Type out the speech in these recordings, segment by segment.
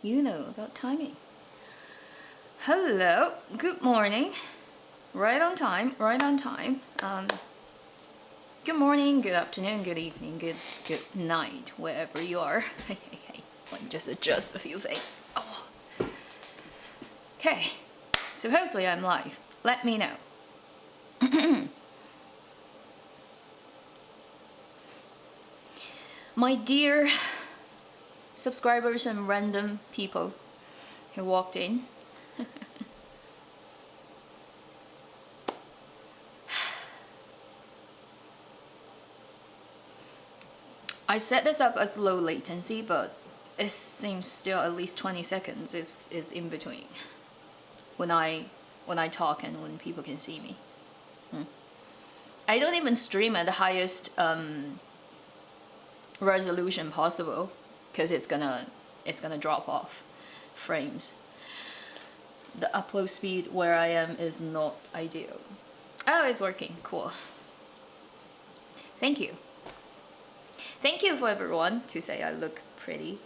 You know about timing. Hello, good morning. Right on time, right on time. Good morning, good afternoon, good evening, good night, wherever you are. Hey, let me just adjust a few things. Oh. Okay, supposedly I'm live. Let me know. My dear subscribers and random people who walked in. I set this up as low latency, but it seems still at least 20 seconds is in between when I talk and when people can see me. I don't even stream at the highest resolution possible because it's gonna drop off frames. The upload speed where I am is not ideal. Oh, it's working. Cool. Thank you. Thank you for everyone to say I look pretty.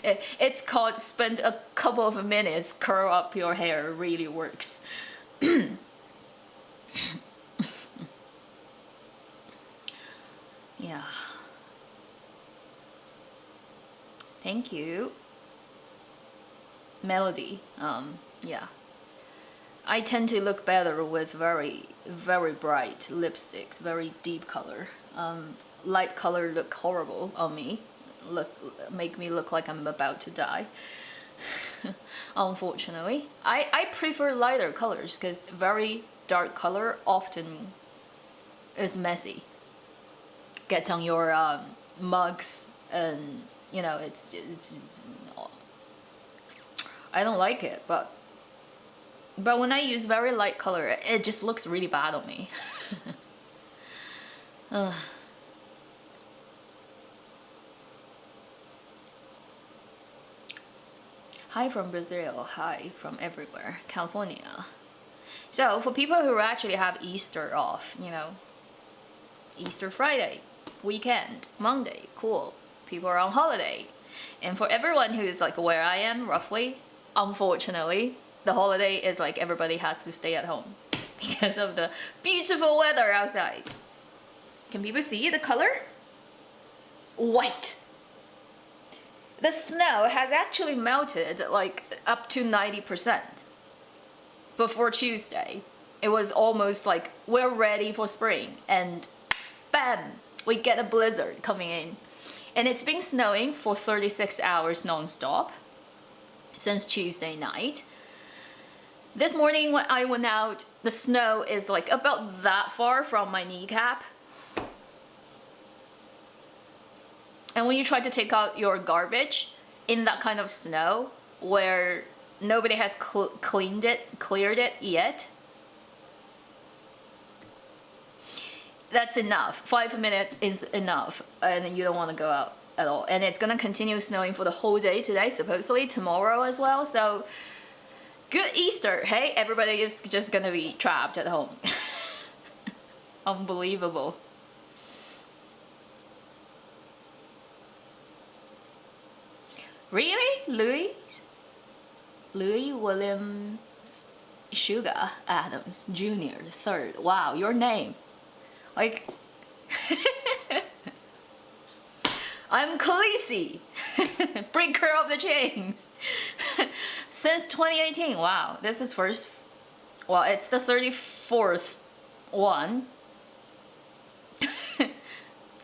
It's called spend a couple of minutes, curl up your hair, really works. Yeah. Thank you. Melody. Yeah. I tend to look better with very, very bright lipsticks, very deep color. Light color look horrible on me. Make me look like I'm about to die. Unfortunately, I prefer lighter colors because very dark color often is messy. Gets on your mugs, and you know it's I don't like it, but when I use very light color, it just looks really bad on me. Hi from Brazil, hi from everywhere, California. So for people who actually have Easter off, you know, Easter Friday, weekend, Monday, cool. People are on holiday. And for everyone who's like where I am, roughly, unfortunately, the holiday is like everybody has to stay at home because of the beautiful weather outside. Can people see the color? White. The snow has actually melted like up to 90%. Before Tuesday, it was almost like we're ready for spring, and bam, we get a blizzard coming in. And it's been snowing for 36 hours non-stop since Tuesday night. This morning when I went out, the snow is like about that far from my kneecap. And when you try to take out your garbage in that kind of snow where nobody has cleared it yet, that's enough. 5 minutes is enough, and you don't want to go out at all. And it's gonna continue snowing for the whole day today, supposedly tomorrow as well. So good Easter. Hey, everybody is just gonna be trapped at home. Unbelievable. Really? Louis Williams Sugar Adams Jr. III. Wow, your name. Like, I'm Khaleesi, breaker of the chains. Since 2018, wow, this is first, well, it's the 34th one.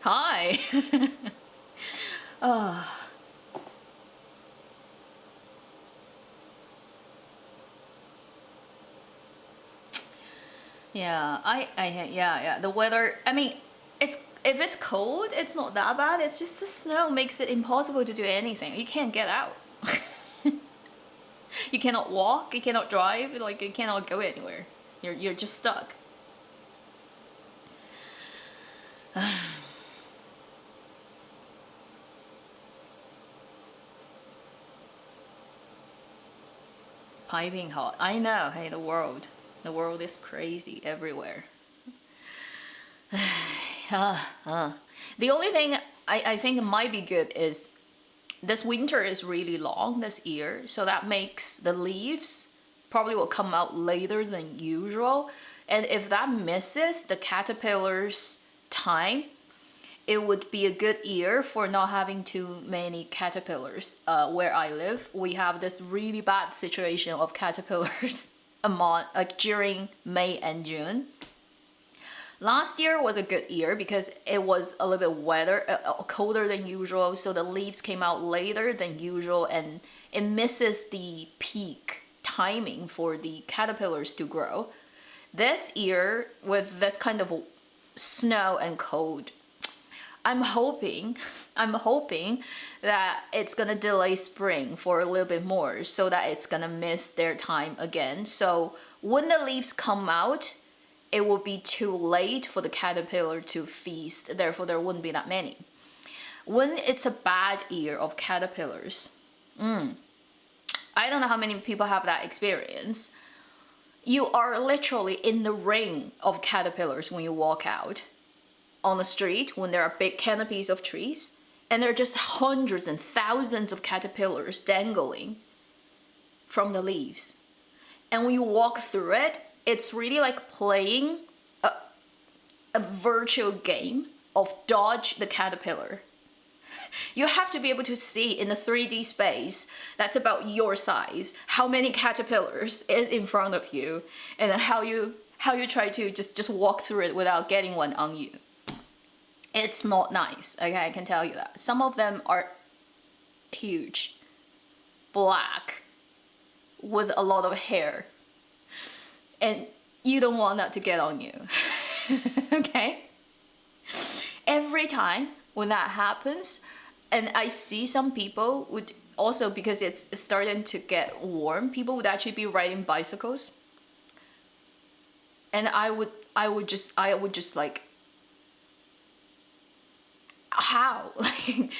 Hi. Oh. Yeah, yeah, the weather, I mean, if it's cold, it's not that bad. It's just the snow makes it impossible to do anything. You can't get out. You cannot walk, you cannot drive, like you cannot go anywhere. You're just stuck. Piping hot. I know, hey, the world is crazy everywhere. The only thing I think might be good is this winter is really long this year, so that makes the leaves probably will come out later than usual. And if that misses the caterpillar's time, it would be a good year for not having too many caterpillars. Where I live, we have this really bad situation of caterpillars during May and June. Last year was a good year because it was a little bit wetter, colder than usual, so the leaves came out later than usual, and it misses the peak timing for the caterpillars to grow. This year, with this kind of snow and cold, I'm hoping that it's gonna delay spring for a little bit more, so that it's gonna miss their time again. So when the leaves come out, it will be too late for the caterpillar to feast, therefore there wouldn't be that many. When it's a bad year of caterpillars, I don't know how many people have that experience. You are literally in the ring of caterpillars when you walk out on the street, when there are big canopies of trees, and there are just hundreds and thousands of caterpillars dangling from the leaves. And when you walk through it, it's really like playing a virtual game of dodge the caterpillar. You have to be able to see in the 3D space that's about your size how many caterpillars is in front of you, and how you try to just walk through it without getting one on you. It's not nice, okay, I can tell you that. Some of them are huge, black, with a lot of hair, and you don't want that to get on you. Okay? Every time when that happens, and I see some people would also, because it's starting to get warm, people would actually be riding bicycles, and I would just like, how? Like,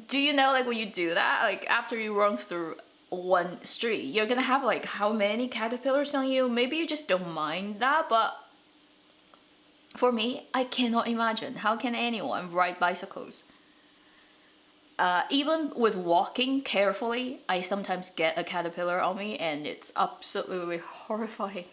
do you know, like when you do that, like after you run through one street, you're gonna have like how many caterpillars on you? Maybe you just don't mind that, but for me, I cannot imagine. How can anyone ride bicycles? Even with walking carefully, I sometimes get a caterpillar on me, and it's absolutely horrifying.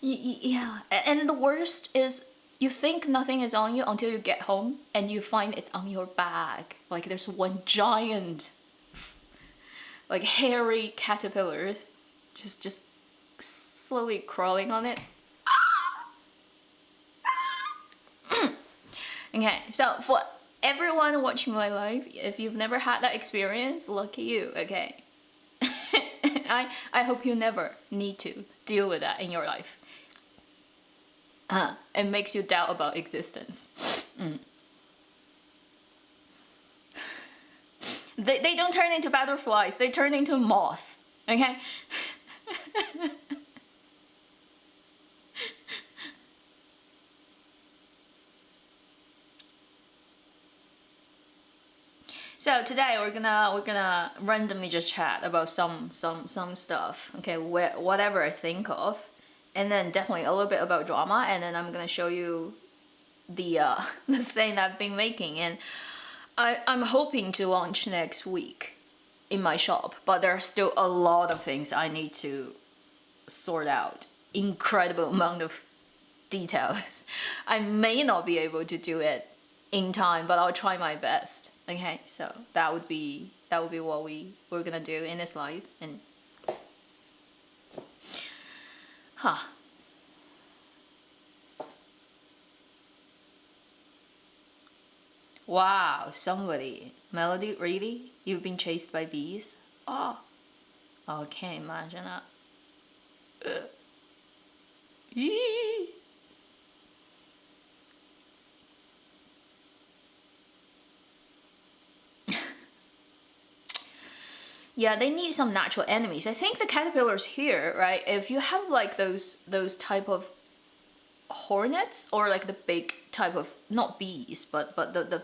Yeah, and the worst is, you think nothing is on you until you get home and you find it's on your bag. Like there's one giant, like hairy caterpillar just slowly crawling on it. Okay, so for everyone watching my live, if you've never had that experience, lucky you, okay? I hope you never need to deal with that in your life. It makes you doubt about existence. They don't turn into butterflies, they turn into moth, okay? So today we're gonna randomly just chat about some stuff, okay, whatever I think of, and then definitely a little bit about drama, and then I'm gonna show you the the thing that I've been making, and I'm hoping to launch next week in my shop, but there are still a lot of things I need to sort out. Incredible amount of details. I may not be able to do it in time, but I'll try my best. Okay, so that would be what we're gonna do in this live, and wow, somebody, Melody, really? You've been chased by bees? Oh, I can't imagine that. Eee. Yeah, they need some natural enemies. I think the caterpillars here, right? If you have like those type of hornets, or like the big type of, not bees, but the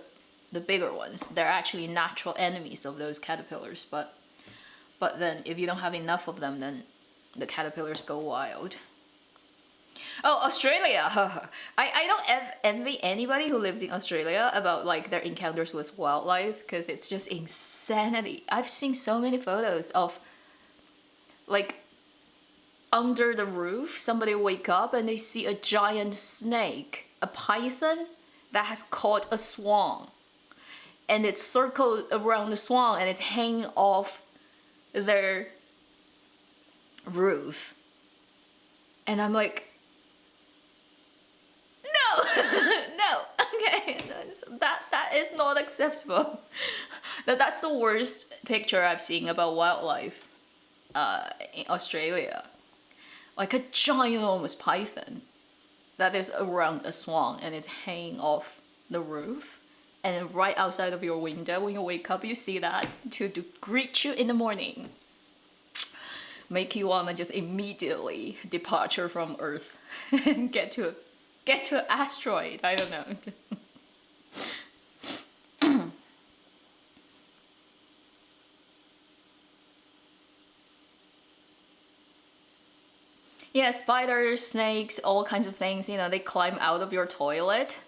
bigger ones, they're actually natural enemies of those caterpillars. But then if you don't have enough of them, then the caterpillars go wild. Oh, Australia. I don't envy anybody who lives in Australia about like their encounters with wildlife because it's just insanity. I've seen so many photos of like under the roof, somebody wake up and they see a giant snake, a python that has caught a swan. And it's circled around the swan and it's hanging off their roof. And I'm like, no, no, okay, that is not acceptable. That's the worst picture I've seen about wildlife in Australia. Like a ginormous python that is around a swan and is hanging off the roof. And then right outside of your window, when you wake up, you see that to greet you in the morning. Make you wanna just immediately departure from Earth and get to an asteroid. I don't know. Yeah, spiders, snakes, all kinds of things, you know, they climb out of your toilet.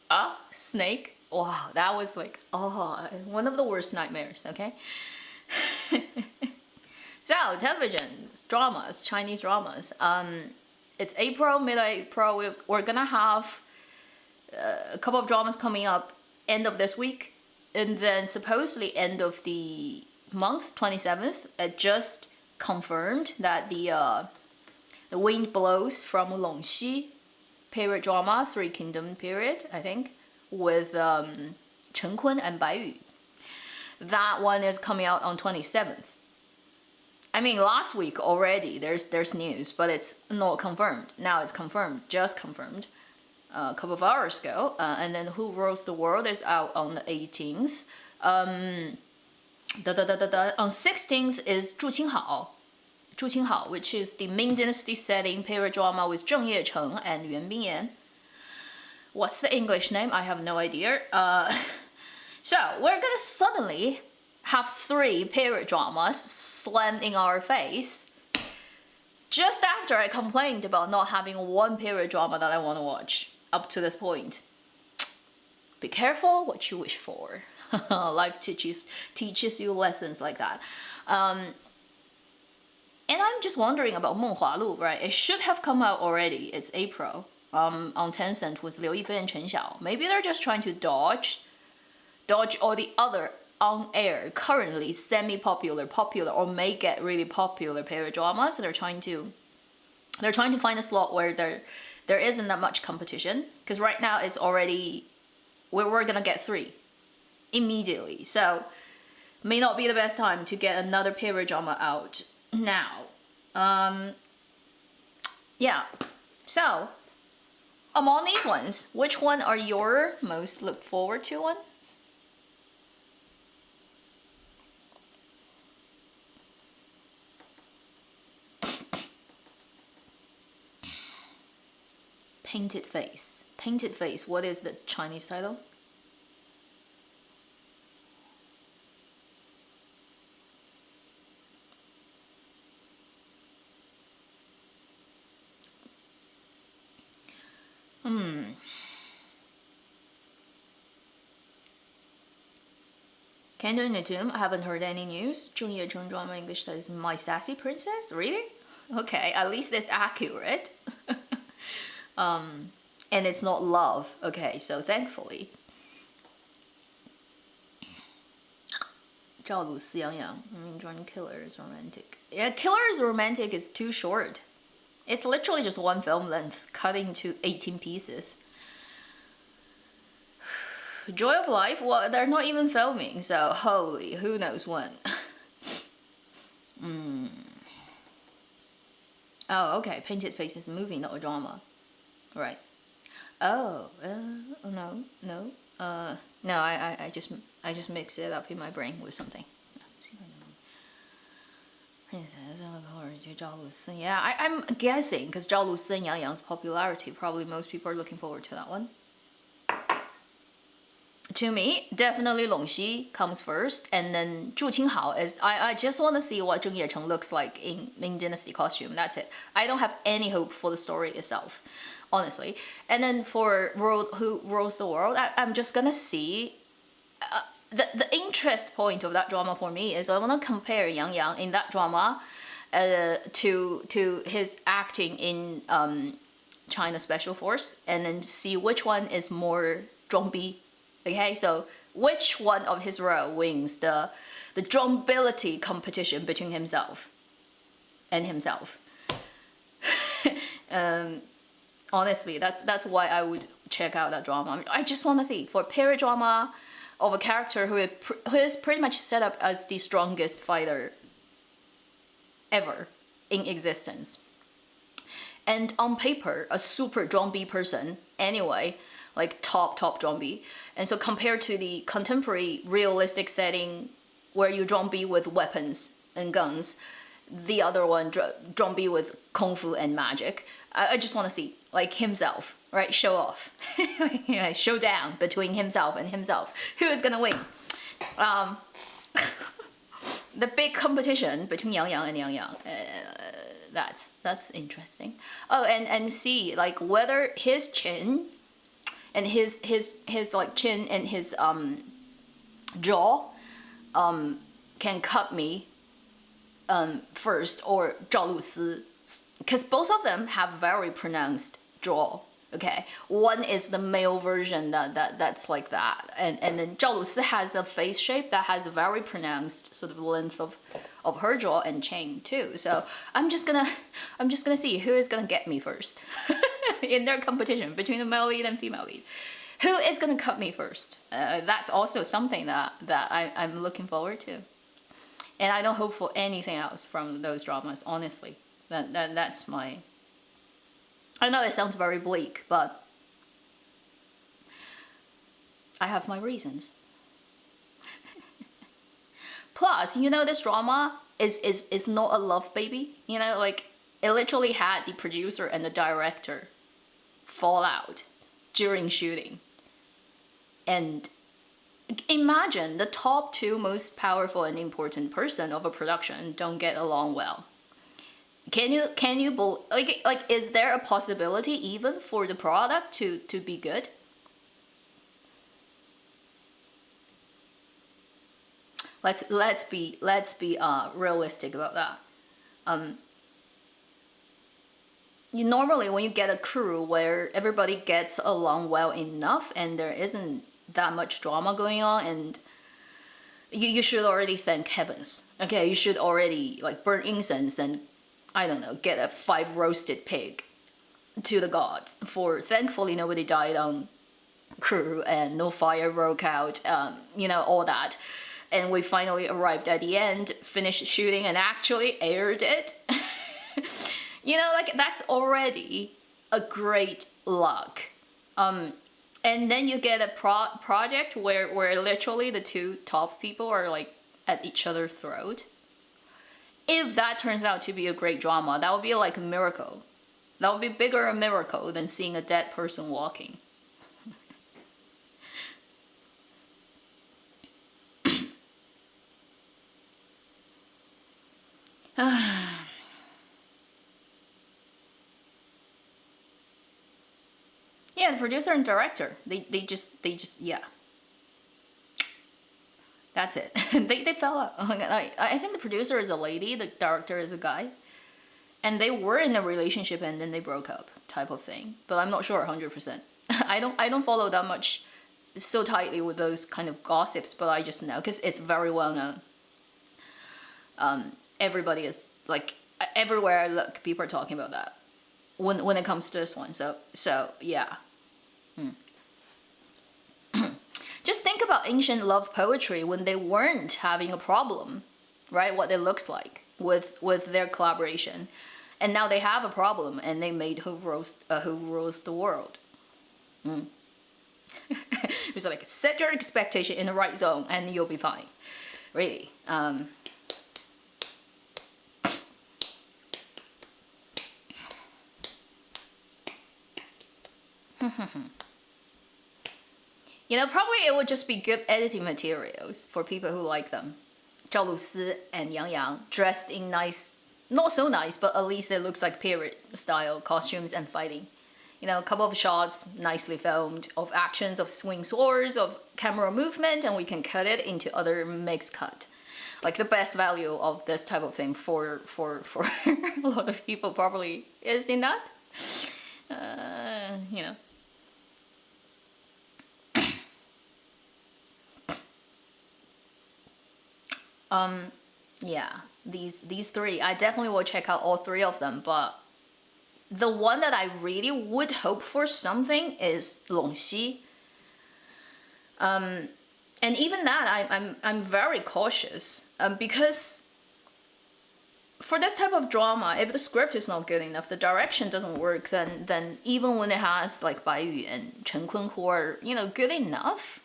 Ah, snake. Wow, that was like, oh, one of the worst nightmares, okay? So, television, dramas, Chinese dramas. It's April, mid-April. We're gonna have a couple of dramas coming up end of this week. And then supposedly end of the month, 27th, it just confirmed that the Wind Blows from Longxi period drama, Three Kingdom period, I think, with Chen Kun and Bai Yu. That one is coming out on 27th. I mean, last week already there's news, but it's not confirmed. Now it's confirmed, just confirmed a couple of hours ago. And then Who Rules the World is out on the 18th. On 16th is 朱清好, which is the Ming Dynasty setting period drama with Zheng Yecheng and Yuan Bingyan. What's the English name? I have no idea. So we're gonna suddenly have 3 period dramas slammed in our face just after I complained about not having one period drama that I want to watch up to this point. Be careful what you wish for. Life teaches you lessons like that. And I'm just wondering about 梦华录, right? It should have come out already. It's April. On Tencent with Liu Yifei and Chen Xiao. Maybe they're just trying to dodge all the other on-air, currently semi-popular, popular, or may get really popular period dramas. So they're trying to find a slot where there isn't that much competition. Because right now it's already, we're gonna get 3 immediately. So may not be the best time to get another period drama out now. Yeah. So among these ones, which one are your most look forward to one? Painted Face. Painted Face, what is the Chinese title? Candle in the Tomb, I haven't heard any news. 正夜城 drama English that is My Sassy Princess? Really? Okay, at least it's accurate. And it's not love. Okay, so thankfully. 赵鲁思洋洋, Killer is romantic. Yeah, Killer is romantic is too short. It's literally just one film length, cut into 18 pieces. Joy of Life, well, they're not even filming, so holy, who knows when. Oh, okay, Painted Face is a movie, not a drama. Right. Oh, no, I just mix it up in my brain with something. Yeah, I'm guessing because 赵露思and Yang Yang's popularity, probably most people are looking forward to that one. to me, definitely Long Xi comes first, and then Zhu Qinghao is. I just want to see what Zheng Yecheng looks like in Ming Dynasty costume. That's it. I don't have any hope for the story itself, honestly. And then for Who Rules the World, I'm just gonna see. The interest point of that drama for me is I want to compare Yang Yang in that drama to his acting in China Special Force, and then see which one is more zhongbi. Okay, so which one of his role wins the zhongbility competition between himself and himself. Honestly, that's why I would check out that drama. I just want to see, for period drama of a character who is pretty much set up as the strongest fighter ever in existence, and on paper a super zhongbi person anyway, like top zhongbi. And so compared to the contemporary realistic setting where you zhongbi with weapons and guns, the other one zhongbi with kung fu and magic, I just want to see like himself, right? Show off. Yeah, showdown between himself and himself. Who is gonna win? The big competition between Yang Yang and Yang Yang. That's interesting. Oh, and see like whether his chin and his like chin and his jaw can cut me first, or Zhao Lusi, because both of them have very pronounced jaw. Okay, one is the male version that's like that, and then Zhao Lusi has a face shape that has a very pronounced sort of length of her jaw and chin too. So I'm just gonna see who is gonna get me first in their competition between the male lead and female lead. Who is gonna cut me first? That's also something that I'm looking forward to, and I don't hope for anything else from those dramas. Honestly, that's my. I know it sounds very bleak, but I have my reasons. Plus, you know, this drama is not a love baby. You know, like it literally had the producer and the director fall out during shooting. And imagine the top two most powerful and important person of a production don't get along well. Can you like is there a possibility even for the product to be good? Let's be realistic about that. You normally, when you get a crew where everybody gets along well enough and there isn't that much drama going on, and you should already thank heavens. Okay, you should already like burn incense and I don't know, get a 5 roasted pig to the gods. For thankfully nobody died on crew and no fire broke out, you know, all that. And we finally arrived at the end, finished shooting and actually aired it. You know, like that's already a great luck. And then you get a project where literally the two top people are like at each other's throat. If that turns out to be a great drama, that would be like a miracle. That would be bigger a miracle than seeing a dead person walking. Yeah, the producer and director, they just yeah. That's it. they fell out. I think the producer is a lady, the director is a guy. And they were in a relationship and then they broke up, type of thing. But I'm not sure 100%. I don't follow that much so tightly with those kind of gossips, but I just know because it's very well known. Everybody is like everywhere I look, people are talking about that when it comes to this one. So yeah. Just think about ancient love poetry when they weren't having a problem, right? What it looks like with their collaboration, and now they have a problem, and they made Who Rules the World. It's like set your expectation in the right zone, and you'll be fine. Really. You know, probably it would just be good editing materials for people who like them. Zhao Lusi and Yang Yang dressed in nice, not so nice, but at least it looks like period style costumes and fighting. You know, a couple of shots nicely filmed of actions, of swing swords, of camera movement, and we can cut it into other mixed cut. Like the best value of this type of thing for a lot of people probably is in that. You know. Yeah, these three, I definitely will check out all three of them, but the one that I really would hope for something is Longxi. And even that, I'm very cautious, because for this type of drama, if the script is not good enough, the direction doesn't work, then even when it has like Bai Yu and Chen Kun, who are, you know, good enough,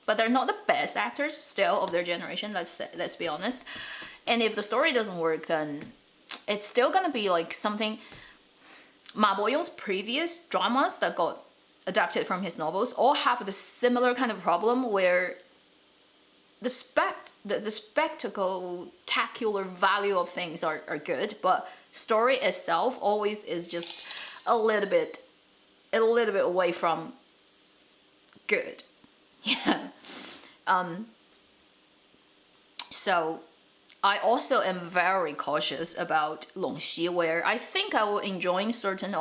but they're not the best actors still of their generation, let's be honest. And if the story doesn't work, then it's still gonna be like something. Ma Boyong's previous dramas that got adapted from his novels all have the similar kind of problem where the spectacular value of things are good, but story itself always is just a little bit away from good. Yeah. So I also am very cautious about Longxi, where I think I will enjoy certain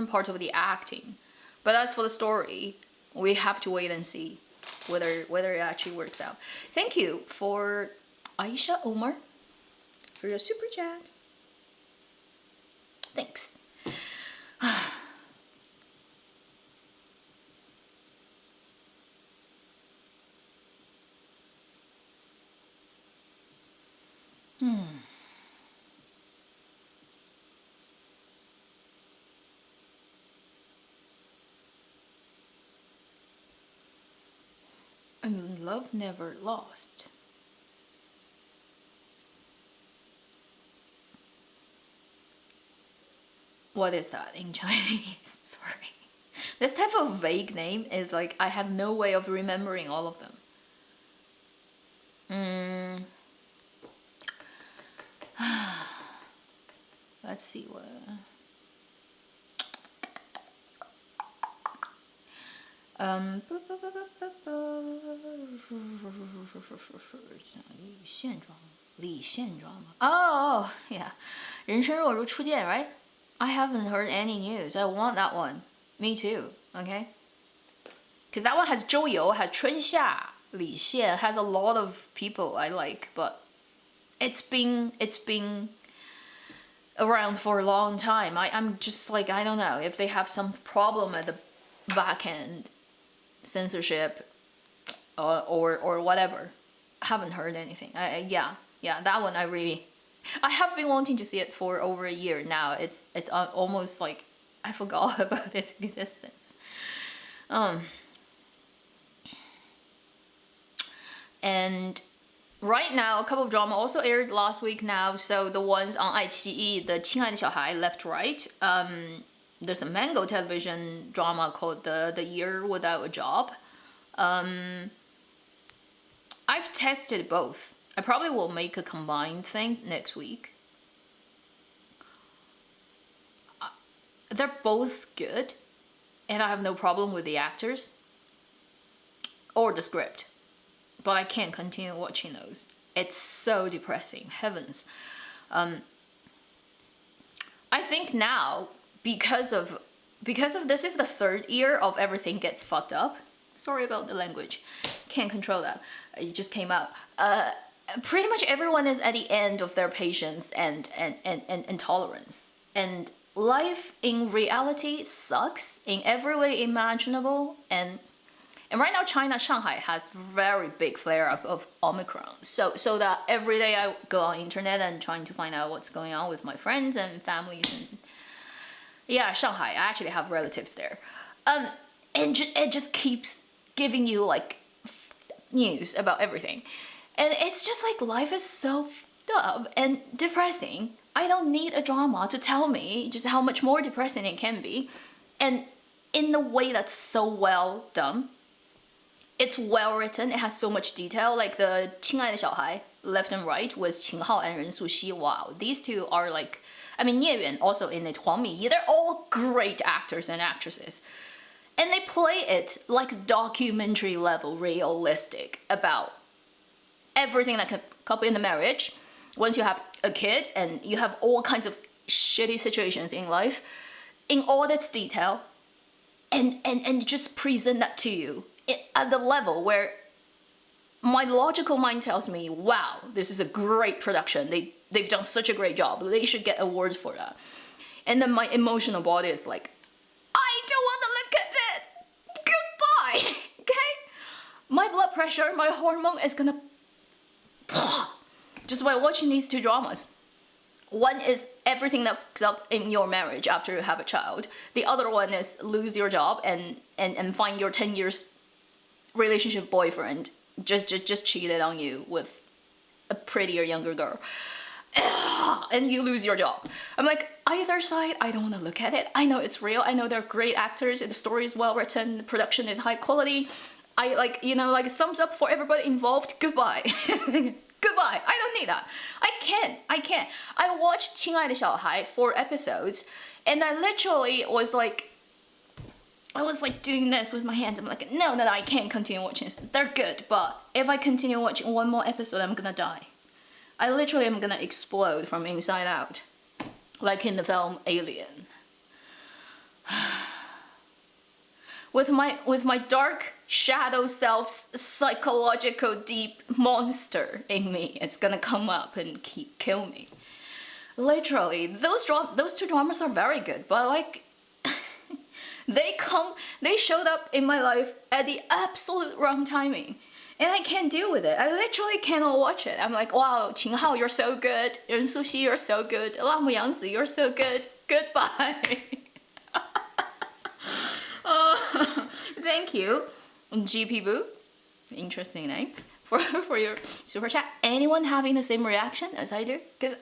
parts of the acting, but as for the story, we have to wait and see whether it actually works out. Thank you for Aisha Omar for your super chat. Thanks. And love never lost. What is that in Chinese? Sorry. This type of vague name is like, I have no way of remembering all of them. Let's see what. Oh, yeah. 人生若如初见, right? I haven't heard any news. I want that one. Me too, okay? Because that one has Zhou You, has Chun Xia, Li Xian, has a lot of people I like, but it's been around for a long time. I'm just like, I don't know if they have some problem at the back end, censorship or whatever. I haven't heard anything. Yeah, that one I have been wanting to see it for over a year now. It's almost like I forgot about its existence. And right now, a couple of drama also aired last week now. So the ones on iQIYI, the 亲爱的小孩, Left Right. There's a Mango television drama called The Year Without a Job. I've tested both. I probably will make a combined thing next week. They're both good, and I have no problem with the actors or the script, but I can't continue watching those. It's so depressing. Heavens. I think now, because of this is the third year of everything gets fucked up. Sorry about the language. Can't control that. It just came out. Pretty much everyone is at the end of their patience and tolerance. And life in reality sucks in every way imaginable. And right now, China, Shanghai has very big flare up of Omicron. So that every day I go on internet and trying to find out what's going on with my friends and families. And yeah, Shanghai, I actually have relatives there. And it just keeps giving you like news about everything. And it's just like life is so up and depressing. I don't need a drama to tell me just how much more depressing it can be. And in the way that's so well done. it's well written. It has so much detail. Like the 亲爱的小孩 left and right was 秦昊 and 任素汐. Wow, these two are like, I mean, 聂远 also in it, Huang Miyi. They're all great actors and actresses. And they play it like documentary level realistic about everything that can come in the marriage. Once you have a kid and you have all kinds of shitty situations in life, in all its detail, and just present that to you at the level where my logical mind tells me, wow, this is a great production. They've done such a great job. They should get awards for that. And then my emotional body is like, I don't want to look at this. Goodbye. Okay? My blood pressure, my hormone is gonna just by watching these two dramas. One is everything that fucks up in your marriage after you have a child. The other one is lose your job and find your 10 years relationship boyfriend just cheated on you with a prettier younger girl. And you lose your job. I'm like, either side, I don't want to look at it. I know it's real. I know they're great actors. The story is well written. The production is high quality. I like, you know, like thumbs up for everybody involved. Goodbye. Goodbye. I don't need that. I can't. I watched 亲爱的小孩 4 episodes, and I literally was like, doing this with my hands. I'm like, no, I can't continue watching this. They're good, but if I continue watching one more episode, I'm gonna die. I literally am gonna explode from inside out, like in the film Alien. With my dark shadow self's psychological deep monster in me, it's gonna come up and kill me. Literally, those two dramas are very good, but like they showed up in my life at the absolute wrong timing. And I can't deal with it. I literally cannot watch it. I'm like, wow, 秦昊, you're so good. 任素汐, you're so good. 辣目洋子, you're so good. Goodbye. Thank you, GP Boo. Interesting name for your super chat. Anyone having the same reaction as I do? Because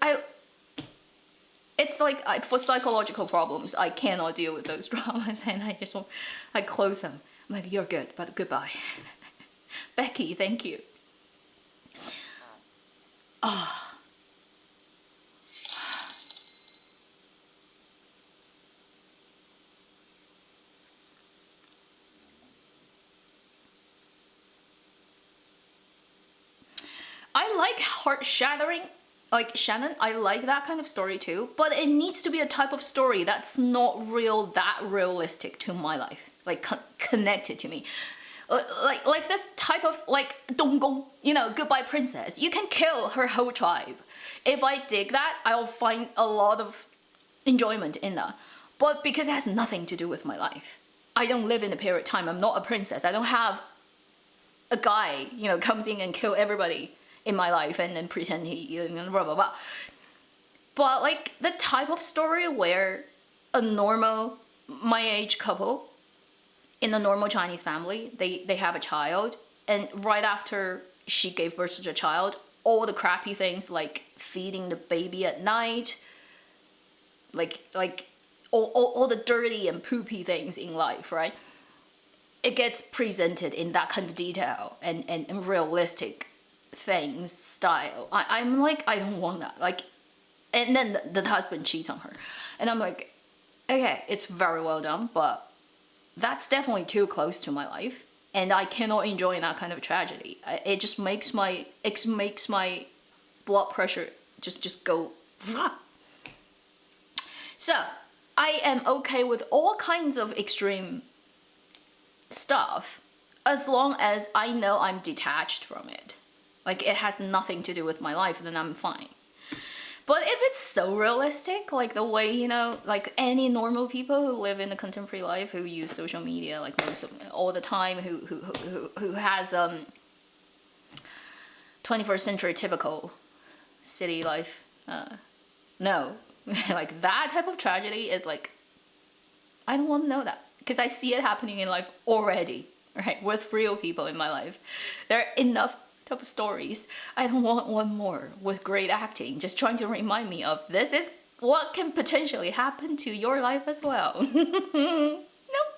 it's like for psychological problems, I cannot deal with those dramas, and I close them. I'm like, you're good, but goodbye. Becky, thank you. Ah. I like heart-shattering, like Shannon, I like that kind of story too, but it needs to be a type of story that's not that realistic to my life, like connected to me. Like this type of like Donggong, you know, Goodbye Princess. You can kill her whole tribe. If I dig that, I'll find a lot of enjoyment in that. But because it has nothing to do with my life. I don't live in a period of time. I'm not a princess. I don't have a guy, you know, comes in and kill everybody in my life and then pretend he blah blah blah. But like the type of story where a normal my age couple in a normal Chinese family, they have a child, and right after she gave birth to the child, all the crappy things like feeding the baby at night, like all the dirty and poopy things in life, right? It gets presented in that kind of detail and realistic things style. I'm like, I don't want that. Like, and then the husband cheats on her, and I'm like, okay, it's very well done, but that's definitely too close to my life, and I cannot enjoy that kind of tragedy. It just makes my blood pressure just go. So I am okay with all kinds of extreme stuff as long as I know I'm detached from it. Like it has nothing to do with my life, then I'm fine. But if it's so realistic, like the way, you know, like any normal people who live in a contemporary life, who use social media like all the time, who has 21st century typical city life, no, like that type of tragedy is like, I don't want to know that, because I see it happening in life already, right? With real people in my life, there are enough type of stories. I don't want one more with great acting, just trying to remind me of this is what can potentially happen to your life as well. Nope.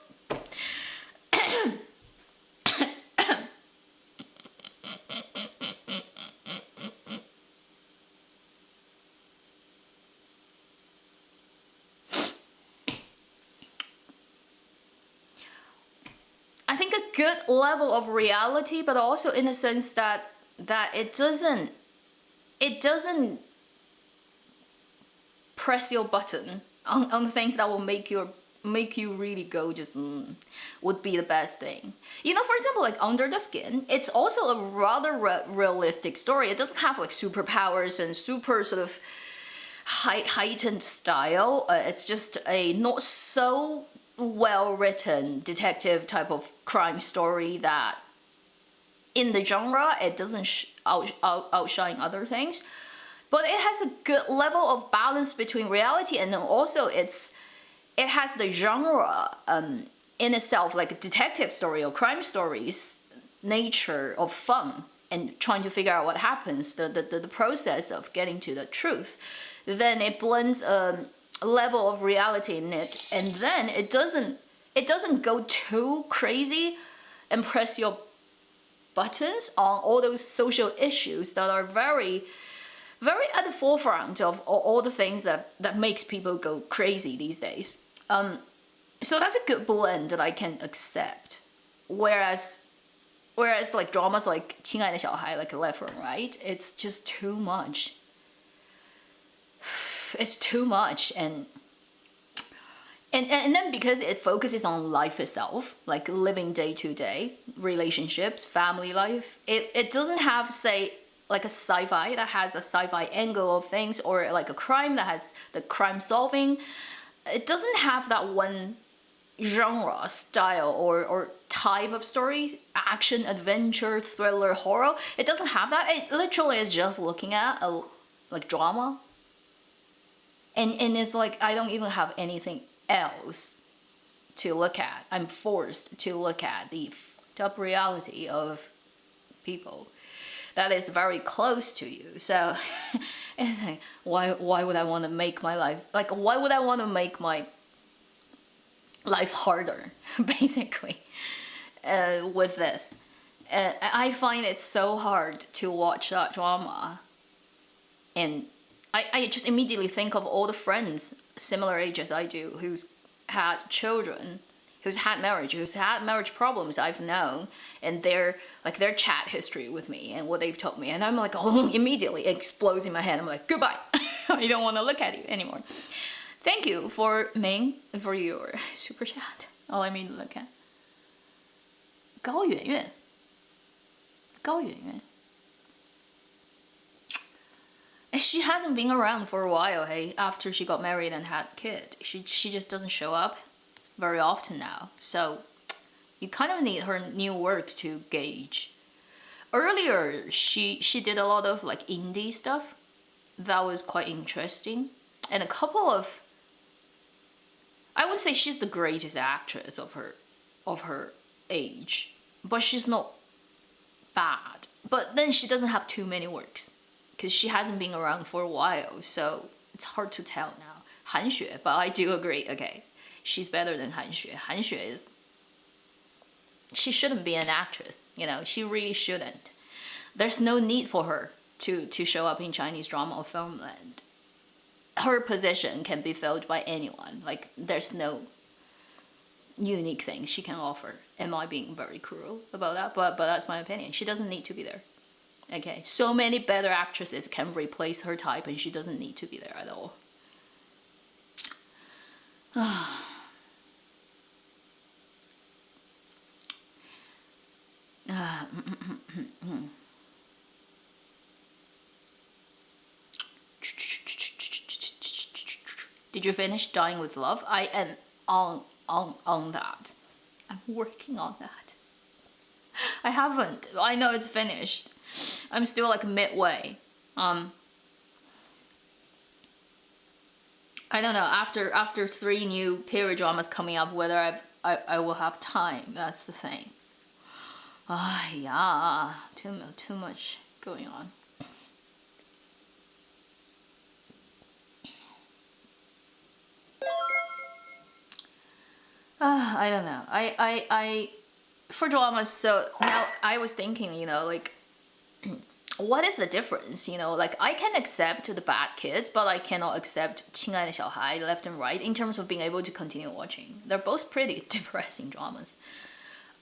I think a good level of reality, but also in the sense that it doesn't press your button on things that will make you really go just would be the best thing. You know, for example, like Under the Skin, it's also a rather realistic story. It doesn't have like superpowers and super sort of heightened style. It's just a not so well written detective type of crime story that in the genre it doesn't outshine other things, but it has a good level of balance between reality and then also it has the genre in itself, like a detective story or crime stories nature of fun and trying to figure out what happens, the process of getting to the truth. Then it blends a level of reality in it, and then it doesn't go too crazy and press your buttons on all those social issues that are very at the forefront of all the things that makes people go crazy these days. So that's a good blend that I can accept. Whereas like dramas like 亲爱的小孩, like Left and Right, it's just too much. It's too much, and then because it focuses on life itself, like living day to day, relationships, family life, it doesn't have, say, like a sci-fi that has a sci-fi angle of things, or like a crime that has the crime solving. It doesn't have that one genre, style, or type of story, action, adventure, thriller, horror. It doesn't have that. It literally is just looking at a like drama. And it's like I don't even have anything else to look at. I'm forced to look at the fucked up reality of people that is very close to you. So it's like, why would I want to make my life, like, why would I want to make my life harder, basically, with this? I find it so hard to watch that drama, and I just immediately think of all the friends similar age as I do who's had children, who's had marriage problems I've known, and their chat history with me and what they've told me, and I'm like, oh, immediately it explodes in my head. I'm like, goodbye. I don't want to look at you anymore. Thank you for Ming for your super chat. All I mean to look at. 高圆圆. She hasn't been around for a while, hey, after she got married and had a kid. She just doesn't show up very often now. So you kind of need her new work to gauge. Earlier, she did a lot of like indie stuff. That was quite interesting. And a couple of, I wouldn't say she's the greatest actress of her age, but she's not bad. But then she doesn't have too many works, because she hasn't been around for a while, so it's hard to tell now. Han Xue, but I do agree, okay, she's better than Han Xue. Han Xue she shouldn't be an actress, you know, she really shouldn't. There's no need for her to show up in Chinese drama or film land. Her position can be filled by anyone, like there's no unique things she can offer. Am I being very cruel about that? But that's my opinion. She doesn't need to be there. Okay, so many better actresses can replace her type, and she doesn't need to be there at all. Did you finish Dying with Love? I am on that. I'm working on that. I haven't. I know it's finished. I'm still like midway. I don't know. After 3 new period dramas coming up, whether I will have time. That's the thing. Yeah, too much going on. I don't know. I for dramas. So now I was thinking, you know, like, what is the difference? You know, like I can accept the bad kids, but I cannot accept 亲爱的小孩, Left and Right, in terms of being able to continue watching. They're both pretty depressing dramas.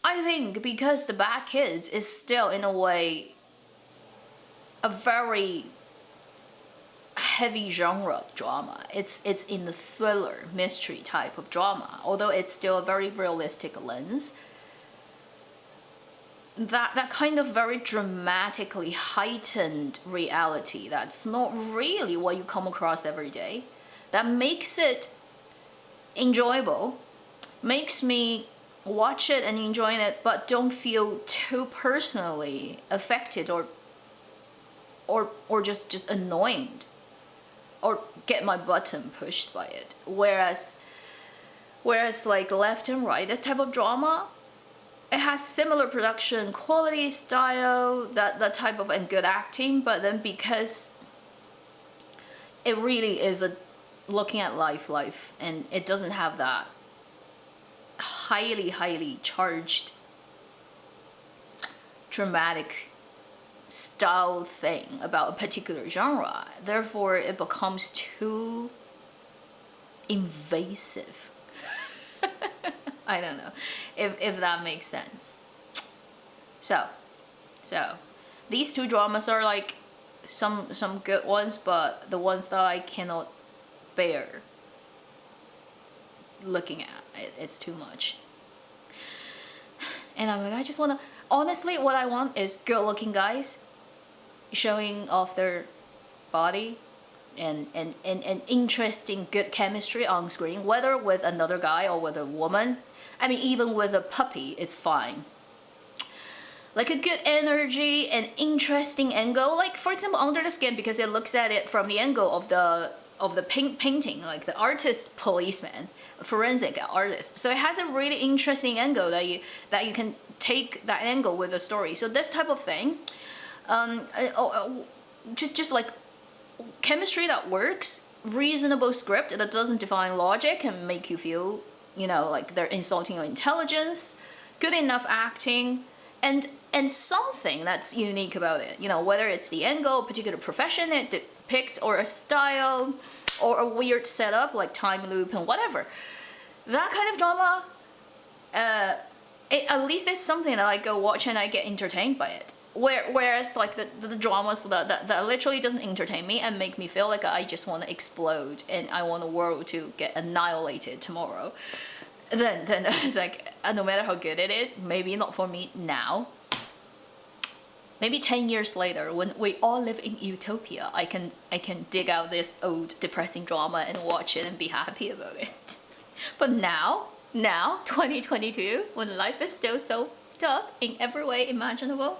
I think because the Bad Kids is still in a way a very heavy genre drama. It's in the thriller mystery type of drama, although it's still a very realistic lens. That kind of very dramatically heightened reality that's not really what you come across every day, that makes it enjoyable, makes me watch it and enjoy it, but don't feel too personally affected or just annoyed or get my button pushed by it. Whereas like Left and Right, this type of drama, it has similar production quality, style, that type of, and good acting, but then because it really is a looking at life, and it doesn't have that highly charged dramatic style thing about a particular genre. Therefore, it becomes too invasive. I don't know if that makes sense. So these two dramas are like some good ones, but the ones that I cannot bear looking at, it's too much. And I'm like, I just wanna, honestly, what I want is good looking guys showing off their body and interesting good chemistry on screen, whether with another guy or with a woman. I mean, even with a puppy, it's fine. Like a good energy and interesting angle. Like, for example, Under the Skin, because it looks at it from the angle of the painting, like the artist policeman, forensic artist. So it has a really interesting angle that you can take that angle with the story. So this type of thing, just like chemistry that works, reasonable script that doesn't define logic and make you feel, you know, like they're insulting your intelligence, good enough acting, and something that's unique about it. You know, whether it's the angle, a particular profession it depicts, or a style, or a weird setup like time loop and whatever. That kind of drama, at least it's something that I go watch and I get entertained by it. Whereas like the dramas that literally doesn't entertain me and make me feel like I just want to explode and I want the world to get annihilated tomorrow, then it's like, no matter how good it is, maybe not for me now. Maybe 10 years later, when we all live in utopia, I can dig out this old depressing drama and watch it and be happy about it. But now 2022, when life is still so tough in every way imaginable,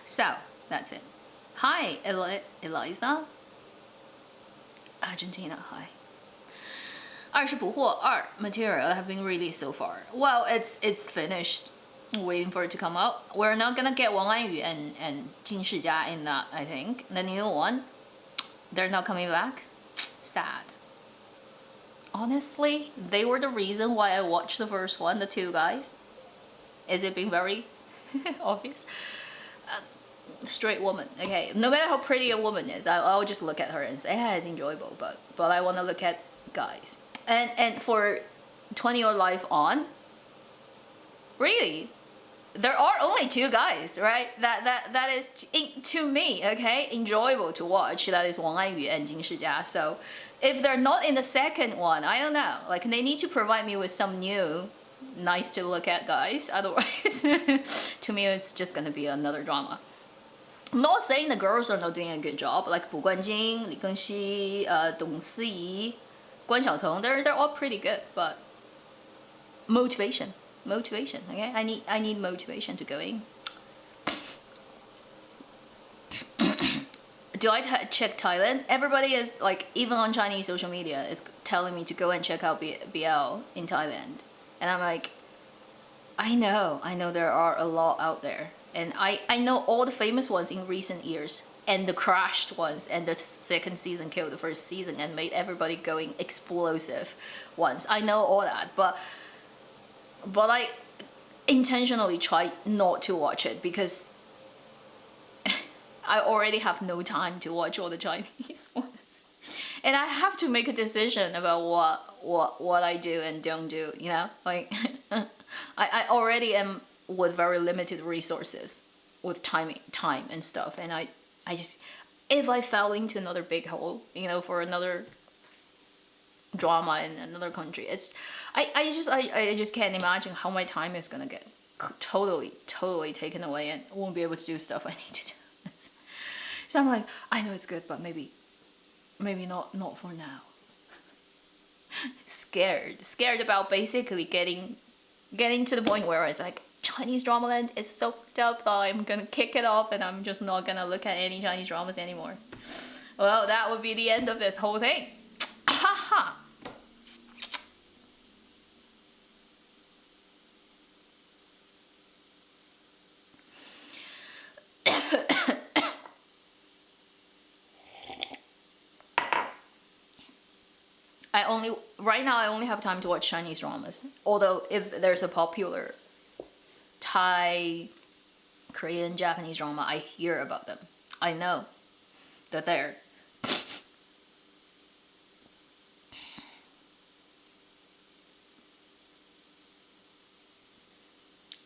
so that's it. Hi, Eliza. Argentina, hi. 二是捕获2 material have been released so far. Well, it's finished. Waiting for it to come out. We're not gonna get Wang Anyu and Jin Shijia in that, I think. The new one, they're not coming back. Sad. Honestly, they were the reason why I watched the first one, the two guys. Is it being very obvious? Straight woman, okay. No matter how pretty a woman is, I'll just look at her and say, yeah, it's enjoyable, but I want to look at guys. And for 20 Your Life On, really, there are only two guys, right? That is to me, okay, enjoyable to watch. That is Wang Anyu and Jin Shijia. So if they're not in the second one, I don't know. Like, they need to provide me with some new, nice to look at guys. Otherwise, to me, it's just gonna be another drama. I'm not saying the girls are not doing a good job. Like Bu Guanjing, Li Gengxi, Dong Si, Guan Xiaotong, they're all pretty good. But motivation, okay? I need motivation to go in. Do I check Thailand? Everybody is like, even on Chinese social media, is telling me to go and check out BL in Thailand, and I'm like, I know there are a lot out there, and I know all the famous ones in recent years, and the crashed ones, and the second season killed the first season and made everybody going explosive ones. I know all that, but I intentionally try not to watch it because I already have no time to watch all the Chinese ones. and I have to make a decision about what I do and don't do. You know, like I already am with very limited resources, with time and stuff, and I just, if I fell into another big hole, you know, for another drama in another country, I just can't imagine how my time is gonna get totally taken away, and won't be able to do stuff I need to do. So I'm like, I know it's good, but maybe not for now. Scared about basically getting to the point where it's like, Chinese drama land is so fucked up that I'm gonna kick it off and I'm just not gonna look at any Chinese dramas anymore. Well, that would be the end of this whole thing. Haha. Right now I only have time to watch Chinese dramas. Although if there's a popular Thai, Korean, Japanese drama, I hear about them. I know that they're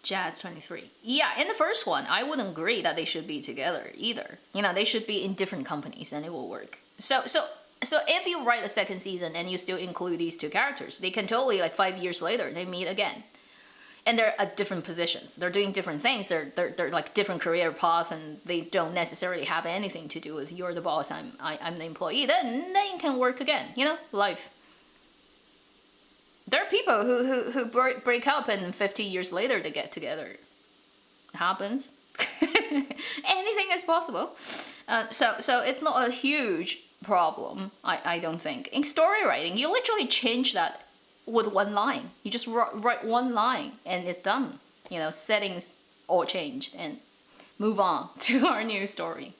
Jazz 23. Yeah, in the first one, I wouldn't agree that they should be together either. You know, they should be in different companies and it will work. So if you write a second season and you still include these two characters, they can totally, like 5 years later, they meet again. And they're at different positions. They're doing different things. They're like different career paths, and they don't necessarily have anything to do with you're the boss, I'm the employee. Then they can work again. You know, life. There are people who break up and 50 years later they get together. It happens. Anything is possible. So it's not a huge problem, I don't think. In story writing, you literally change that with one line. You just write one line and it's done. You know, settings all changed and move on to our new story.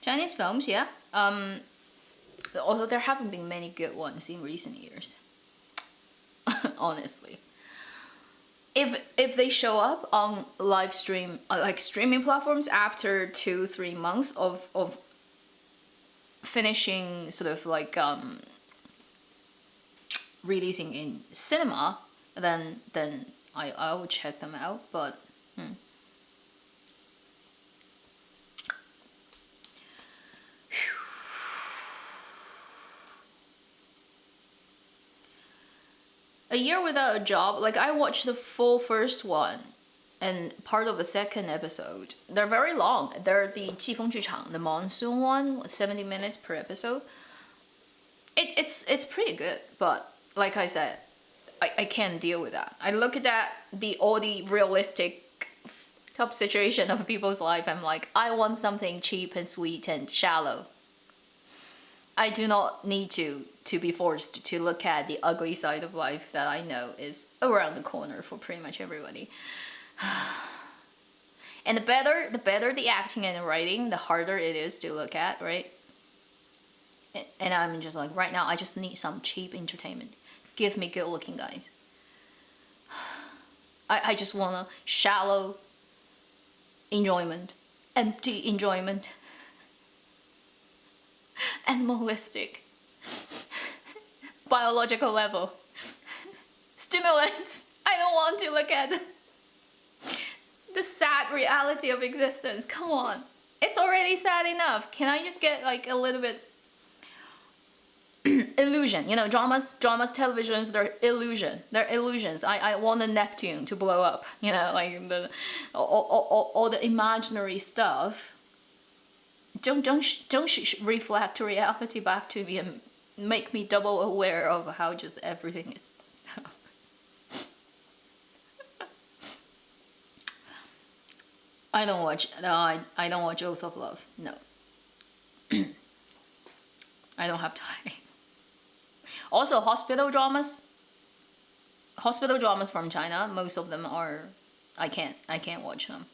Chinese films, yeah. Although there haven't been many good ones in recent years. Honestly. If they show up on live stream, like streaming platforms after 2-3 months of finishing sort of like releasing in cinema, then I will check them out, but A Year Without a Job, like I watched the full first one and part of the second episode. They're very long. They're the 季风剧场, the monsoon one, 70 minutes per episode. It's pretty good, but like I said, I can't deal with that. I look at that, all the realistic top situation of people's life. I'm like, I want something cheap and sweet and shallow. I do not need to be forced to look at the ugly side of life that I know is around the corner for pretty much everybody. And the better the acting and the writing, the harder it is to look at, right? And I'm just like, right now, I just need some cheap entertainment. Give me good-looking guys. I just want a shallow enjoyment, empty enjoyment, animalistic, biological level, stimulants. I don't want to look at the sad reality of existence. Come on, it's already sad enough. Can I just get like a little bit illusion? You know, dramas, televisions, they're illusion. They're illusions. I want a Neptune to blow up. You know, like all the imaginary stuff. Don't reflect reality back to me and make me double aware of how just everything is. I don't watch Oath of Love. No. I don't have time. Also, hospital dramas from China, most of them are, I can't watch them.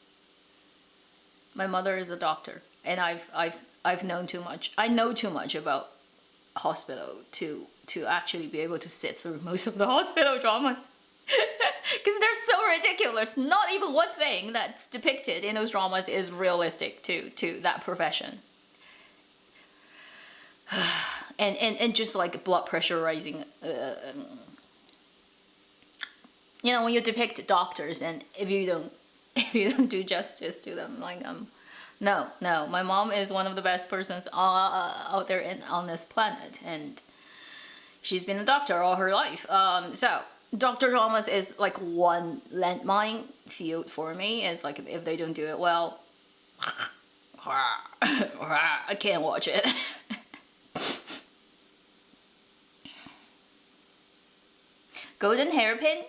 My mother is a doctor. and I've known too much. I know too much about hospital to actually be able to sit through most of the hospital dramas. Because they're so ridiculous. Not even one thing that's depicted in those dramas is realistic to that profession. And just like blood pressure rising. You know, when you depict doctors, and if you don't do justice to them, like no, my mom is one of the best persons out there on this planet, and she's been a doctor all her life. So doctor dramas is like one landmine field for me. It's like if they don't do it well, I can't watch it. Golden Hairpin?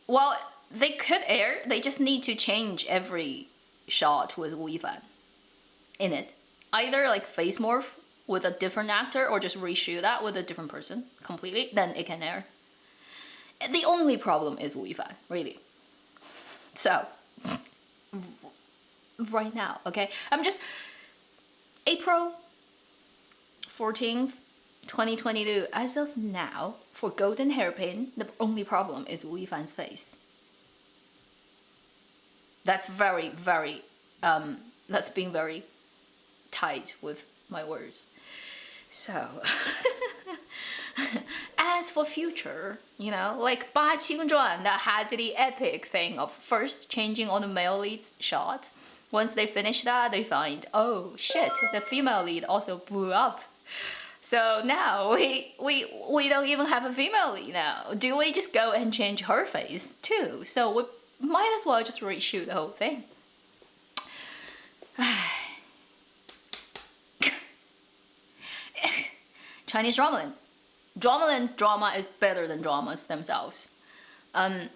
Well, they could air. They just need to change every shot with Wu Yifan in it. Either like face morph with a different actor, or just reshoot that with a different person completely. Then it can air. The only problem is Wu Yifan, really. So, right now, okay? I'm just... April 14th, 2022, as of now, for Golden Hairpin, the only problem is Wu Yifan's face. That's very, very, that's being very tight with my words. So, as for future, you know, like 八清传 that had the epic thing of first changing all the male leads shot. Once they finish that, they find, oh shit, the female lead also blew up. So now we don't even have a female lead now. Do we just go and change her face too? So we might as well just reshoot the whole thing. Chinese Dramaland. Dramaland's drama is better than dramas themselves. I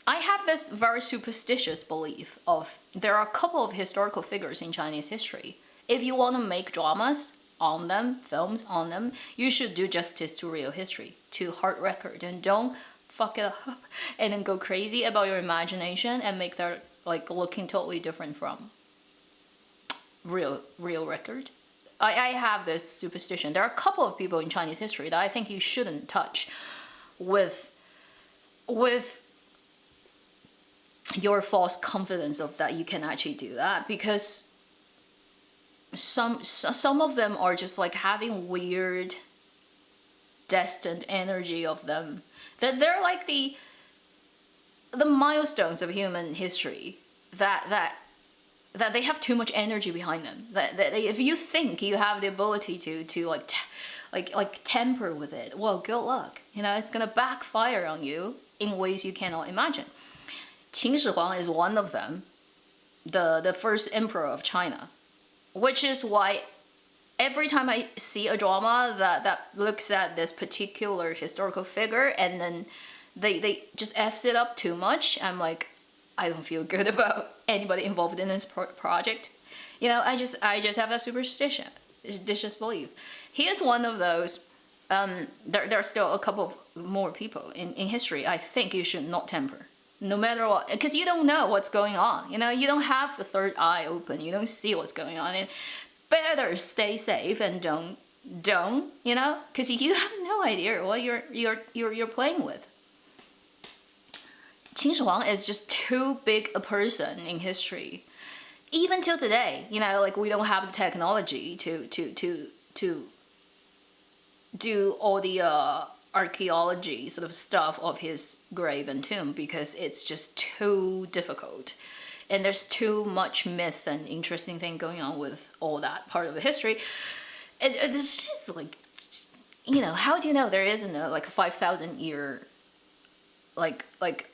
have this very superstitious belief of there are a couple of historical figures in Chinese history. If you want to make dramas on them, films on them, you should do justice to real history, to hard record, and don't fuck it up and then go crazy about your imagination and make that like looking totally different from real record. I have this superstition. There are a couple of people in Chinese history that I think you shouldn't touch with your false confidence of that you can actually do that, because some of them are just like having weird destined energy of them, that they're like the milestones of human history, that they have too much energy behind them, that if you think you have the ability to like temper with it, well, good luck. You know, it's gonna backfire on you in ways you cannot imagine. Qin Shi Huang is one of them, the first emperor of China, which is why every time I see a drama that looks at this particular historical figure and then they just F's it up too much, I'm like, I don't feel good about anybody involved in this project. You know, I just have a superstitious belief. He is one of those. There are still a couple of more people in history I think you should not temper, no matter what, because you don't know what's going on. You know, you don't have the third eye open. You don't see what's going on. And better stay safe and don't, you know, because you have no idea what you're playing with. Qin Shi Huang is just too big a person in history. Even till today, you know, like we don't have the technology to do all the archaeology sort of stuff of his grave and tomb, because it's just too difficult. And there's too much myth and interesting thing going on with all that part of the history. And it's just like, you know, how do you know there isn't a like 5,000 year like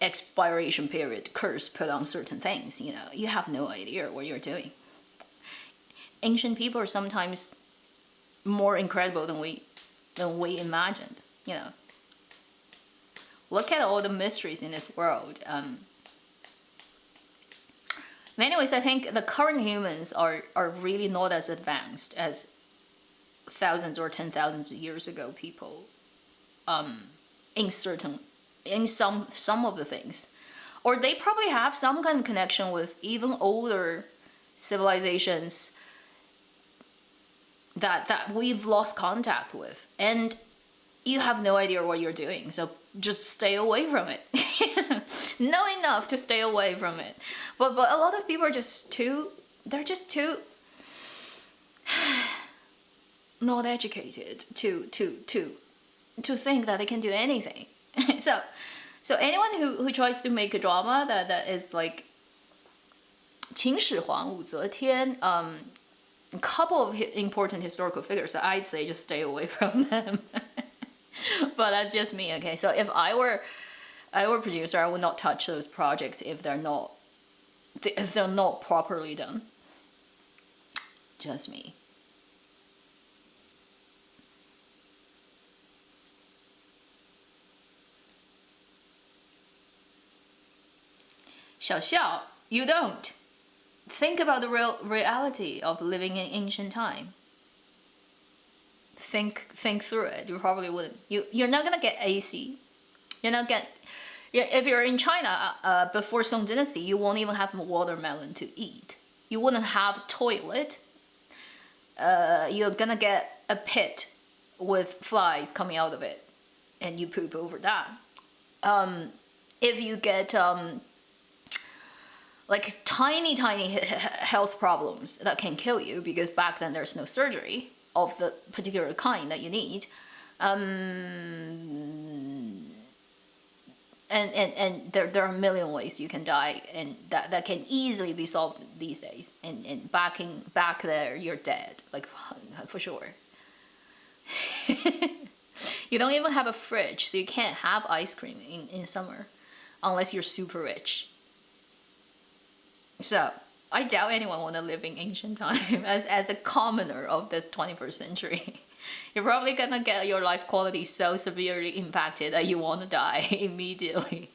expiration period curse put on certain things? You know, you have no idea what you're doing. Ancient people are sometimes more incredible than we imagined. You know, look at all the mysteries in this world. Anyways, I think the current humans are really not as advanced as thousands or 10,000 years ago people. In some of the things, or they probably have some kind of connection with even older civilizations that we've lost contact with, and you have no idea what you're doing, so just stay away from it. Know enough to stay away from it. But a lot of people are just too not educated to think that they can do anything. So anyone who tries to make a drama that is like 秦始皇武则天, a couple of important historical figures that I'd say just stay away from them. But that's just me, okay? So if I were producer, I would not touch those projects if they're not properly done. Just me. Xiao Xiao, you don't. Think about the reality of living in ancient time. Think through it. You probably wouldn't. You're not gonna get AC. If you're in China before Song Dynasty, you won't even have watermelon to eat. You wouldn't have toilet. You're gonna get a pit with flies coming out of it, and you poop over that. If you get like tiny health problems that can kill you, because back then there's no surgery of the particular kind that you need, and there are a million ways you can die, and that can easily be solved these days. And back there, you're dead, like for sure. You don't even have a fridge, so you can't have ice cream in summer unless you're super rich. So I doubt anyone want to live in ancient time as a commoner of this 21st century. You're probably gonna get your life quality so severely impacted that you want to die immediately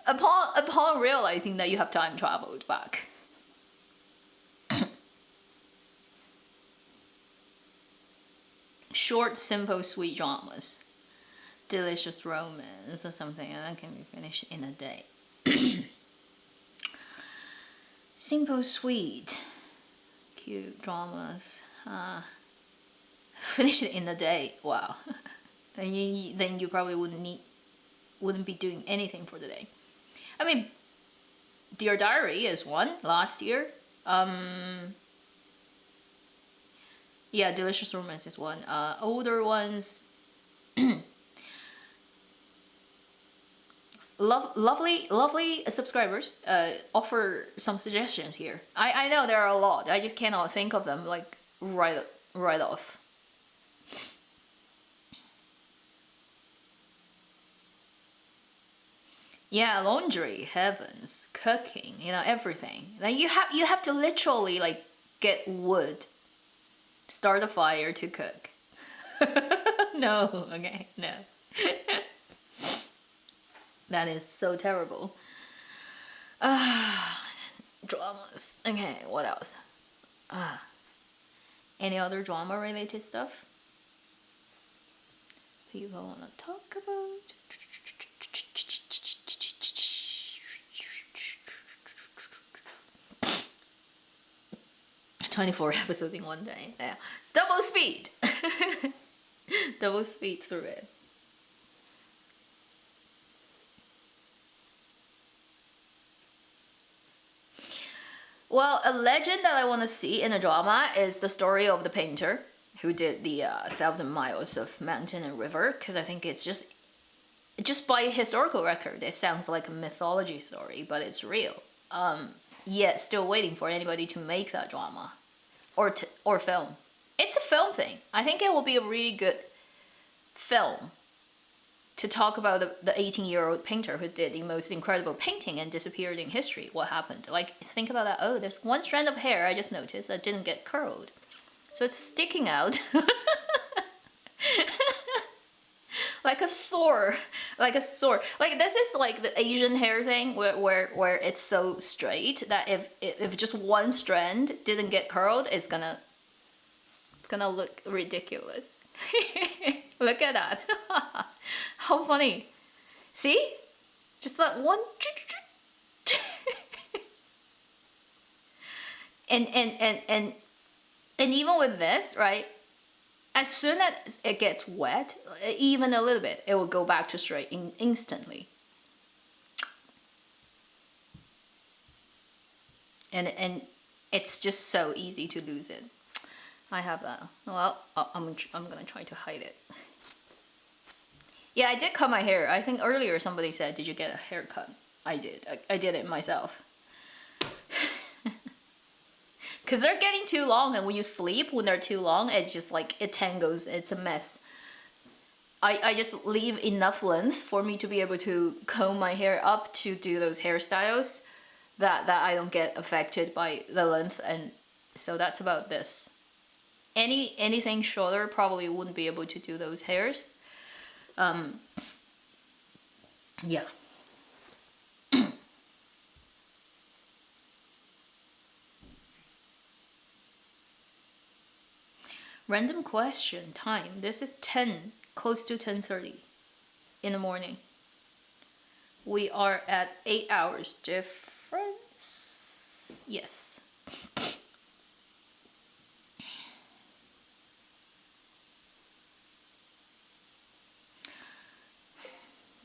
upon realizing that you have time traveled back. Short, simple, sweet dramas, delicious romance, or something that can be finished in a day. Simple, sweet, cute dramas. Finish it in a day. Wow. Then you probably wouldn't be doing anything for the day. I mean, Dear Diary is one last year. Yeah, Delicious Romance is one. Older ones. Lovely subscribers offer some suggestions here. I know there are a lot. I just cannot think of them like right off. Yeah, laundry, heavens, cooking, everything. Like you have to literally like get wood, start a fire to cook. No, okay, no. That is so terrible. Dramas. Okay, what else? Any other drama related stuff people want to talk about? 24 episodes in one day. Yeah. Double speed. Double speed through it. Well, a legend that I want to see in a drama is the story of the painter who did the 1,000 miles of mountain and river, because I think it's just by historical record, it sounds like a mythology story, but it's real. Yet still waiting for anybody to make that drama or film. It's a film thing. I think it will be a really good film to talk about the 18-year-old painter who did the most incredible painting and disappeared in history. What happened? Like, think about that. Oh, there's one strand of hair I just noticed that didn't get curled. So it's sticking out. Like a sword. Like this is like the Asian hair thing where it's so straight that if just one strand didn't get curled, it's gonna look ridiculous. Look at that. How funny. See? Just that one. And even with this, right? as soon as it gets wet, even a little bit, it will go back to straight instantly. And it's just so easy to lose it. I have that. Well, I'm gonna try to hide it. Yeah, I did cut my hair. I think earlier somebody said, "Did you get a haircut?" I did. I did it myself. Because they're getting too long, and when you sleep, when they're too long, it's just like, it tangles, it's a mess. I just leave enough length for me to be able to comb my hair up to do those hairstyles that I don't get affected by the length, and so that's about this. Anything shorter probably wouldn't be able to do those hairs. Yeah. Random question time. This is 10, close to 10:30 in the morning. We are at 8 hours difference. Yes.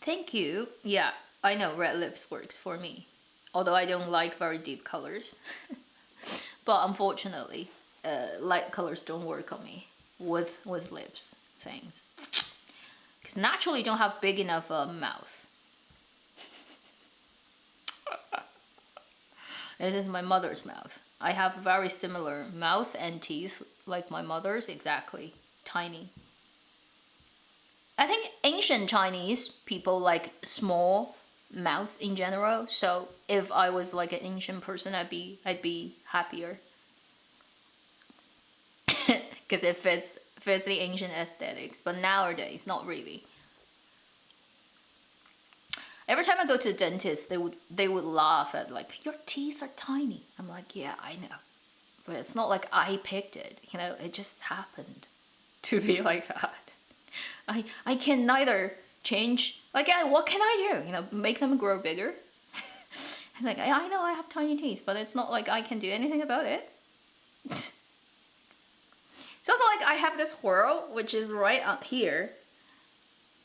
Thank you. Yeah, I know red lips works for me. Although I don't like very deep colors. But unfortunately, light colors don't work on me with lips things. Because naturally don't have big enough mouth. This is my mother's mouth. I have very similar mouth and teeth like my mother's, exactly. Tiny. I think ancient Chinese people like small mouth in general. So if I was like an ancient person, I'd be happier. Because it fits the ancient aesthetics. But nowadays, not really. Every time I go to the dentist, they would laugh at like, your teeth are tiny. I'm like, yeah, I know. But it's not like I picked it, you know, it just happened to be like that. I can neither change, like, what can I do? You know, make them grow bigger? It's like, I know I have tiny teeth, but it's not like I can do anything about it. It's also like I have this whorl, which is right up here,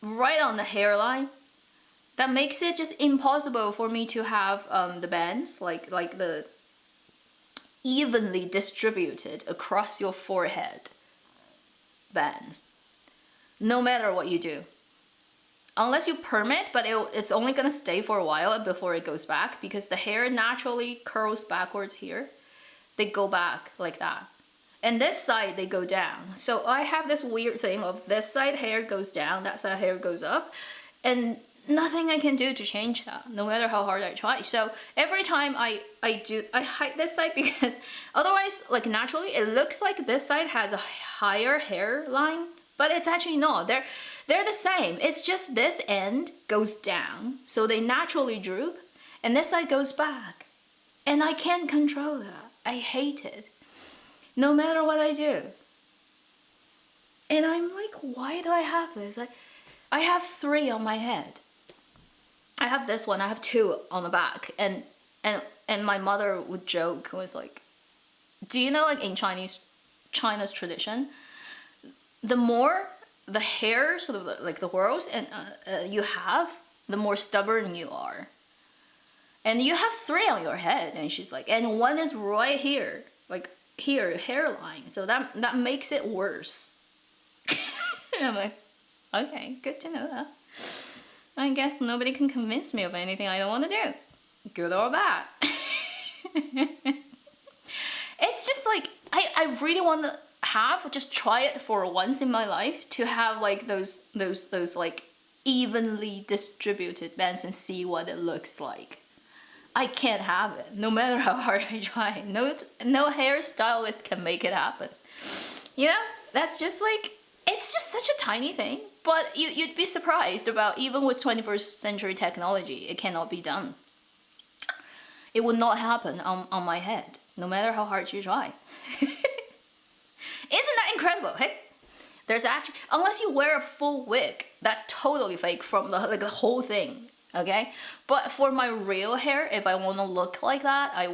right on the hairline. That makes it just impossible for me to have the bands, like the evenly distributed across your forehead bands. No matter what you do. Unless you perm it, but it's only gonna stay for a while before it goes back, because the hair naturally curls backwards here. They go back like that. And this side, they go down. So I have this weird thing of this side hair goes down, that side hair goes up, and nothing I can do to change that, no matter how hard I try. So every time I hide this side, because otherwise, like, naturally, it looks like this side has a higher hairline, but it's actually not. They're the same. It's just this end goes down, so they naturally droop, and this side goes back. And I can't control that. I hate it. No matter what I do. And I'm like, why do I have this? I have 3 on my head. I have this one, I have 2 on the back. And my mother would joke, was like, do you know, like, in China's tradition, the more the hair, sort of like the whorls, and you have, the more stubborn you are. And you have 3 on your head, and she's like, and one is right here, like here, hairline. So that makes it worse. And I'm like, okay, good to know that. I guess nobody can convince me of anything I don't want to do, good or bad. It's just like, I really want to just try it for once in my life, to have like those like evenly distributed bands and see what it looks like. I can't have it, no matter how hard I try. No hairstylist can make it happen. You know, that's just like, it's just such a tiny thing, but you'd be surprised about, even with 21st century technology, it cannot be done. It would not happen on my head, no matter how hard you try. Isn't that incredible? Hey, there's actually, unless you wear a full wig, that's totally fake from the whole thing. Okay, but for my real hair, if I want to look like that, I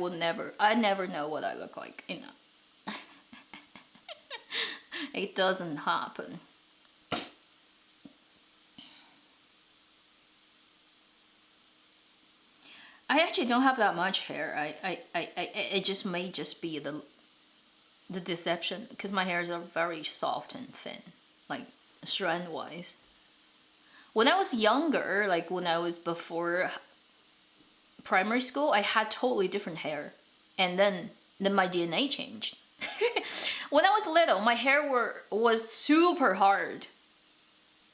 never know what I look like, you know. It doesn't happen. I actually don't have that much hair. It just may just be the deception, because my hairs are very soft and thin, like strand wise. When I was younger, like when I was before primary school, I had totally different hair, and then my DNA changed. When I was little, my hair was super hard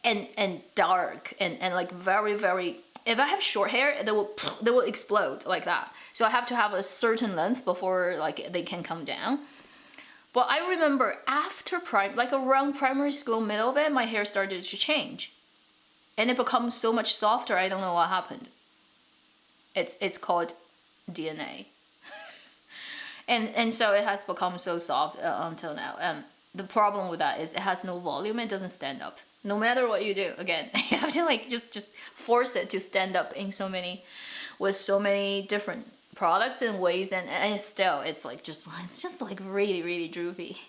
and dark and like very very. If I have short hair, they will explode like that. So I have to have a certain length before like they can come down. But I remember after like around primary school, middle of it, my hair started to change, and it becomes so much softer. I don't know what happened. It's called DNA, and so it has become so soft until now. The problem with that is it has no volume. It doesn't stand up. No matter what you do, again, you have to like just force it to stand up in with so many different products and ways, and still it's just like really really droopy.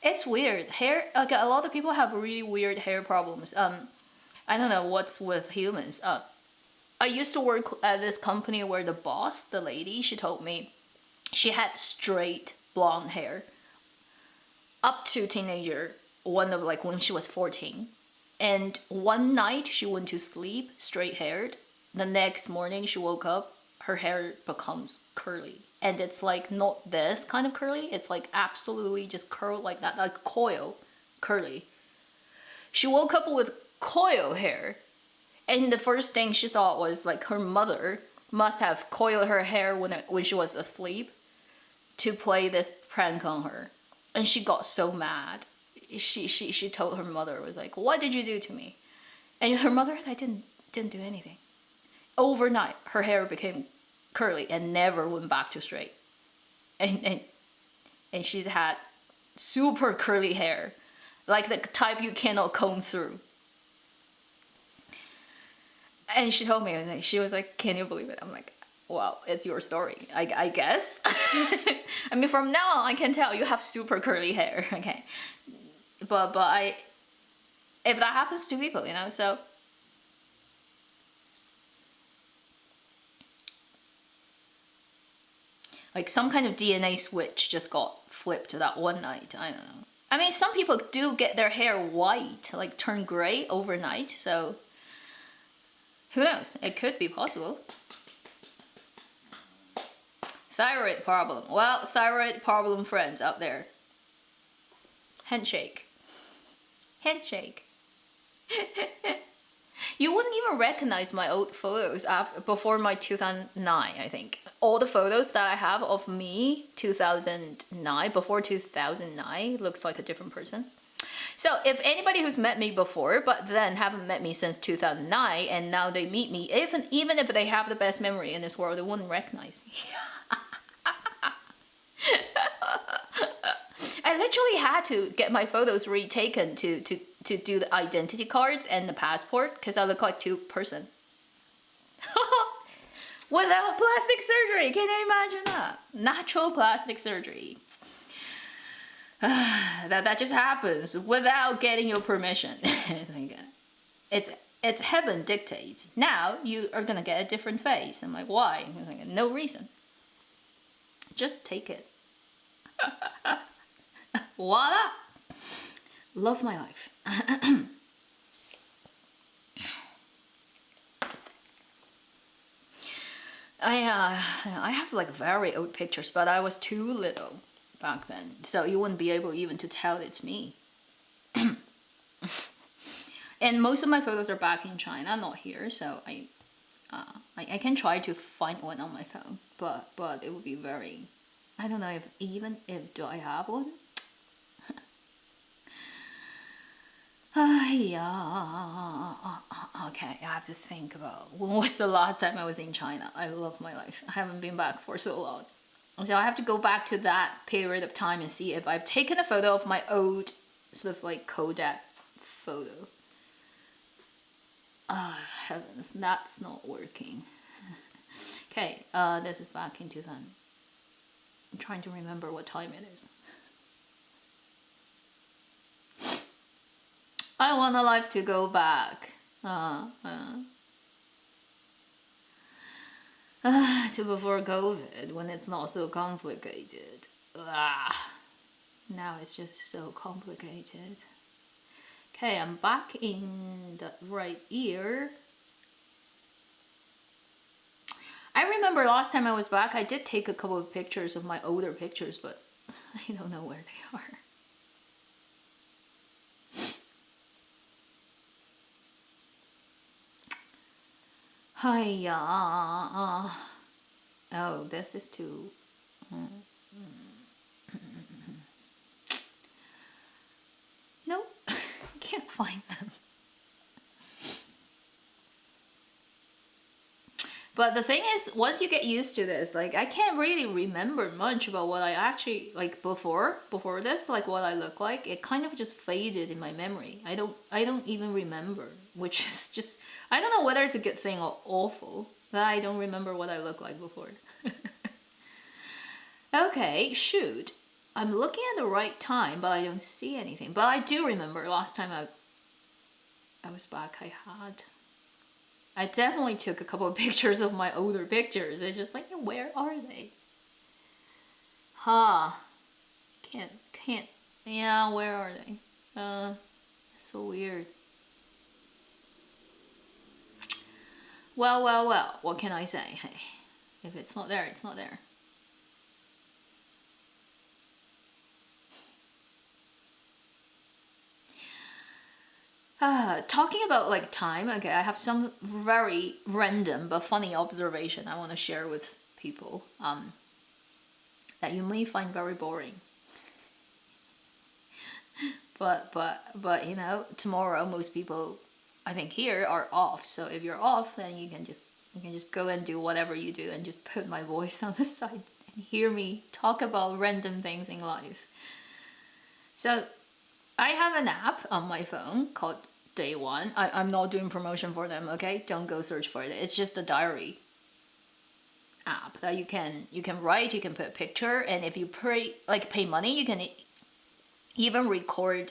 It's weird. Hair, like a lot of people have really weird hair problems. I don't know what's with humans. I used to work at this company where the boss, the lady, she told me she had straight blonde hair up to teenager, one of like when she was 14. And one night she went to sleep straight haired. The next morning she woke up, her hair becomes curly. And it's like not this kind of curly, it's like absolutely just curled like that, like coil curly. She woke up with coil hair. And the first thing she thought was like her mother must have coiled her hair when she was asleep to play this prank on her. And she got so mad. She told her mother, was like, "What did you do to me?" And her mother, I didn't do anything. Overnight, her hair became curly and never went back to straight. And she's had super curly hair, like the type you cannot comb through. And she told me, she was like, "Can you believe it?" I'm like, "Well, it's your story, I guess." I mean, from now on, I can tell you have super curly hair, okay? But if that happens to people, so. Like some kind of DNA switch just got flipped that one night, I don't know. I mean, some people do get their hair white, like turn gray overnight, so who knows? It could be possible. Thyroid problem. Well, thyroid problem friends out there. Handshake. Handshake. You wouldn't even recognize my old photos before my 2009, I think. All the photos that I have of me 2009, before 2009, looks like a different person. So if anybody who's met me before, but then haven't met me since 2009, and now they meet me, even if they have the best memory in this world, they wouldn't recognize me. I literally had to get my photos retaken to do the identity cards and the passport, because I look like two person. Without plastic surgery, can you imagine that? Natural plastic surgery. that just happens without getting your permission. It's heaven dictates. Now you are gonna get a different face. I'm like, why? I'm like, no reason. Just take it. Voila! Love my life. I have like very old pictures, but I was too little back then, so you wouldn't be able even to tell it's me. And most of my photos are back in China, not here, so I can try to find one on my phone, but it would be very, I don't know if do I have one. Yeah. Okay, I have to think about when was the last time I was in China. I love my life. I haven't been back for so long. So I have to go back to that period of time and see if I've taken a photo of my old sort of like Kodak photo. Heavens, that's not working. Okay, this is back in 2000. I'm trying to remember what time it is. I want a life to go back. To before COVID, when it's not so complicated. Now it's just so complicated. Okay, I'm back in the right ear. I remember last time I was back, I did take a couple of pictures of my older pictures, but I don't know where they are. Hiya. Oh, this is too. Nope, can't find them. But the thing is, once you get used to this, like I can't really remember much about what I actually like before this, like what I look like. It kind of just faded in my memory. I don't even remember, which is just, I don't know whether it's a good thing or awful that I don't remember what I look like before. Okay, shoot. I'm looking at the right time, but I don't see anything. But I do remember last time I was back, I definitely took a couple of pictures of my older pictures. It's just like, where are they? Can't. Yeah, where are they? It's so weird. Well, what can I say? Hey, if it's not there, it's not there. Talking about like time, okay, I have some very random but funny observation I want to share with people that you may find very boring. But you know, tomorrow most people I think here are off, so if you're off, then you can just go and do whatever you do and just put my voice on the side and hear me talk about random things in life. So I have an app on my phone called Day One. I'm not doing promotion for them, okay? Don't go search for it. It's just a diary app that you can write, you can put a picture, and if you pay money, you can even record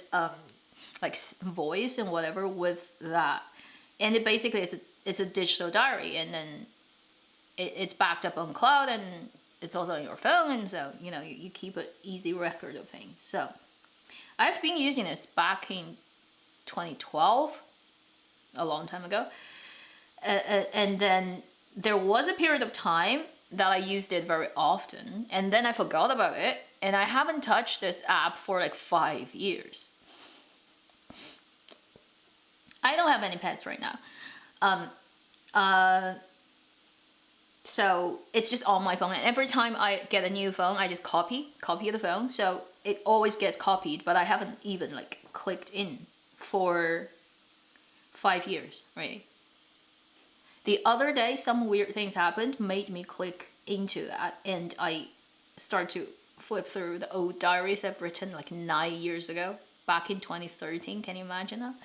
like voice and whatever with that. And it basically it's a digital diary, and then it's backed up on cloud, and it's also on your phone, and so you know you keep an easy record of things. So I've been using this back in 2012, a long time ago, and then there was a period of time that I used it very often, and then I forgot about it, and I haven't touched this app for like 5 years. I don't have any pets right now, so it's just on my phone, and every time I get a new phone, I just copy the phone, so it always gets copied, but I haven't even like clicked in for 5 years, right? The other day, some weird things happened, made me click into that, and I start to flip through the old diaries I've written like 9 years ago, back in 2013. Can you imagine that?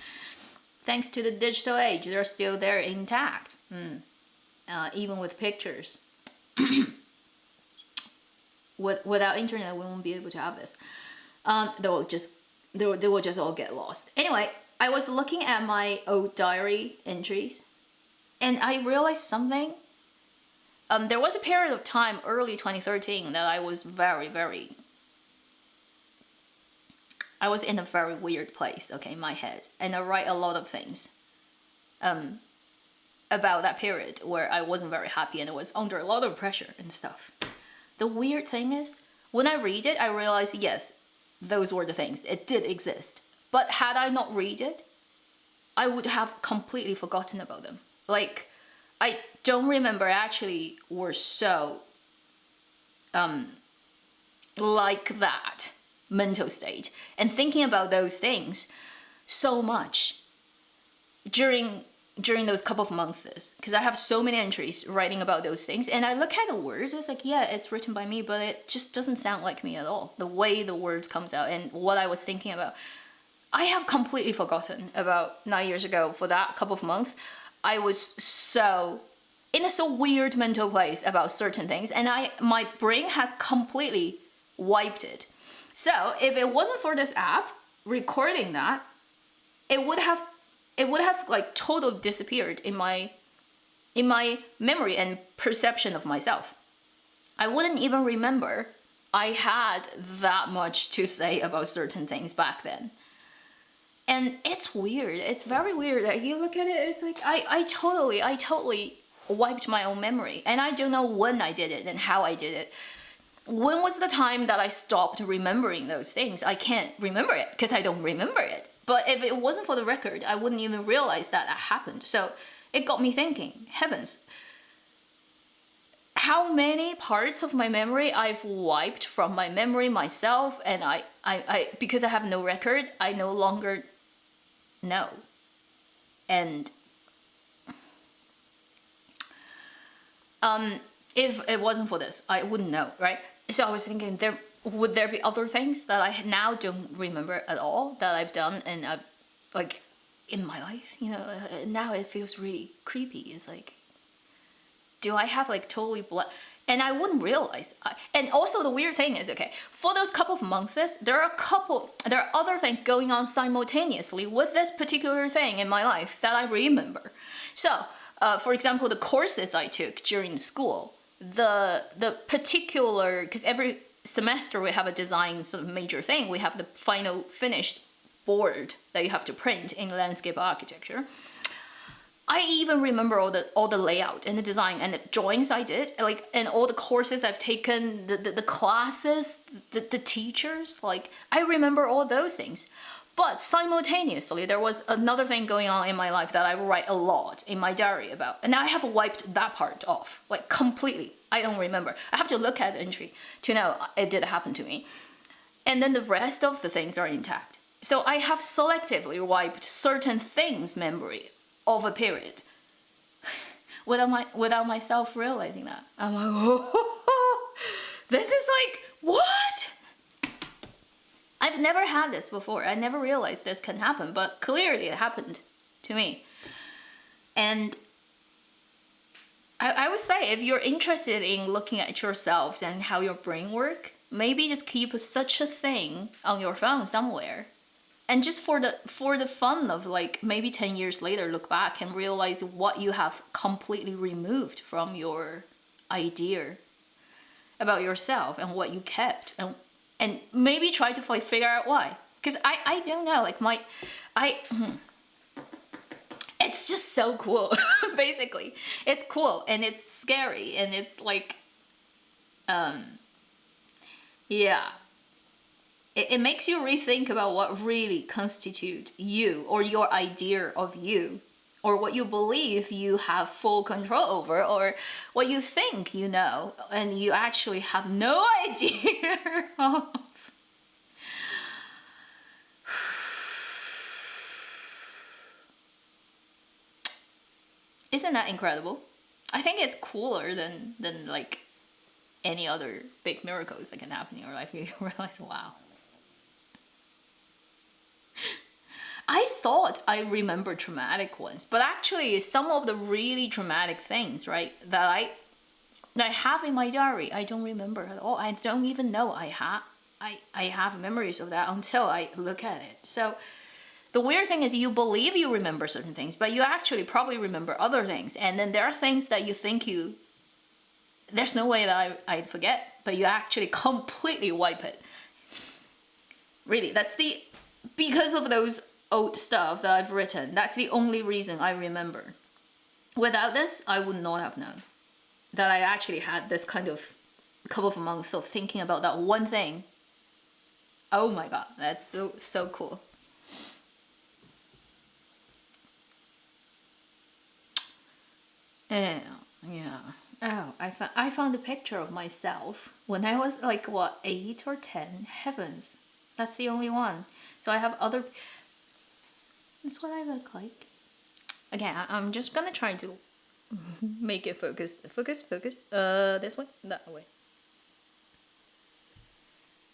Thanks to the digital age, they're still there intact, even with pictures. Without internet, we won't be able to have this. They will just all get lost. Anyway, I was looking at my old diary entries, and I realized something. There was a period of time, early 2013, that I was I was in a very weird place, okay, in my head. And I write a lot of things about that period where I wasn't very happy and I was under a lot of pressure and stuff. The weird thing is, when I read it, I realize, yes, those were the things. It did exist. But had I not read it, I would have completely forgotten about them. Like, I don't remember actually were so, like that mental state. And thinking about those things so much during those couple of months, because I have so many entries writing about those things, and I look at the words, it's like, yeah, it's written by me, but it just doesn't sound like me at all. The way the words comes out and what I was thinking about, I have completely forgotten about 9 years ago. For that couple of months, I was so in a so weird mental place about certain things, and my brain has completely wiped it. So if it wasn't for this app recording that, it would have like totally disappeared in my memory and perception of myself. I wouldn't even remember I had that much to say about certain things back then. And it's weird. It's very weird. Like, you look at it, it's like I totally wiped my own memory, and I don't know when I did it and how I did it. When was the time that I stopped remembering those things? I can't remember it because I don't remember it. But if it wasn't for the record, I wouldn't even realize that happened. So it got me thinking, heavens, how many parts of my memory I've wiped from my memory myself, and I because I have no record, I no longer know. And if it wasn't for this, I wouldn't know, right? So I was thinking, would there be other things that I now don't remember at all that I've done and I've, like, in my life, you know? Now it feels really creepy. It's like, do I have like totally and I wouldn't realize. And also the weird thing is, okay, for those couple of months, there are other things going on simultaneously with this particular thing in my life that I remember. So, for example, the courses I took during school, the particular, because every semester we have a design sort of major thing. We have the final finished board that you have to print in landscape architecture. I even remember all the layout and the design and the drawings I did, like, and all the courses I've taken, the classes, the teachers, like, I remember all those things. But simultaneously, there was another thing going on in my life that I write a lot in my diary about. And I have wiped that part off, like, completely. I don't remember. I have to look at the entry to know it did happen to me. And then the rest of the things are intact. So I have selectively wiped certain things memory of a period without myself realizing that. I'm like, oh, this is like, what? I've never had this before. I never realized this can happen, but clearly it happened to me. And I would say, if you're interested in looking at yourselves and how your brain works, maybe just keep such a thing on your phone somewhere. And just for the fun of, like, maybe 10 years later, look back and realize what you have completely removed from your idea about yourself and what you kept, and maybe try to figure out why. Because I don't know, like, it's just so cool. Basically, it's cool and it's scary and it's like, yeah. It makes you rethink about what really constitutes you, or your idea of you, or what you believe you have full control over, or what you think you know and you actually have no idea of. Isn't that incredible? I think it's cooler than like any other big miracles that can happen in your life. You realize, wow. I thought I remember traumatic ones, but actually some of the really traumatic things, right, that I have in my diary, I don't remember at all. I don't even know I have memories of that until I look at it. So the weird thing is, you believe you remember certain things, but you actually probably remember other things. And then there are things that you think there's no way that I'd forget, but you actually completely wipe it. Really, because of those old stuff that I've written, that's the only reason I remember. Without this, I would not have known that I actually had this kind of couple of months of thinking about that one thing. Oh my god, that's so cool. Yeah. Oh, I found a picture of myself when I was like, what, 8 or 10? Heavens, that's the only one. So I have other. That's what I look like. Okay, I'm just gonna try to make it focus. This way, that way.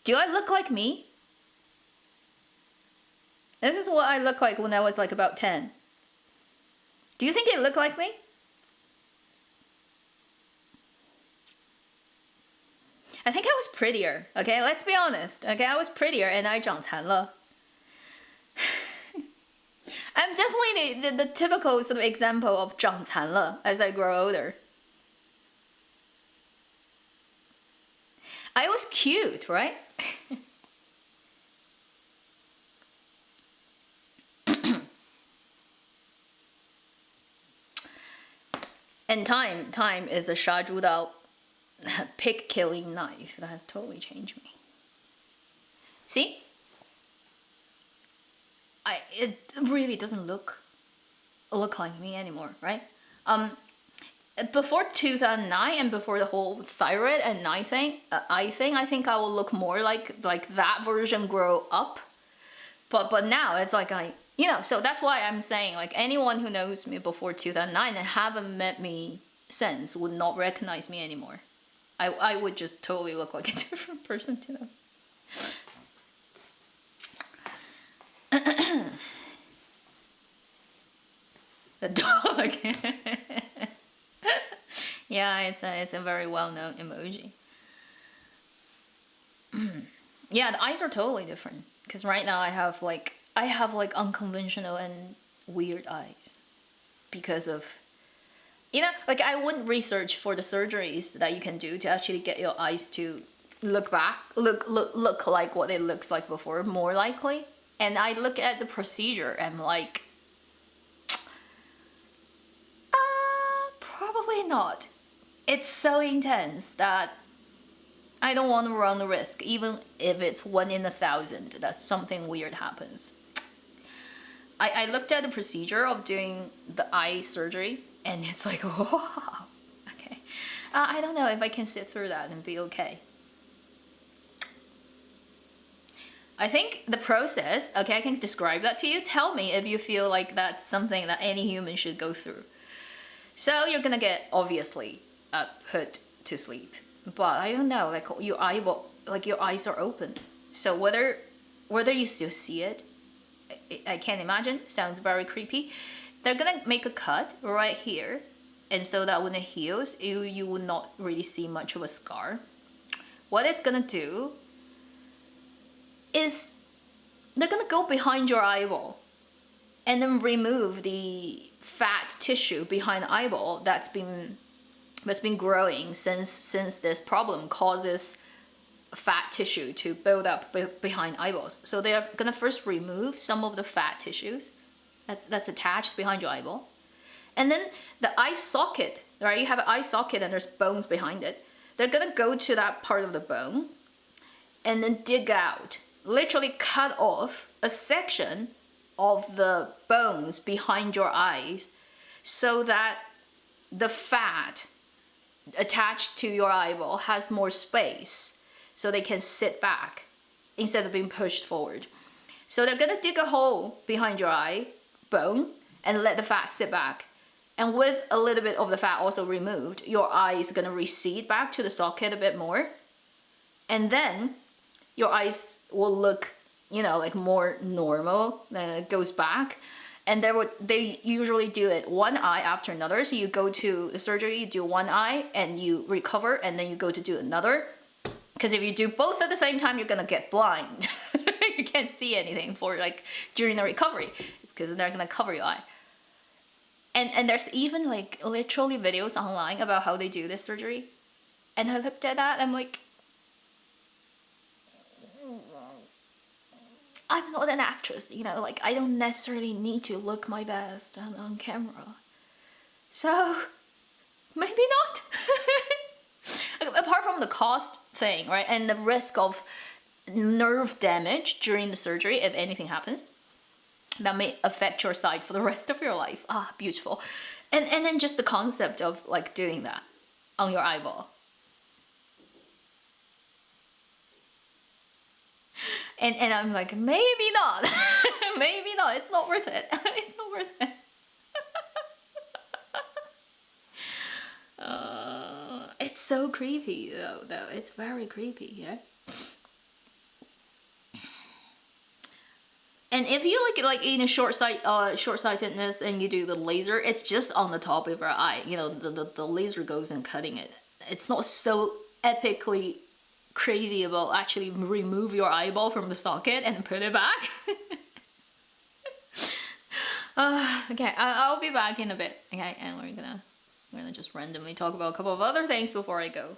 Do I look like me? This is what I look like when I was like about 10. Do you think it looked like me? I think I was prettier. Okay, let's be honest. Okay, I was prettier and I 长残了. I'm definitely the typical sort of example of 长残了 as I grow older. I was cute, right? And time is a 杀猪刀 pig killing knife that has totally changed me. See? It really doesn't look like me anymore, right? Before 2009 and before the whole thyroid and eye thing, I think I will look more like that version grow up. But now it's like so that's why I'm saying like anyone who knows me before 2009 and haven't met me since would not recognize me anymore. I would just totally look like a different person to them. The dog. Yeah, it's a very well-known emoji. Yeah, the eyes are totally different because right now I have like unconventional and weird eyes because of like I wouldn't research for the surgeries that you can do to actually get your eyes to look like what it looks like before, more likely. And I look at the procedure and like probably not. It's so intense that I don't want to run the risk, even if it's 1 in 1,000 that something weird happens. I looked at the procedure of doing the eye surgery and it's like, wow, okay. I don't know if I can sit through that and be okay. I think the process, okay, I can describe that to you. Tell me if you feel like that's something that any human should go through. So you're gonna get obviously put to sleep, but I don't know, like your eyes are open. So whether you still see it, I can't imagine. Sounds very creepy. They're gonna make a cut right here, and so that when it heals, you will not really see much of a scar. What it's gonna do is they're gonna go behind your eyeball and then remove the fat tissue behind the eyeball that's been growing since this problem causes fat tissue to build up behind eyeballs. So they're gonna first remove some of the fat tissues that's attached behind your eyeball, and then the eye socket, right? You have an eye socket and there's bones behind it. They're gonna go to that part of the bone and then dig out, literally cut off a section of the bones behind your eyes so that the fat attached to your eyeball has more space so they can sit back instead of being pushed forward. So they're gonna dig a hole behind your eye bone and let the fat sit back. And with a little bit of the fat also removed, your eye is gonna recede back to the socket a bit more. And then your eyes will look, like more normal, it goes back. And they usually do it one eye after another. So you go to the surgery, you do one eye and you recover, and then you go to do another. Because if you do both at the same time, you're gonna get blind. You can't see anything for during the recovery. It's because they're gonna cover your eye. And there's even literally videos online about how they do this surgery. And I looked at that, I'm like, I'm not an actress, I don't necessarily need to look my best on camera. So, maybe not. Apart from the cost thing, right, and the risk of nerve damage during the surgery, if anything happens, that may affect your sight for the rest of your life. Ah, beautiful. And then just the concept of doing that on your eyeball. And I'm like, maybe not. Maybe not. It's not worth it. It's not worth it. It's so creepy though. It's very creepy, yeah. And if you in a short-sightedness and you do the laser, it's just on the top of your eye. The laser goes and cutting it. It's not so epically crazy about actually remove your eyeball from the socket and put it back. Okay, I'll be back in a bit. Okay, and we're gonna just randomly talk about a couple of other things before I go.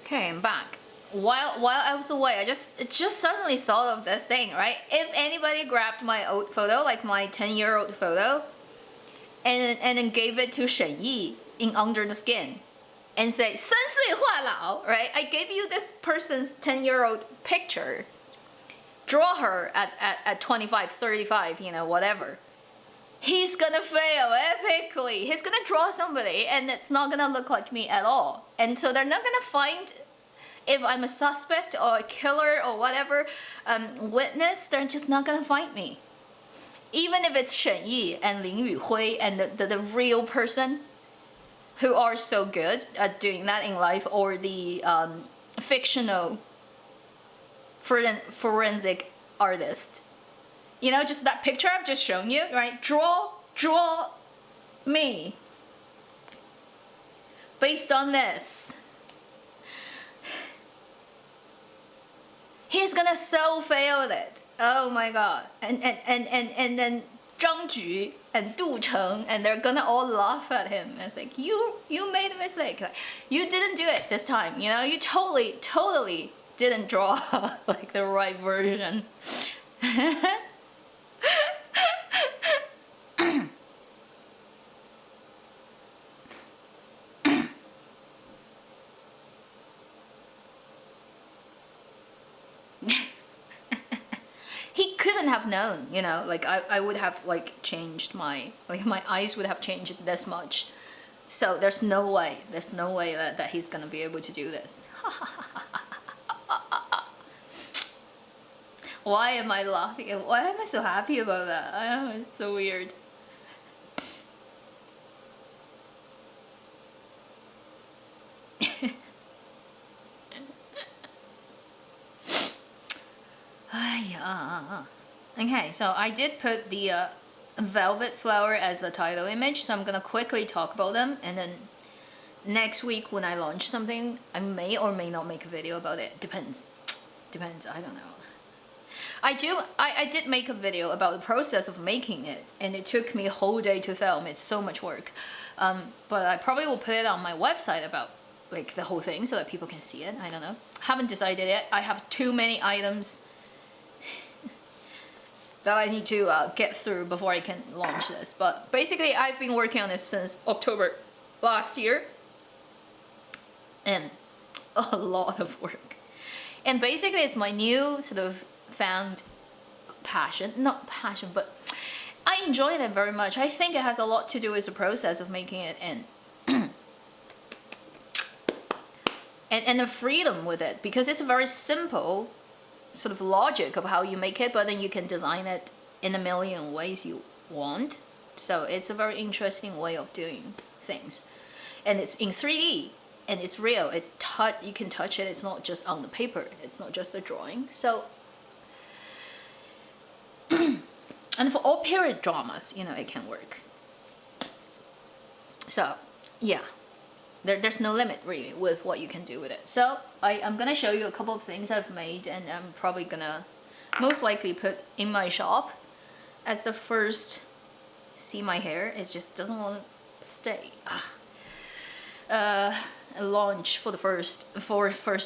Okay, I'm back. While I was away, I just suddenly thought of this thing, right? If anybody grabbed my old photo, like my 10-year-old photo, and then gave it to Shen Yi in Under the Skin, and say 三岁话老, right? I gave you this person's 10-year-old picture. Draw her at 25, 35, you know, whatever. He's gonna fail epically. He's gonna draw somebody and it's not gonna look like me at all. And so they're not gonna find if I'm a suspect or a killer or whatever witness, they're just not gonna find me. Even if it's Shen Yi and Lin Yuhui and the real person who are so good at doing that in life, or the fictional forensic artist. You know, just that picture I've just shown you, right? Draw me based on this. He's gonna so fail it. Oh my god. And then Zhang Ju and Du Cheng, and they're gonna all laugh at him. It's like, you made a mistake. Like, you didn't do it this time, you know? You totally didn't draw like the right version. He couldn't have known, you know, like I would have like changed my eyes would have changed this much. So there's no way that he's gonna be able to do this. Why am I laughing? Why am I so happy about that? I don't know, it's so weird. Okay, so I did put the velvet flower as a title image, so I'm gonna quickly talk about them, and then next week when I launch something, I may or may not make a video about it. Depends, I don't know. I did make a video about the process of making it, and it took me a whole day to film. It's so much work, but I probably will put it on my website about like the whole thing so that people can see it. I don't know, haven't decided yet. I have too many items that I need to get through before I can launch this. But basically, I've been working on this since October last year, and a lot of work. And basically, it's my new sort of found passion, not passion, but I enjoyed it very much. I think it has a lot to do with the process of making it and the freedom with it, because it's a very simple sort of logic of how you make it, but then you can design it in a million ways you want. So it's a very interesting way of doing things, and it's in 3D and it's real. It's you can touch it. It's not just on the paper. It's not just a drawing. So and for all period dramas, you know, it can work. So yeah, there's no limit really with what you can do with it. So I'm gonna show you a couple of things I've made, and I'm probably gonna most likely put in my shop as the first. See my hair? It just doesn't want to stay. A launch for the first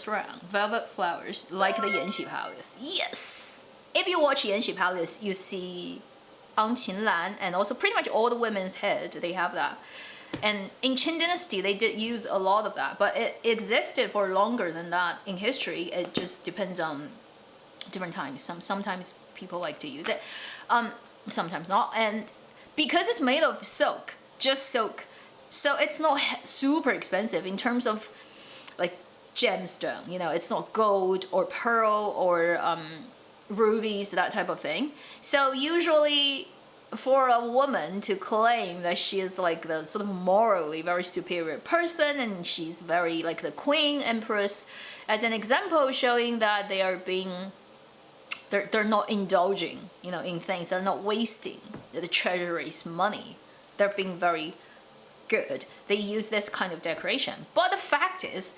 round. Velvet flowers, like the Yanxi Palace. Yes! If you watch Yanxi Palace, you see Ang Qinlan, and also pretty much all the women's head, they have that. And in Qin Dynasty, they did use a lot of that, but it existed for longer than that in history. It just depends on different times. Sometimes people like to use it, sometimes not. And because it's made of silk, just silk, so it's not super expensive in terms of like gemstone. You know, it's not gold or pearl or rubies, that type of thing. So usually for a woman to claim that she is like the sort of morally very superior person, and she's very like the queen empress, as an example showing that they are being, they're not indulging, you know, in things. They're not wasting the treasury's money. They're being very good. They use this kind of decoration. But the fact is,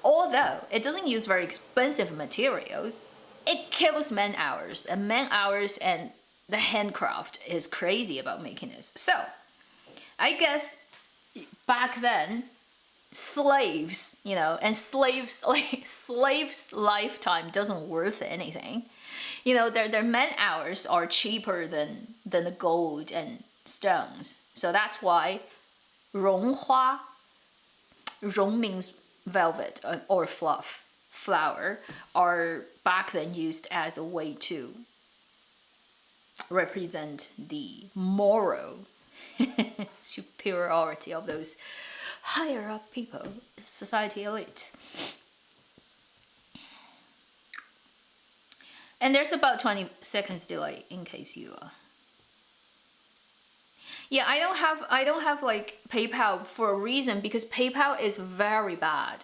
although it doesn't use very expensive materials, it kills man hours. And man hours and the handcraft is crazy about making this. So I guess back then, slaves, you know, and slaves lifetime doesn't worth anything. You know, their man hours are cheaper than the gold and stones. So that's why 绒花, 绒 means velvet or fluff, flower, are back then used as a way to represent the moral superiority of those higher up people, society elite. And there's about 20 seconds delay in case you yeah, I don't have like PayPal for a reason, because PayPal is very bad.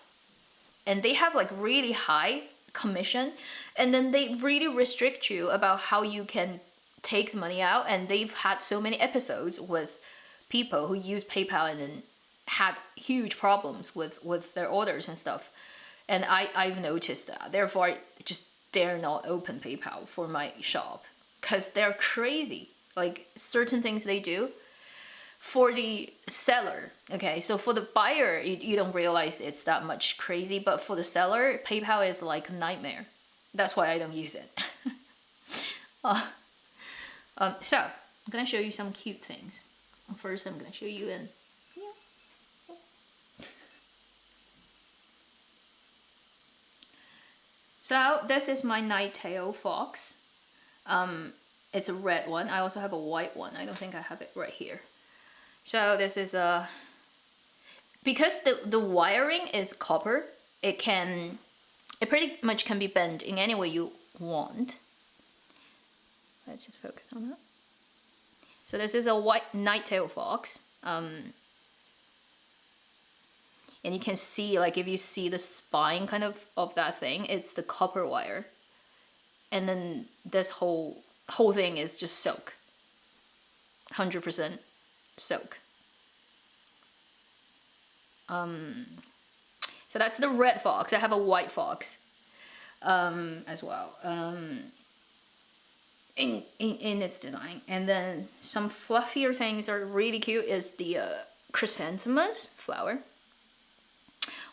And they have like really high commission, and then they really restrict you about how you can take the money out. And they've had so many episodes with people who use PayPal and then had huge problems with their orders and stuff. And I've noticed that. Therefore, I just dare not open PayPal for my shop, because they're crazy. Like certain things they do for the seller. Okay, so for the buyer, you don't realize it's that much crazy, but for the seller, PayPal is like a nightmare. That's why I don't use it. So I'm gonna show you some cute things. First, I'm gonna show you an So this is my Nighttail Fox. It's a red one. I also have a white one. I don't think I have it right here. So this is a, because the wiring is copper, it pretty much can be bent in any way you want. Let's just focus on that. So this is a white Nighttail Fox. And you can see, like, if you see the spine kind of that thing, it's the copper wire. And then this whole thing is just silk. 100% silk. So that's the red fox. I have a white fox as well in its design. And then some fluffier things are really cute is the Chrysanthemus Flower.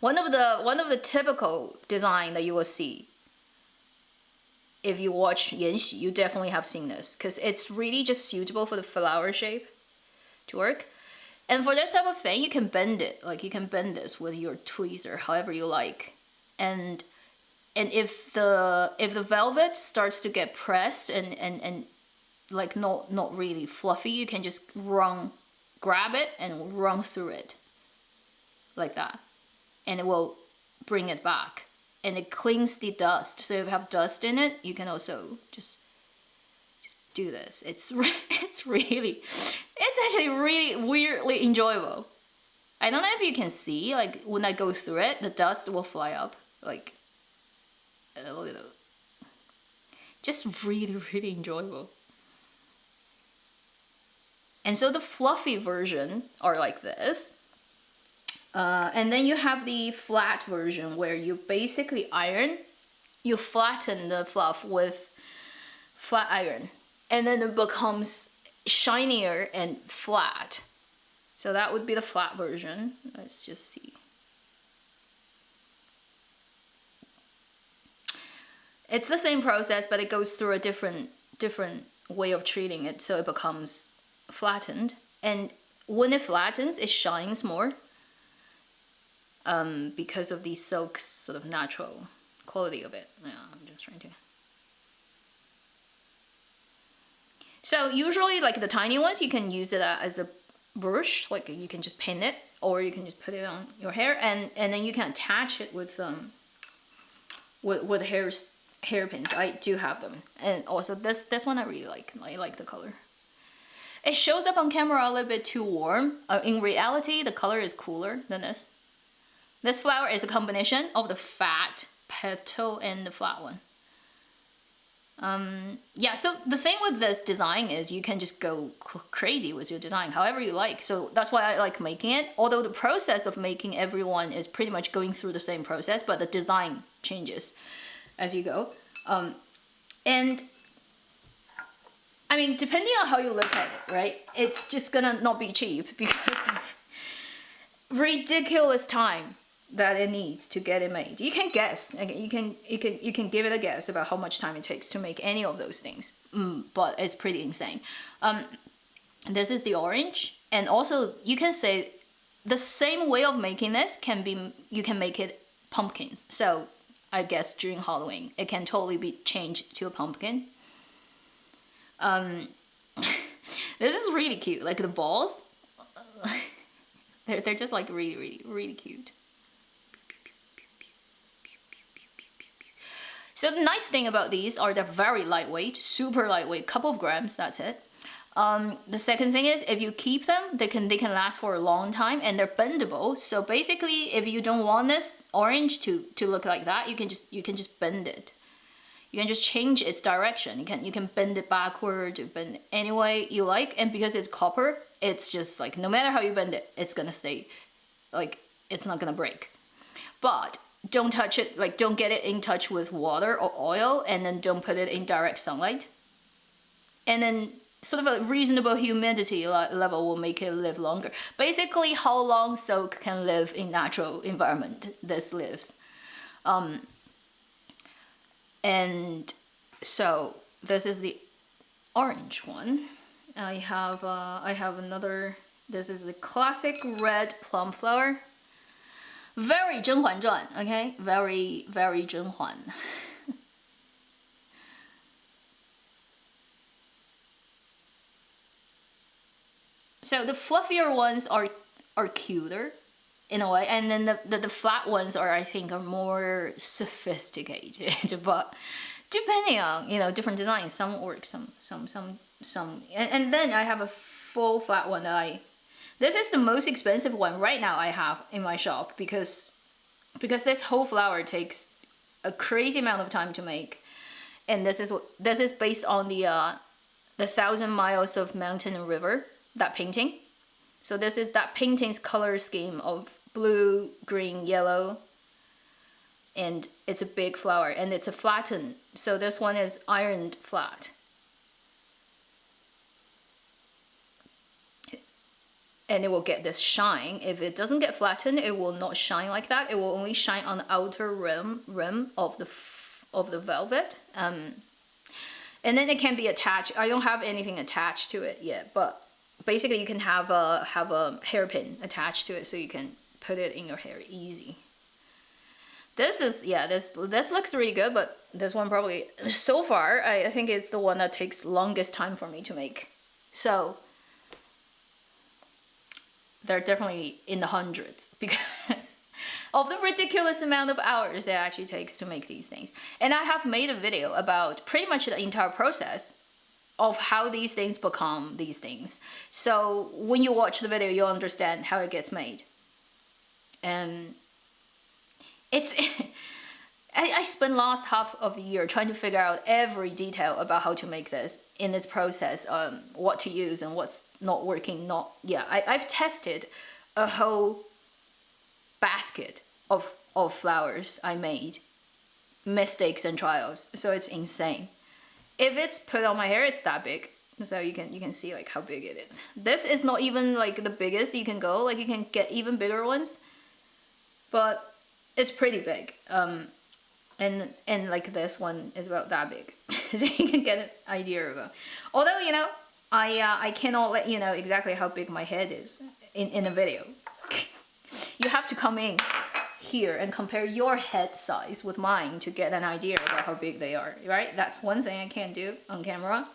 One of the typical design that you will see if you watch Yanxi, you definitely have seen this, because it's really just suitable for the flower shape to work. And for this type of thing, you can bend it. Like, you can bend this with your tweezer, however you like. And And if the velvet starts to get pressed and like not really fluffy, you can just grab it and run through it like that, and it will bring it back, and it cleans the dust. So if you have dust in it, you can also just do this. It's actually really weirdly enjoyable. I don't know if you can see, like when I go through it, the dust will fly up, like a little. Just really enjoyable. And so the fluffy version are like this. And then you have the flat version where you basically iron, you flatten the fluff with flat iron, and then it becomes shinier and flat. So that would be the flat version. Let's just see. It's the same process, but it goes through a different way of treating it, so it becomes flattened. And when it flattens, it shines more, because of the silk's sort of natural quality of it. Yeah, I'm just trying to. So usually, like the tiny ones, you can use it as a brush, like you can just pin it, or you can just put it on your hair, and then you can attach it with hairpins. I do have them, and also this one I really like. I like the color. It shows up on camera a little bit too warm. In reality, the color is cooler than this. This flower is a combination of the fat petal and the flat one. Yeah, so the thing with this design is you can just go crazy with your design however you like. So that's why I like making it. Although the process of making everyone is pretty much going through the same process, but the design changes as you go. And I mean, depending on how you look at it, right? It's just gonna not be cheap because of ridiculous time that it needs to get it made. You can guess. You can give it a guess about how much time it takes to make any of those things. But it's pretty insane. This is the orange, and also you can say the same way of making this can be. You can make it pumpkins. So I guess during Halloween, it can totally be changed to a pumpkin. This is really cute. Like the balls, they're just like really cute. So the nice thing about these are they're very lightweight, super lightweight, couple of grams, that's it. The second thing is if you keep them, they can last for a long time, and they're bendable. So basically, if you don't want this orange to look like that, you can just bend it. You can just change its direction. You can bend it backward, bend it any way you like, and because it's copper, it's just like no matter how you bend it, it's gonna stay, like it's not gonna break. But don't touch it, like don't get it in touch with water or oil, and then don't put it in direct sunlight. And then sort of a reasonable humidity level will make it live longer. Basically, how long silk can live in natural environment, this lives. And so this is the orange one. I have another. This is the classic red plum flower. Very 甄嬛传, okay? Very 甄嬛. So the fluffier ones are cuter in a way, and then the flat ones are more sophisticated. But depending on different designs, some work, some. And then I have a full flat one that this is the most expensive one right now I have in my shop because this whole flower takes a crazy amount of time to make, and this is based on the 1,000 Miles of Mountain and River, that painting. So this is that painting's color scheme of blue, green, yellow, and it's a big flower, and it's a flattened. So this one is ironed flat. And it will get this shine. If it doesn't get flattened, it will not shine like that. It will only shine on the outer rim of the velvet. And then it can be attached. I don't have anything attached to it yet, but basically you can have a hairpin attached to it, so you can put it in your hair easy. This is, yeah, this looks really good, but this one probably, so far, I think it's the one that takes longest time for me to make. So they're definitely in the hundreds because of the ridiculous amount of hours it actually takes to make these things. And I have made a video about pretty much the entire process of how these things become these things. So when you watch the video, you'll understand how it gets made. And it's I spent last half of the year trying to figure out every detail about how to make this in this process, what to use and what's not working. I've tested a whole basket of flowers I made, mistakes and trials. So it's insane. If it's put on my hair, it's that big. So you can see like how big it is. This is not even like the biggest you can go. Like you can get even bigger ones, but it's pretty big. And like this one is about that big. So you can get an idea of it. Although, you know, I cannot let you know exactly how big my head is in a video. You have to come in here and compare your head size with mine to get an idea about how big they are, right? That's one thing I can't do on camera.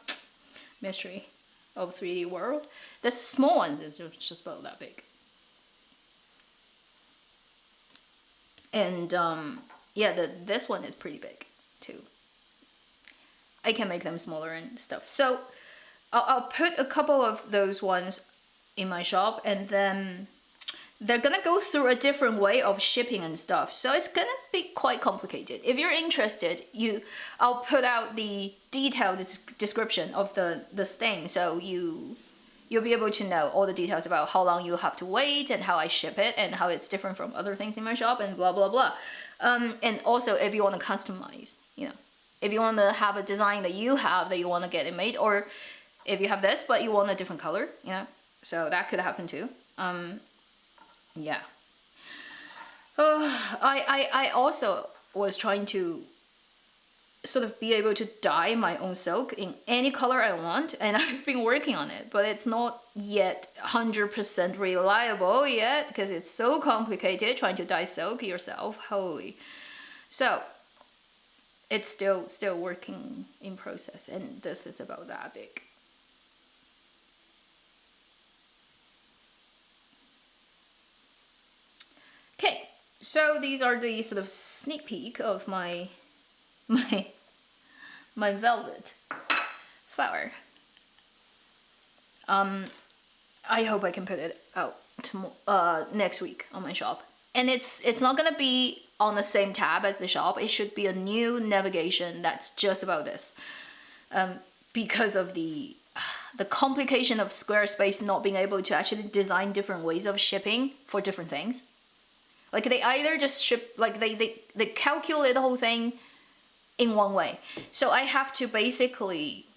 Mystery of 3D world. The small ones is just about that big. And yeah, this one is pretty big too. I can make them smaller and stuff. So I'll put a couple of those ones in my shop, and then they're gonna go through a different way of shipping and stuff. So it's gonna be quite complicated. If you're interested, I'll put out the detailed description of this thing, so you'll be able to know all the details about how long you have to wait and how I ship it and how it's different from other things in my shop and blah blah blah. And also if you want to customize, you know, if you want to have a design that you have that you want to get it made, or if you have this but you want a different color, you know, so that could happen too. Yeah. I also was trying to sort of be able to dye my own silk in any color I want, and I've been working on it, but it's not yet 100% reliable yet because it's so complicated trying to dye silk yourself. Holy. So it's still working in process, and this is about that big. Okay, so these are the sort of sneak peek of my velvet flower. I hope I can put it out next week on my shop, and it's not gonna be on the same tab as the shop. It should be a new navigation that's just about this, because of the complication of Squarespace not being able to actually design different ways of shipping for different things. Like they either just ship, like they calculate the whole thing in one way. So I have to basically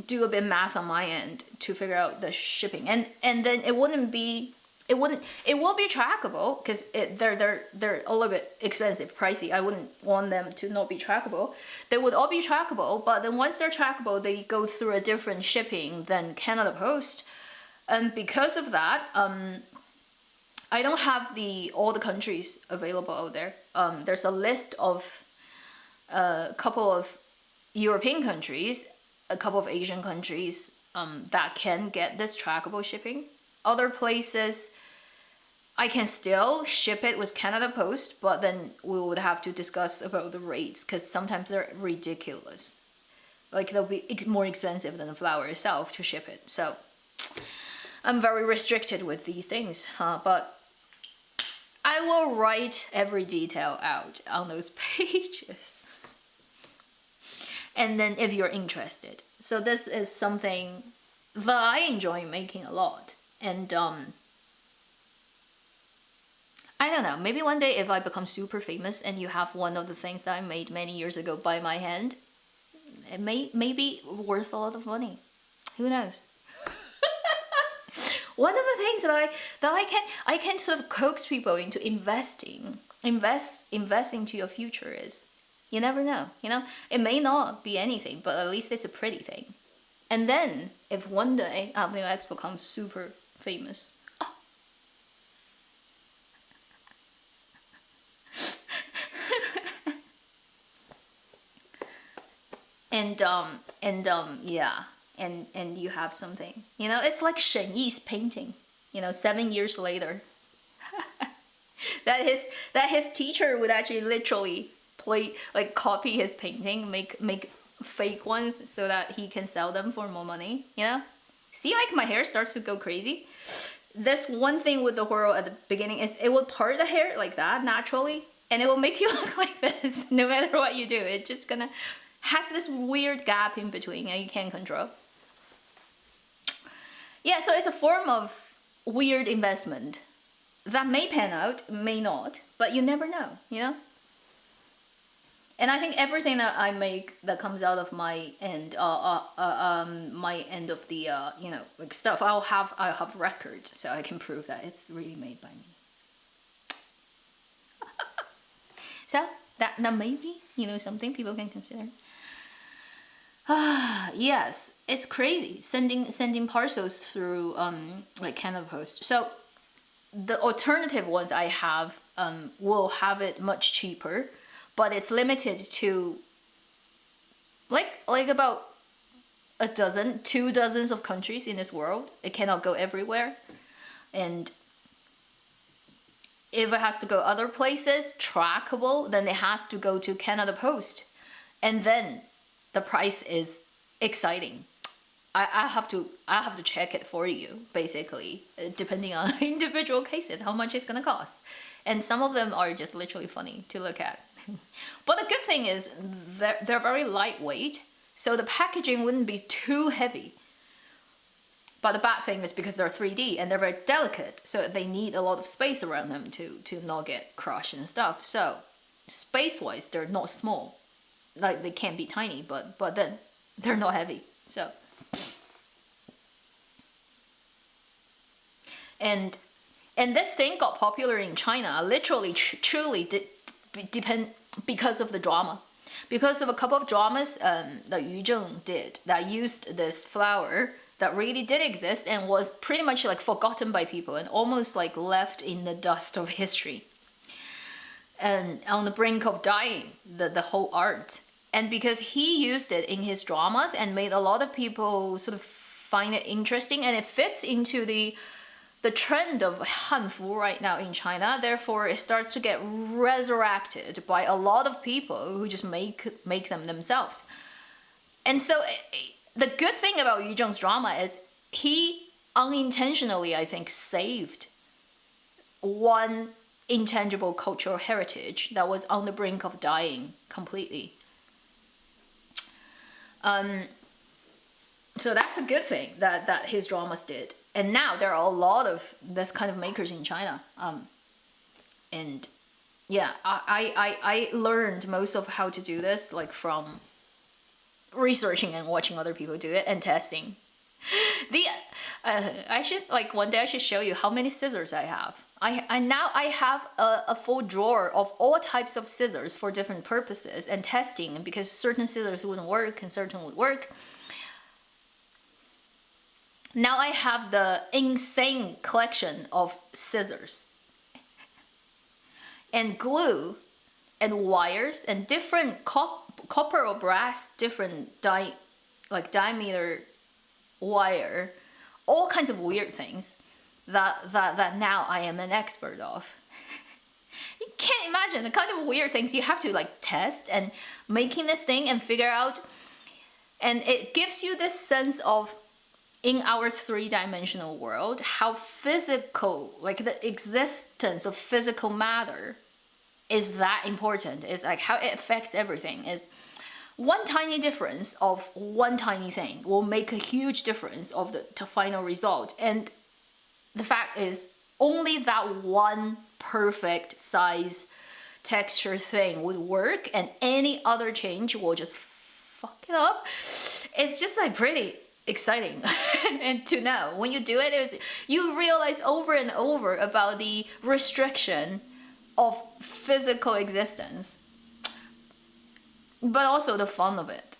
do a bit of math on my end to figure out the shipping, and then it will be trackable because they're a little bit expensive, pricey. I wouldn't want them to not be trackable. They would all be trackable, but then once they're trackable, they go through a different shipping than Canada Post, and because of that, I don't have all the countries available out there. There's a list of a couple of European countries, a couple of Asian countries that can get this trackable shipping. Other places, I can still ship it with Canada Post, but then we would have to discuss about the rates because sometimes they're ridiculous. Like they'll be more expensive than the flower itself to ship it. So I'm very restricted with these things, but I will write every detail out on those pages. And then if you're interested. So this is something that I enjoy making a lot. And I don't know, maybe one day if I become super famous and you have one of the things that I made many years ago by my hand, it may be worth a lot of money. Who knows? One of the things that I can sort of coax people into invest into your future is, you never know, you know? It may not be anything, but at least it's a pretty thing. And then, if one day Avenue X becomes super famous, Yeah, and you have something. You know, it's like Shen Yi's painting. You know, 7 years later, that his teacher would actually literally copy his painting, make fake ones so that he can sell them for more money. You know, see, like my hair starts to go crazy. This one thing with the whirl at the beginning is it will part the hair like that naturally, and it will make you look like this no matter what you do. It just gonna has this weird gap in between and you can't control. Yeah, so it's a form of weird investment that may pan out, may not, but you never know, you know? And I think everything that I make that comes out of my end, my end of the, you know, like stuff, I'll have records so I can prove that it's really made by me. So that maybe, you know, something people can consider. Yes, it's crazy sending parcels through like Canada Post. So the alternative ones I have will have it much cheaper, but it's limited to like about 2 dozens of countries in this world. It cannot go everywhere, and if it has to go other places trackable, then it has to go to Canada Post, and then the price is exciting. I have to check it for you, basically, depending on individual cases, how much it's gonna cost. And some of them are just literally funny to look at. But the good thing is they're very lightweight, so the packaging wouldn't be too heavy. But the bad thing is because they're 3D and they're very delicate, so they need a lot of space around them to not get crushed and stuff. So space-wise, they're not small. Like, they can't be tiny, but then they're not heavy. So, and this thing got popular in China, literally, truly depend because of the drama. Because of a couple of dramas that Yu Zheng did that used this flower that really did exist and was pretty much like forgotten by people and almost like left in the dust of history. And on the brink of dying, the whole art. And because he used it in his dramas and made a lot of people sort of find it interesting, and it fits into the trend of Hanfu right now in China, therefore it starts to get resurrected by a lot of people who just make them themselves. And so the good thing about Yu Zheng's drama is he unintentionally, I think, saved one intangible cultural heritage that was on the brink of dying completely. So that's a good thing that his dramas did. And now there are a lot of this kind of makers in China. And yeah, I learned most of how to do this like from researching and watching other people do it and testing. I should one day I should show you how many scissors I have. I have a full drawer of all types of scissors for different purposes and testing, because certain scissors wouldn't work and certain would work. Now I have the insane collection of scissors and glue and wires and different copper or brass, different diameter wire, all kinds of weird things that now I am an expert of. You can't imagine the kind of weird things you have to like test and making this thing and figure out, and it gives you this sense of, in our 3-dimensional world, how physical, like the existence of physical matter is that important. Is like how it affects everything. Is one tiny difference of one tiny thing will make a huge difference of the final result. And the fact is, only that one perfect size texture thing would work, and any other change will just fuck it up. It's just like pretty exciting and to know when you do it, you realize over and over about the restriction of physical existence, but also the fun of it.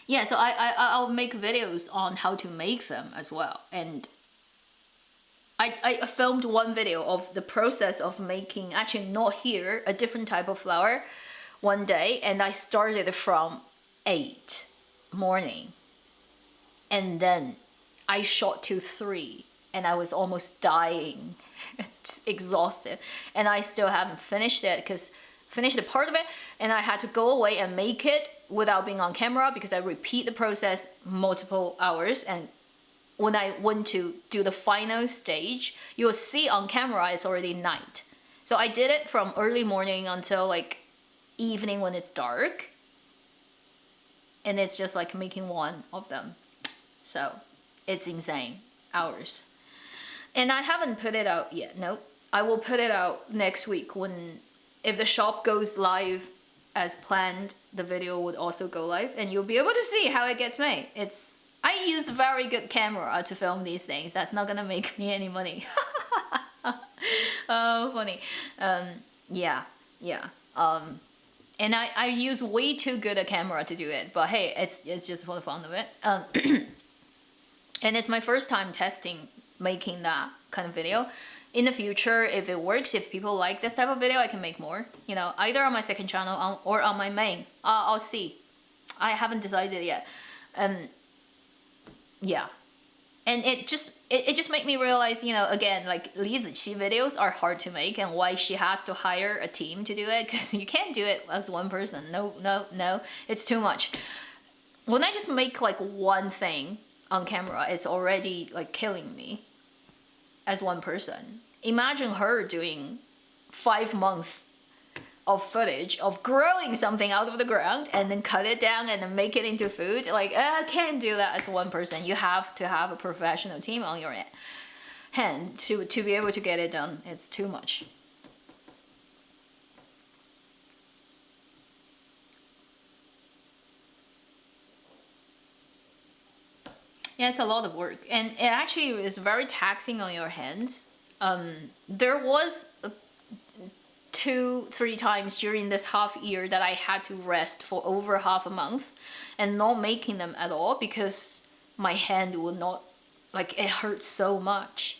Yeah, so I'll make videos on how to make them as well, and I filmed one video of the process of making, actually not here, a different type of flower, one day, and I started from 8 morning, and then I shot to 3, and I was almost dying, exhausted, and I still haven't finished it because finished the part of it, and I had to go away and make it without being on camera because I repeat the process multiple hours. And when I went to do the final stage, you'll see on camera it's already night. So I did it from early morning until like evening when it's dark, and it's just like making one of them. So it's insane hours. And I haven't put it out yet. No, I will put it out next week when, if the shop goes live as planned, the video would also go live, and you'll be able to see how it gets made. I use very good camera to film these things. That's not gonna make me any money. Oh, funny. Yeah. And I use way too good a camera to do it, but hey, it's just for the fun of it. And it's my first time testing making that kind of video. In the future, if it works, if people like this type of video, I can make more. You know, either on my second channel or on my main. I'll see. I haven't decided yet. Yeah. And it just made me realize, you know, again, like Li Ziqi videos are hard to make, and why she has to hire a team to do it, because you can't do it as one person. No, it's too much. When I just make like one thing on camera, it's already like killing me as one person. Imagine her doing 5 months of footage of growing something out of the ground and then cut it down and then make it into food. Like, I can't do that as one person. You have to have a professional team on your hand to be able to get it done. It's too much. Yeah, it's a lot of work, and it actually is very taxing on your hands. There was 2-3 times during this half year that I had to rest for over half a month and not making them at all because my hand would not, like, it hurts so much.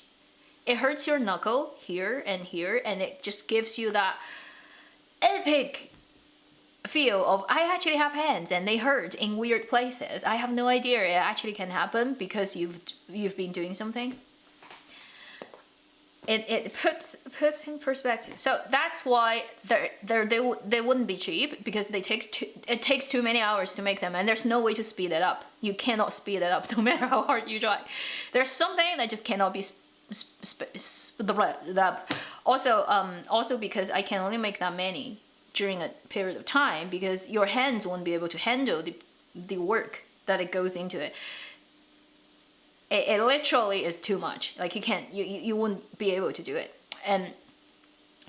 It hurts your knuckle here, and it just gives you that epic feel of, I actually have hands and they hurt in weird places. I have no idea it actually can happen because you've been doing something. It puts in perspective. So that's why they wouldn't be cheap, because it takes too many hours to make them, and there's no way to speed it up. You cannot speed it up no matter how hard you try. There's something that just cannot be sped up. Also because I can only make that many during a period of time, because your hands won't be able to handle the work that it goes into it. It literally is too much. Like, you wouldn't be able to do it. And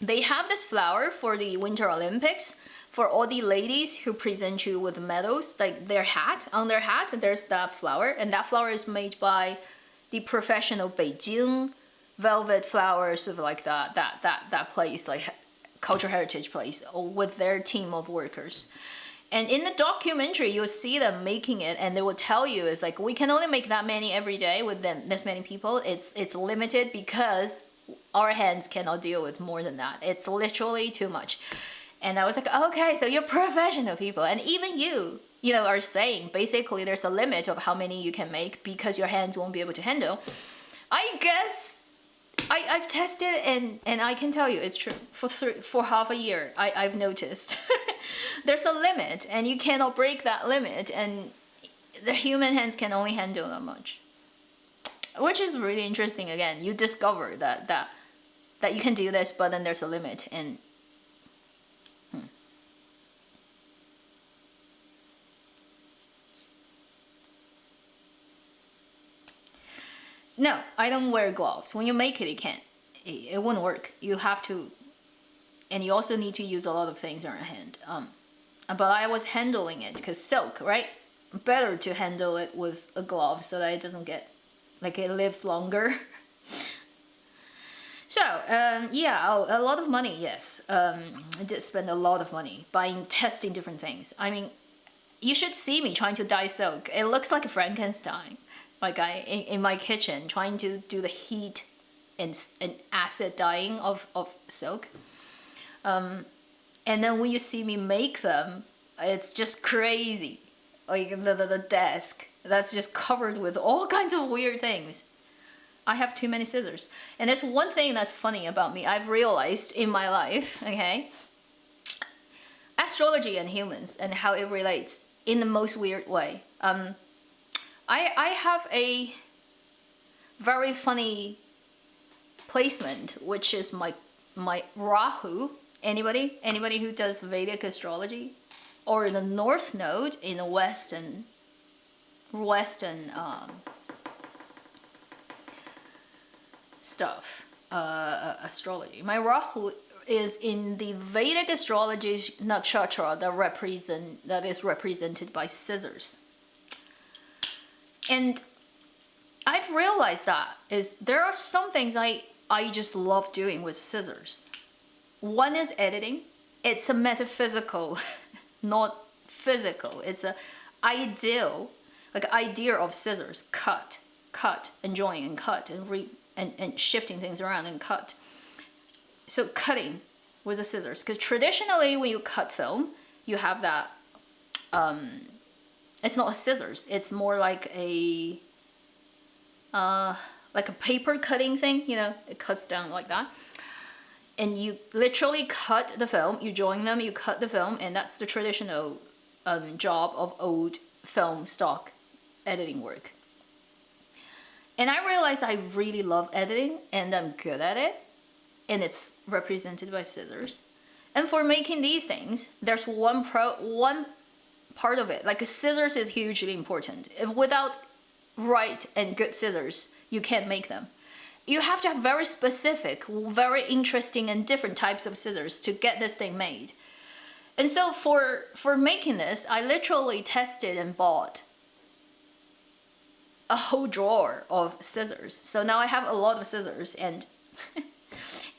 they have this flower for the Winter Olympics for all the ladies who present you with medals, like on their hat, there's that flower, and that flower is made by the professional Beijing velvet flowers, sort of like that place, like cultural heritage place, with their team of workers. And in the documentary, you'll see them making it, and they will tell you, it's like, we can only make that many every day with this many people. It's limited because our hands cannot deal with more than that. It's literally too much. And I was like, okay, so you're professional people, and even you know, are saying basically there's a limit of how many you can make because your hands won't be able to handle. I guess I've tested, and I can tell you it's true. For half a year, I've noticed there's a limit, and you cannot break that limit, and the human hands can only handle that much, which is really interesting. Again, you discover that you can do this, but then there's a limit. And no, I don't wear gloves. When you make it, it won't work. You have to, and you also need to use a lot of things on your hand. But I was handling it because silk, right? Better to handle it with a glove so that it doesn't get, like, it lives longer. So, yeah, a lot of money, yes. I did spend a lot of money testing different things. I mean, you should see me trying to dye silk. It looks like a Frankenstein. Like, in my kitchen, trying to do the heat and acid dyeing of silk. And And then when you see me make them, it's just crazy. Like the desk, that's just covered with all kinds of weird things. I have too many scissors. And that's one thing that's funny about me. I've realized in my life, okay? Astrology and humans and how it relates in the most weird way. I have a very funny placement, which is my Rahu. Anybody who does Vedic astrology, or the North Node in the Western stuff, astrology. My Rahu is in the Vedic astrology's nakshatra that is represented by scissors. And I've realized that there are some things I just love doing with scissors. One is editing. It's a metaphysical, not physical. It's a idea of scissors. Cut, and join, and cut, and shifting things around and cut. So cutting with the scissors. Because traditionally when you cut film, you have that, it's not scissors. It's more like a paper cutting thing, you know, it cuts down like that. And you literally cut the film, you join them, you cut the film, and that's the traditional job of old film stock editing work. And I realized I really love editing and I'm good at it, and it's represented by scissors. And for making these things, there's one part of it, like scissors is hugely important. If without right and good scissors, you can't make them. You have to have very specific, very interesting and different types of scissors to get this thing made. And so for making this, I literally tested and bought a whole drawer of scissors. So now I have a lot of scissors, and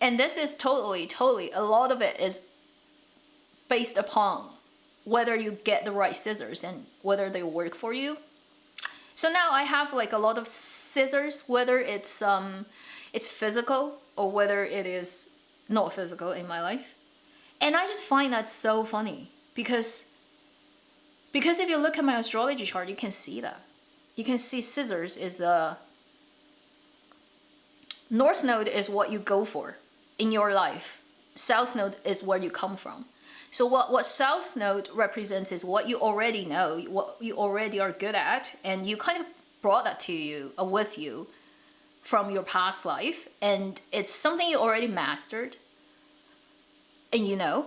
and this is totally, a lot of it is based upon whether you get the right scissors and whether they work for you. So now I have like a lot of scissors, whether it's physical or whether it is not physical in my life. And I just find that so funny because if you look at my astrology chart, you can see that. You can see scissors is North Node is what you go for in your life. South Node is where you come from. So what South Node represents is what you already know, what you already are good at, and you kind of brought that to you, with you, from your past life, and it's something you already mastered, and you know.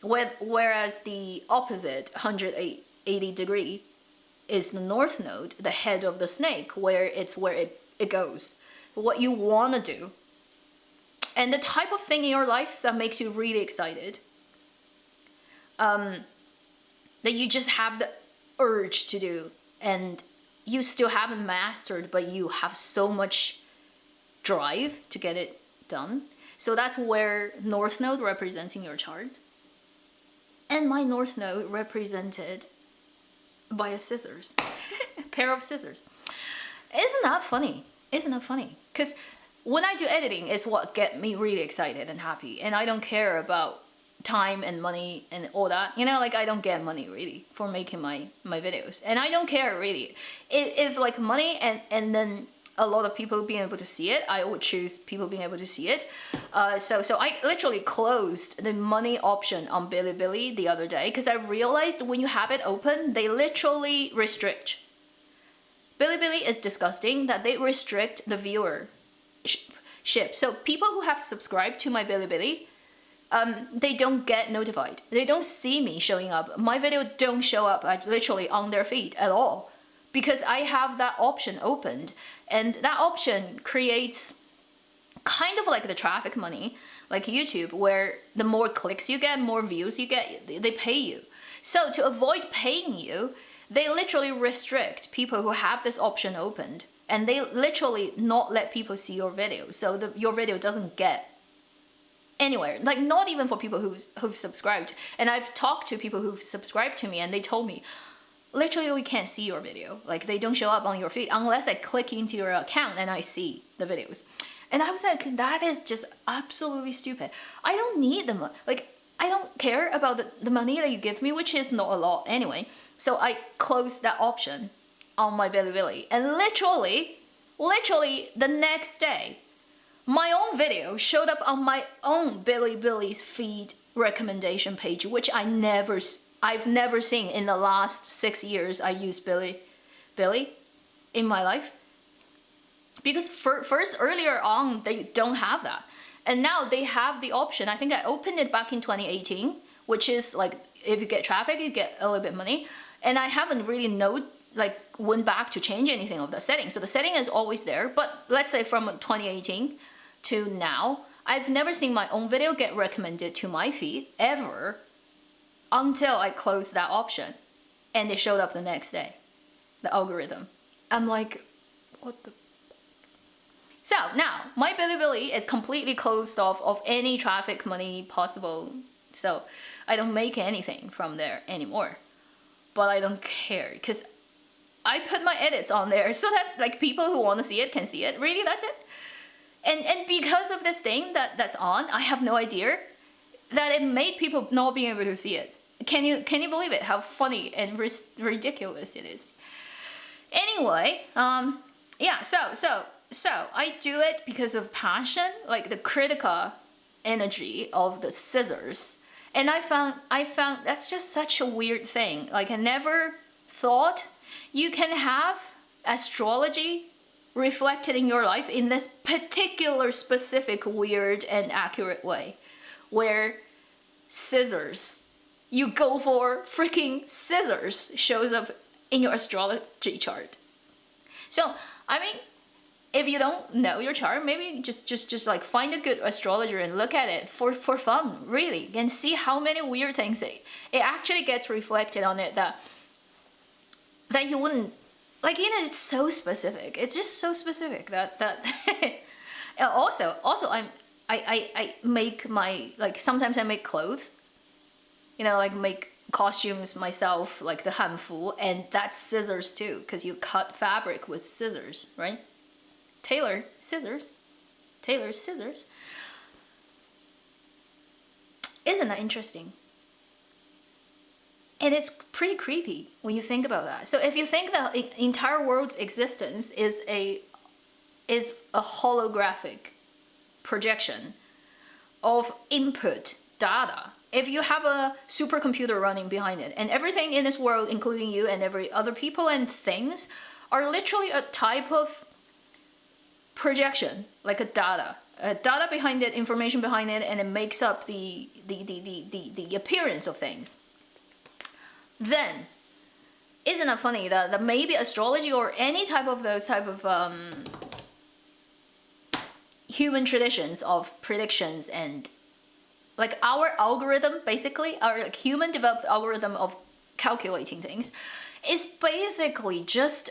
Whereas the opposite, 180 degree, is the North Node, the head of the snake, where it goes, what you want to do, and the type of thing in your life that makes you really excited. That you just have the urge to do, and you still haven't mastered, but you have so much drive to get it done. So that's where North Node represents in your chart. And my North Node represented by a scissors, a pair of scissors. Isn't that funny? Isn't that funny? Because when I do editing, it's what gets me really excited and happy, and I don't care about time and money and all that, you know, like I don't get money really for making my videos, and I don't care really if like money and then a lot of people being able to see it. I would choose people being able to see it. So I literally closed the money option on Bilibili the other day because I realized when you have it open, they literally restrict. Bilibili is disgusting that they restrict the viewership. So people who have subscribed to my Bilibili, they don't get notified. They don't see me showing up. My video don't show up literally on their feed at all because I have that option opened, and that option creates kind of like the traffic money, like YouTube, where the more clicks you get, more views you get, they pay you. So to avoid paying you, they literally restrict people who have this option opened, and they literally not let people see your video. So your video doesn't get anywhere, like not even for people who've subscribed. And I've talked to people who've subscribed to me, and they told me literally we can't see your video, like they don't show up on your feed unless I click into your account and I see the videos. And I was like, that is just absolutely stupid. I don't need them. Like I don't care about the money that you give me, which is not a lot anyway. So I closed that option on my Bilibili, and literally the next day, my own video showed up on my own Bilibili's feed recommendation page, which I've never seen in the last 6 years I used Billy in my life. Because first, earlier on, they don't have that. And now they have the option. I think I opened it back in 2018, which is like, if you get traffic, you get a little bit money. And I haven't really went back to change anything of the setting. So the setting is always there. But let's say from 2018 to now, I've never seen my own video get recommended to my feed ever until I closed that option. And it showed up the next day, the algorithm. I'm like, what the? So now my Bilibili is completely closed off of any traffic money possible. So I don't make anything from there anymore. But I don't care because I put my edits on there so that like people who want to see it can see it. Really, that's it. And because of this thing that's on, I have no idea that it made people not being able to see it. Can you believe it? How funny and ridiculous it is. Anyway, yeah. So I do it because of passion, like the critical energy of the scissors. And I found that's just such a weird thing. Like I never thought you can have astrology reflected in your life in this particular specific weird and accurate way, where scissors, you go for freaking scissors, shows up in your astrology chart. So I mean, if you don't know your chart, maybe just like find a good astrologer and look at it for fun, really, and see how many weird things it actually gets reflected on it that you wouldn't, like, you know, it's so specific. It's just so specific that also I make my, like, sometimes I make clothes, you know, like make costumes myself, like the hanfu, and that's scissors too, because you cut fabric with scissors, right? Tailor scissors. Isn't that interesting? And it's pretty creepy when you think about that. So if you think that the entire world's existence is a holographic projection of input data, if you have a supercomputer running behind it, and everything in this world, including you and every other people and things, are literally a type of projection, like a data behind it, information behind it, and it makes up the appearance of things. Then, isn't it funny that maybe astrology or any type of those type of human traditions of predictions, and like our algorithm, basically our like human developed algorithm of calculating things, is basically just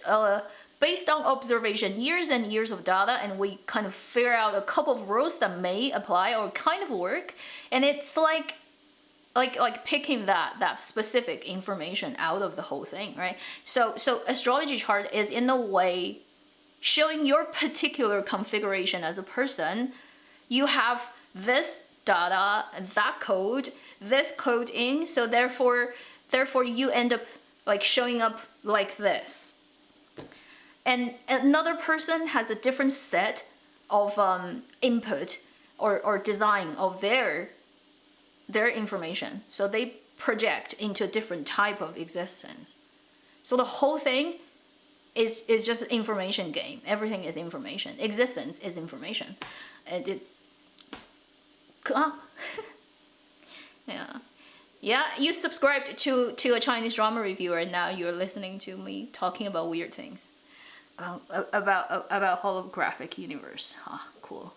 based on observation, years and years of data, and we kind of figure out a couple of rules that may apply or kind of work, and it's like picking that specific information out of the whole thing, right? So astrology chart is in a way showing your particular configuration as a person. You have this data, that code, this code in, so therefore you end up like showing up like this. And another person has a different set of input or design of their information. So they project into a different type of existence. So the whole thing is just an information game. Everything is information. Existence is information. And yeah. You subscribed to a Chinese drama reviewer, and now you're listening to me talking about weird things. About holographic universe. Cool.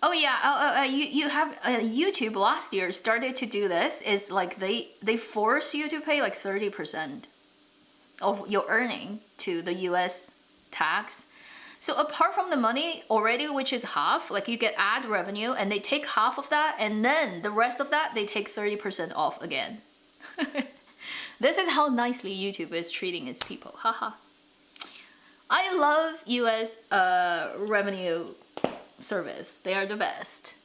Oh yeah, you have YouTube last year started to do this. Is like they force you to pay like 30% of your earning to the US tax. So apart from the money already, which is half, like you get ad revenue, and they take half of that, and then the rest of that they take 30% off again. This is how nicely YouTube is treating its people. Haha. I love US revenue service. They are the best.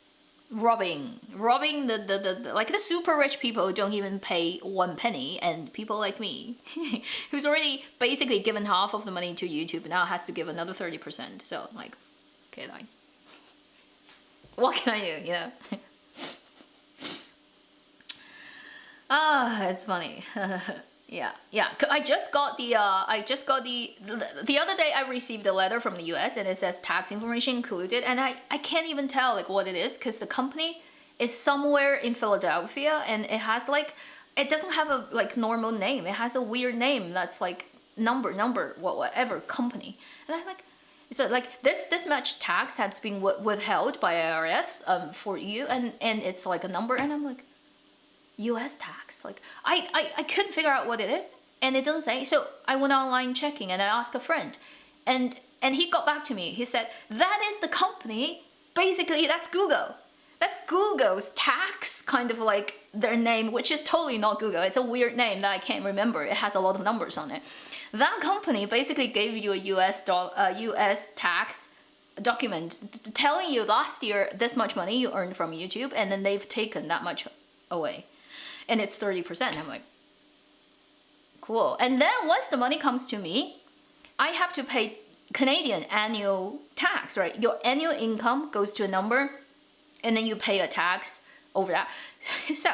Robbing the like the super rich people don't even pay 1 penny, and people like me who's already basically given half of the money to YouTube now has to give another 30%. So like, okay, like, what can I do, you know? It's funny. Yeah. I just got the other day I received a letter from the US and it says tax information included, and I can't even tell like what it is because the company is somewhere in Philadelphia and it has like, it doesn't have a like normal name. It has a weird name that's like number whatever company. And I'm like, so like this much tax has been withheld by IRS for you, and it's like a number, and I'm like, US tax, like I couldn't figure out what it is, and it doesn't say. So I went online checking and I asked a friend, and he got back to me. He said that is the company, basically that's Google. That's Google's tax, kind of like their name, which is totally not Google. It's a weird name that I can't remember. It has a lot of numbers on it. That company basically gave you a US tax document telling you last year this much money you earned from YouTube, and then they've taken that much away. And it's 30%. I'm like, cool. And then once the money comes to me, I have to pay Canadian annual tax, right? Your annual income goes to a number, and then you pay a tax over that. So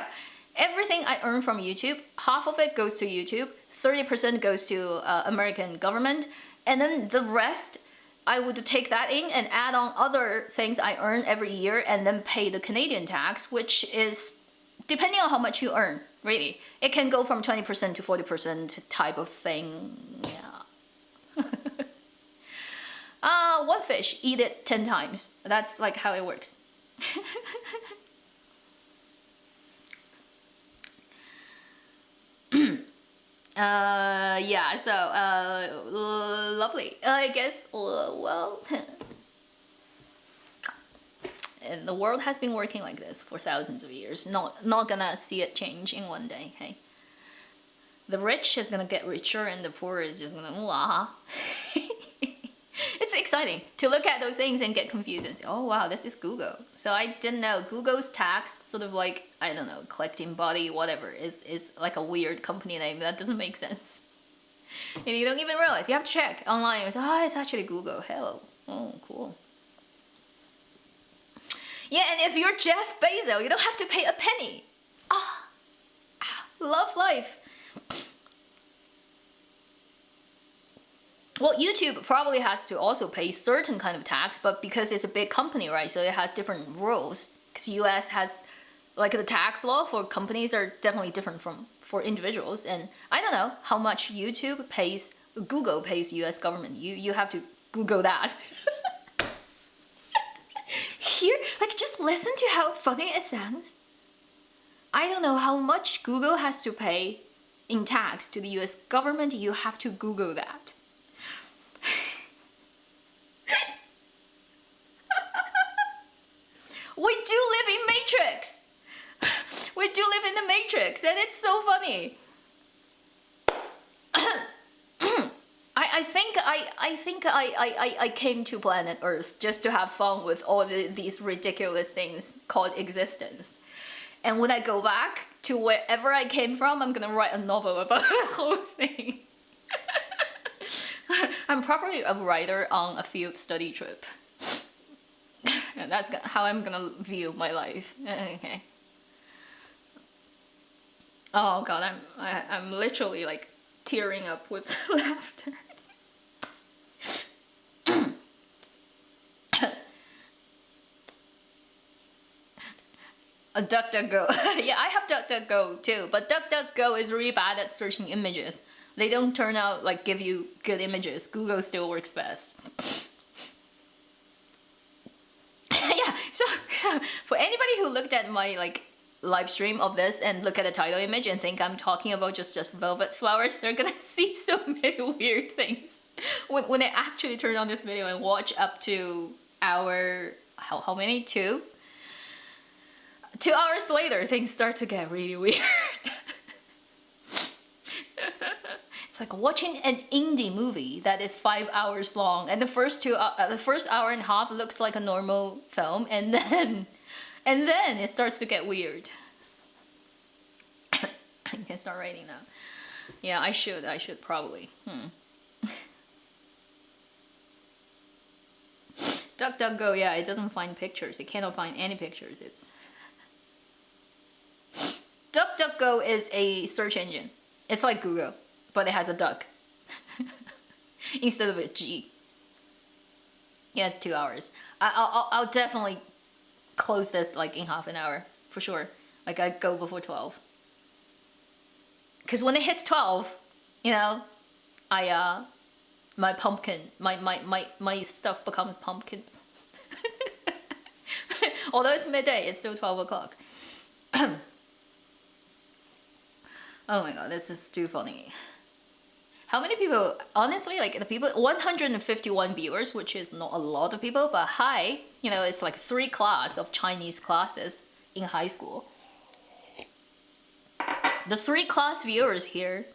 everything I earn from YouTube, half of it goes to YouTube, 30% goes to American government, and then the rest, I would take that in and add on other things I earn every year and then pay the Canadian tax, which is depending on how much you earn, really. It can go from 20% to 40% type of thing, yeah. One fish, eat it 10 times. That's like how it works. Yeah, so, lovely. I guess, well... And the world has been working like this for thousands of years. Not gonna see it change in one day, hey? The rich is gonna get richer and the poor is just gonna, wah. It's exciting to look at those things and get confused and say, oh wow, this is Google. So I didn't know Google's tax, sort of like, I don't know, collecting body, whatever, is like a weird company name. That doesn't make sense. And you don't even realize, you have to check online. It's, oh, it's actually Google, hell, oh, cool. Yeah, and if you're Jeff Bezos, you don't have to pay a penny. Love life. Well, YouTube probably has to also pay certain kind of tax, but because it's a big company, right? So it has different rules. Because US has, like, the tax law for companies are definitely different from for individuals. And I don't know how much YouTube pays, Google pays US government. You have to Google that. Here, like, just listen to how funny it sounds. I don't know how much Google has to pay in tax to the US government. You have to Google that. We do live in Matrix. We do live in the Matrix, and it's so funny. I think I came to planet Earth just to have fun with all these ridiculous things called existence. And when I go back to wherever I came from, I'm gonna write a novel about the whole thing. I'm probably a writer on a field study trip. And that's how I'm gonna view my life. Okay. Oh god, I'm literally like tearing up with laughter. A DuckDuckGo. Yeah, I have DuckDuckGo too, but DuckDuckGo is really bad at searching images. They don't turn out like give you good images. Google still works best. Yeah, so for anybody who looked at my like live stream of this and look at the title image and think I'm talking about just velvet flowers, they're gonna see so many weird things. When I actually turn on this video and watch up to hour, how many? 2? 2 hours later, things start to get really weird. It's It's like watching an indie movie that is 5 hours long, and the first hour and a half looks like a normal film, and then it starts to get weird. I can start writing now. Yeah, I should probably. DuckDuckGo, yeah, it doesn't find pictures. It cannot find any pictures. DuckDuckGo is a search engine. It's like Google, but it has a duck instead of a G. Yeah, it's 2 hours. I'll definitely close this like in half an hour for sure. Like I go before 12. Because when it hits 12, you know, my pumpkin, my stuff becomes pumpkins. Although it's midday, it's still 12 o'clock. Oh my god, this is too funny. How many people, honestly, like the people, 151 viewers, which is not a lot of people, but hi, you know, it's like 3 classes of Chinese classes in high school. The 3 class viewers here,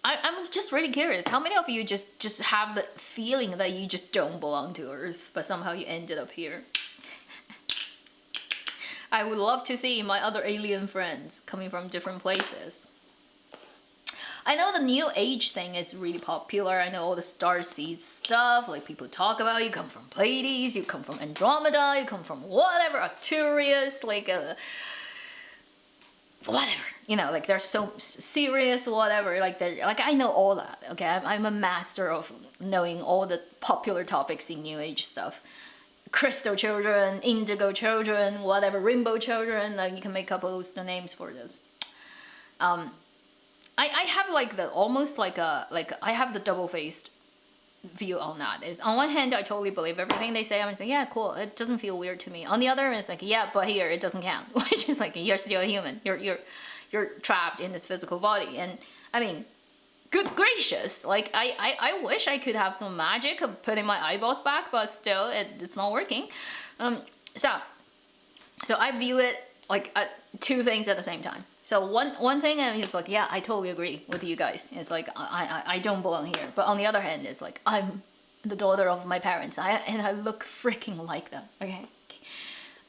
I'm just really curious. How many of you just have the feeling that you just don't belong to Earth, but somehow you ended up here? I would love to see my other alien friends coming from different places. I know the New Age thing is really popular. I know all the starseed stuff, like people talk about, you come from Pleiades, you come from Andromeda, you come from whatever, Arcturus, like whatever, you know, like they're so serious, whatever, like they're like, I know all that, okay? I'm a master of knowing all the popular topics in New Age stuff. Crystal children, indigo children, whatever, rainbow children, like you can make up all those names for this. I have like the almost like I have the double-faced view on that. Is on one hand I totally believe everything they say. I'm like, yeah, cool, it doesn't feel weird to me. On the other, it's like, yeah, but here it doesn't count, which is like you're still a human. You're trapped in this physical body. And I mean, good gracious, like I wish I could have some magic of putting my eyeballs back, but still it's not working. So I view it like 2 things at the same time. So one thing is like, yeah, I totally agree with you guys. It's like I don't belong here. But on the other hand, it's like I'm the daughter of my parents. And I look freaking like them. Okay,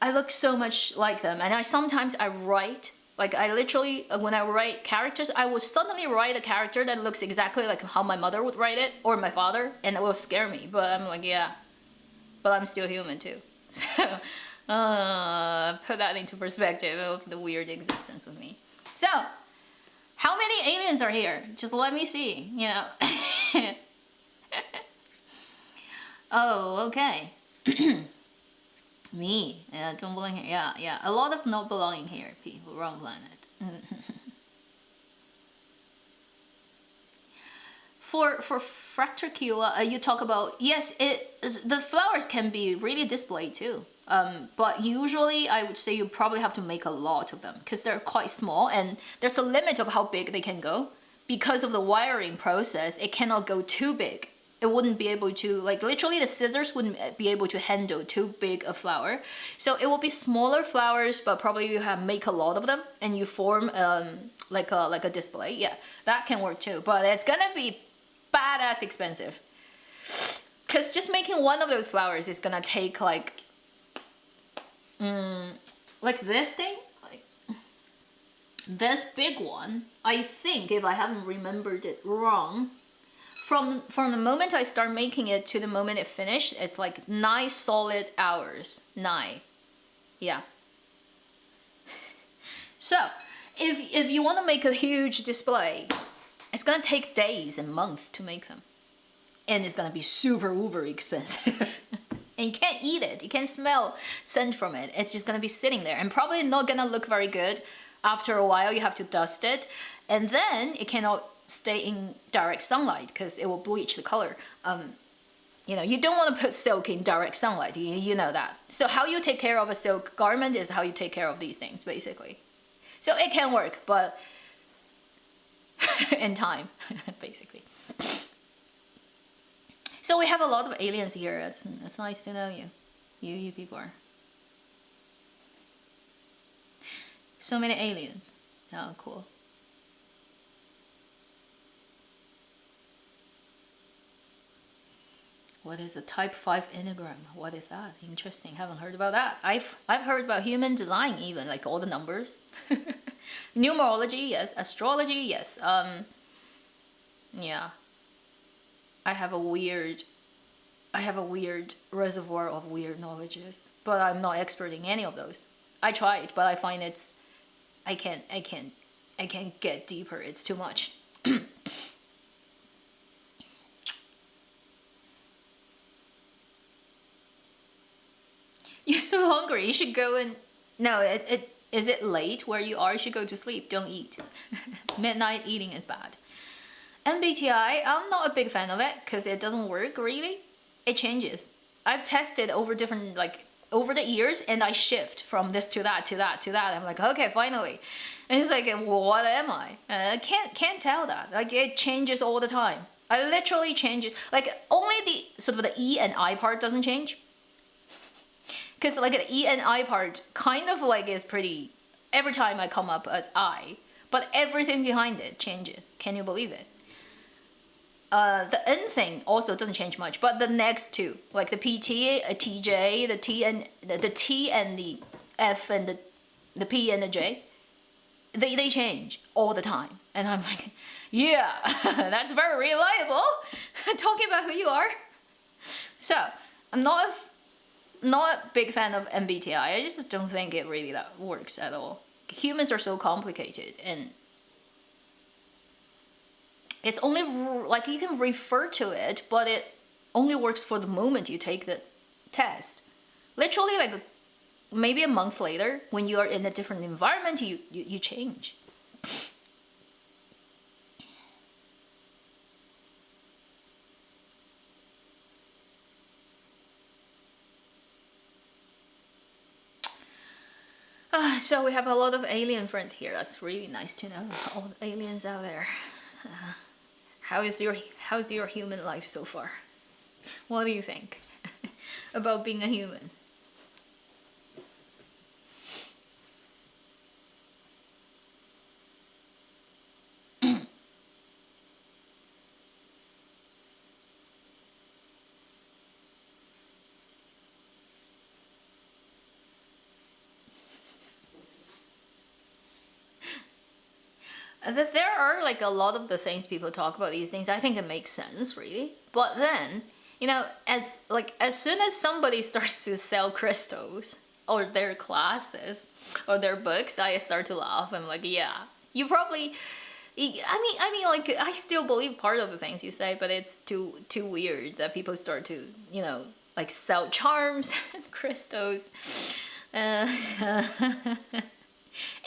I look so much like them. And sometimes I write, like I literally, when I write characters, I will suddenly write a character that looks exactly like how my mother would write it, or my father, and it will scare me. But I'm like, yeah, but I'm still human too. So put that into perspective of the weird existence of me. So, how many aliens are here? Just let me see, you know. Oh, okay. Me, yeah, don't belong here. Yeah, a lot of not belonging here, people, wrong planet. For Fractricula, you talk about, yes, the flowers can be really displayed too. But usually I would say you probably have to make a lot of them because they're quite small, and there's a limit of how big they can go. Because of the wiring process, it cannot go too big. It wouldn't be able to, like literally the scissors wouldn't be able to handle too big a flower. So it will be smaller flowers, but probably you make a lot of them and you form like a display. Yeah, that can work too, but it's gonna be badass expensive. Because just making one of those flowers is gonna take like this thing, like this big one, I think, if I haven't remembered it wrong, from the moment I start making it to the moment it finished, it's like 9 solid hours. 9. Yeah. So if you want to make a huge display, it's gonna take days and months to make them, and it's gonna be super uber expensive. And you can't eat it, you can't smell scent from it. It's just gonna be sitting there and probably not gonna look very good. After a while you have to dust it, and then it cannot stay in direct sunlight because it will bleach the color. You know, you don't want to put silk in direct sunlight, you know that. So how you take care of a silk garment is how you take care of these things, basically. So it can work, but in time, basically. So we have a lot of aliens here. It's nice to know you. You people are. So many aliens. Oh, cool. What is a type 5 enneagram? What is that? Interesting. Haven't heard about that. I've heard about human design, even like all the numbers. Numerology, yes. Astrology, yes. Yeah. I have a weird reservoir of weird knowledges, but I'm not expert in any of those. I tried, but I find I can't get deeper. It's too much. You're so hungry. You should go and... No, is it late where you are? You should go to sleep. Don't eat. Midnight eating is bad. MBTI, I'm not a big fan of it because it doesn't work really. It changes. I've tested over different, like, over the years, and I shift from this to that, to that, to that. I'm like, okay, finally. And it's like, well, what am I? I can't tell that. Like, it changes all the time. I literally changes. Like, only the sort of the E and I part doesn't change. Because like the E and I part kind of like is pretty, every time I come up as I, but everything behind it changes. Can you believe it? The N thing also doesn't change much, but the next two, like the PT, a TJ, the T and the F and the P and the J, they change all the time. And I'm like, yeah, that's very reliable. Talking about who you are. So I'm not a big fan of MBTI. I just don't think it really that works at all. Humans are so complicated, and it's only like you can refer to it, but it only works for the moment you take the test. Literally, like maybe a month later, when you are in a different environment, you change. So we have a lot of alien friends here. That's really nice to know. All the aliens out there. How's your human life so far? What do you think about being a human? That there are like a lot of the things people talk about these things. I think it makes sense, really. But then, you know, as soon as somebody starts to sell crystals or their classes or their books, I start to laugh. I'm like, yeah, you probably. I mean, like I still believe part of the things you say, but it's too weird that people start to, you know, like sell charms and crystals.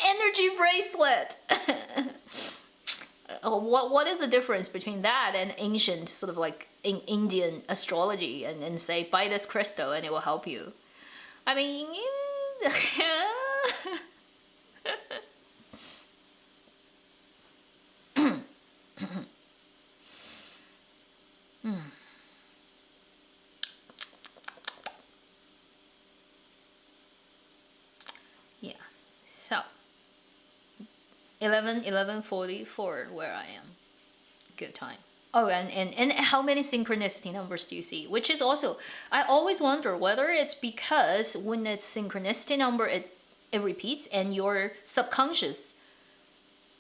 Energy bracelet. What is the difference between that and ancient sort of like Indian astrology and say buy this crystal and it will help you? I mean, yeah. So 11:44 where I am. Good time. Oh, and how many synchronicity numbers do you see? Which is also, I always wonder whether it's because when it's synchronicity number, it repeats and your subconscious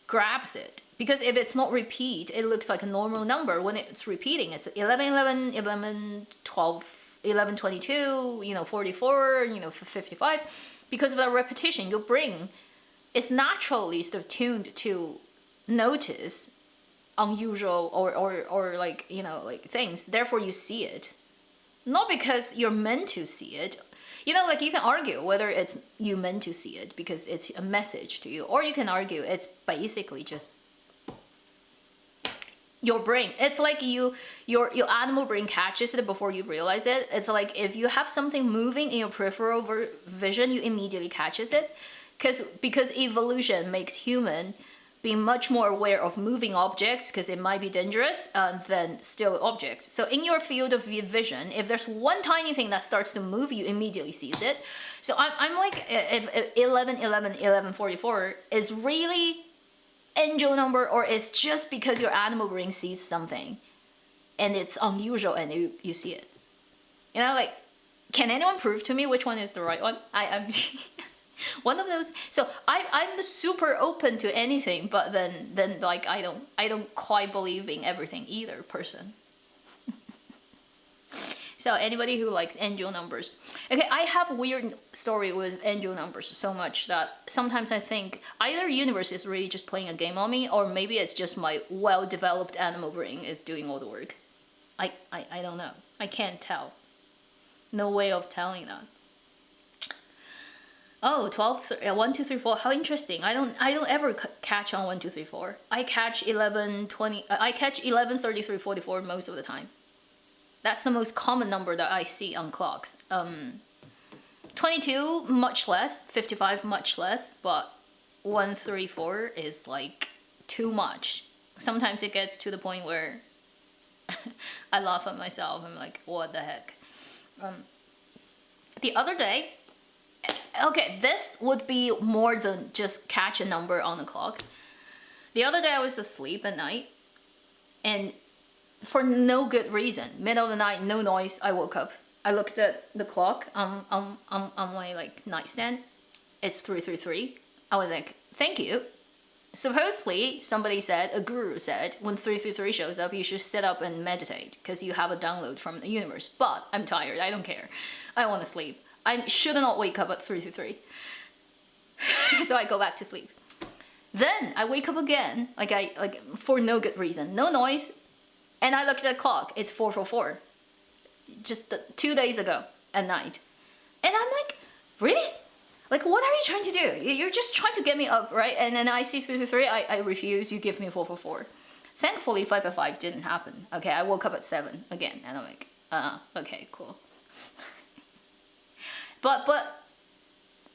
grabs it. Because if it's not repeat, it looks like a normal number. When it's repeating, it's 11, 11, 11, 12, 11, 22, you know, 44, you know, 55. Because of that repetition, your brain is naturally sort of tuned to notice unusual or like, you know, like things. Therefore you see it, not because you're meant to see it. You know, like you can argue whether it's you meant to see it because it's a message to you, or you can argue it's basically just your brain. It's like your animal brain catches it before you realize it. It's like if you have something moving in your peripheral vision, you immediately catches it. Because evolution makes human be much more aware of moving objects because it might be dangerous than still objects. So in your field of vision, if there's one tiny thing that starts to move, you immediately sees it. So I'm like, if 11, 11, 11, 44 is really angel number, or it's just because your animal brain sees something and it's unusual and you see it. You know, like, can anyone prove to me which one is the right one? I'm one of those. So I'm the super open to anything, but then like I don't quite believe in everything either person. So anybody who likes angel numbers. Okay, I have a weird story with angel numbers so much that sometimes I think either universe is really just playing a game on me, or maybe it's just my well-developed animal brain is doing all the work. I don't know. I can't tell. No way of telling that. Oh, 12, 1, 2, 3, 4. How interesting. I don't ever catch on 1, 2, 3, 4. I catch 11, 20. I catch 11, 33, 44 most of the time. That's the most common number that I see on clocks. 22, much less. 55, much less. But 1, 3, 4 is like too much. Sometimes it gets to the point where I laugh at myself. I'm like, what the heck? The other day, okay, this would be more than just catch a number on the clock. The other day I was asleep at night, and for no good reason, middle of the night, no noise, I woke up. I looked at the clock on my like nightstand. It's 3:33. I was like, thank you. Supposedly, somebody said, a guru said, when 333 shows up, you should sit up and meditate because you have a download from the universe. But I'm tired. I don't care. I want to sleep. I should not wake up at 333. So I go back to sleep. Then I wake up again, like for no good reason, no noise, and I look at the clock. It's 4:44. Just 2 days ago at night, and I'm like, really? Like, what are you trying to do? You're just trying to get me up, right? And then I see 3:33. I refuse. You give me 4:44. Thankfully, 5:05 didn't happen. Okay, I woke up at 7 again, and I'm like, okay, cool. But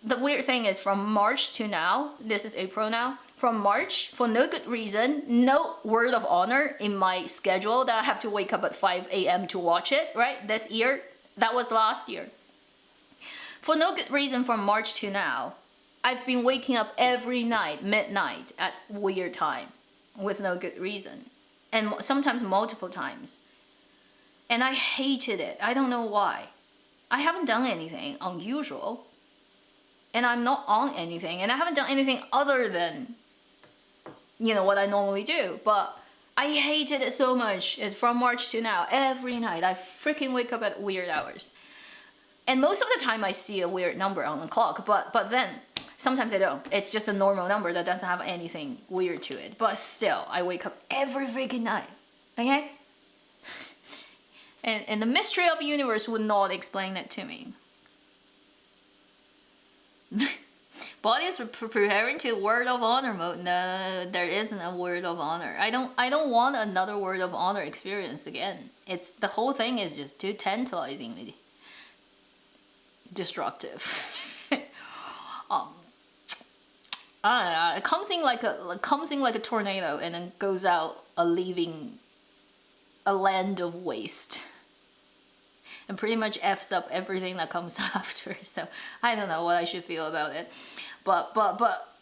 the weird thing is, from March to now, this is April now, from March, for no good reason, no word of honor in my schedule that I have to wake up at 5 a.m. to watch it, right? This year, that was last year. For no good reason, from March to now, I've been waking up every night, midnight, at weird time, with no good reason. And sometimes multiple times. And I hated it. I don't know why. I haven't done anything unusual. And I'm not on anything. And I haven't done anything other than, you know, what I normally do. But I hated it so much. It's from March to now. Every night, I freaking wake up at weird hours. And most of the time I see a weird number on the clock, but then sometimes I don't. It's just a normal number that doesn't have anything weird to it. But still, I wake up every freaking night. Okay? And the mystery of the universe would not explain it to me. Body is preparing to word of honor mode. No, there isn't a word of honor. I don't want another word of honor experience again. It's the whole thing is just too tantalizingly destructive. I don't know, it comes in like a tornado and then goes out leaving a land of waste, and pretty much F's up everything that comes after. So I don't know what I should feel about it. But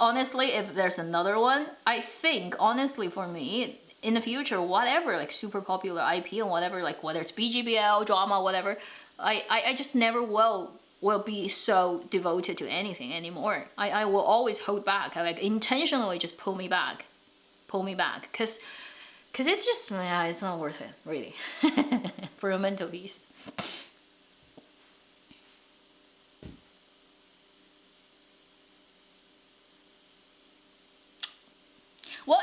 honestly, if there's another one, I think honestly for me, in the future, whatever, like super popular IP and whatever, like whether it's BGBL, drama, whatever, I just never will be so devoted to anything anymore. I will always hold back. I like intentionally just pull me back, because it's just, yeah, it's not worth it, really, for a mental peace. Well,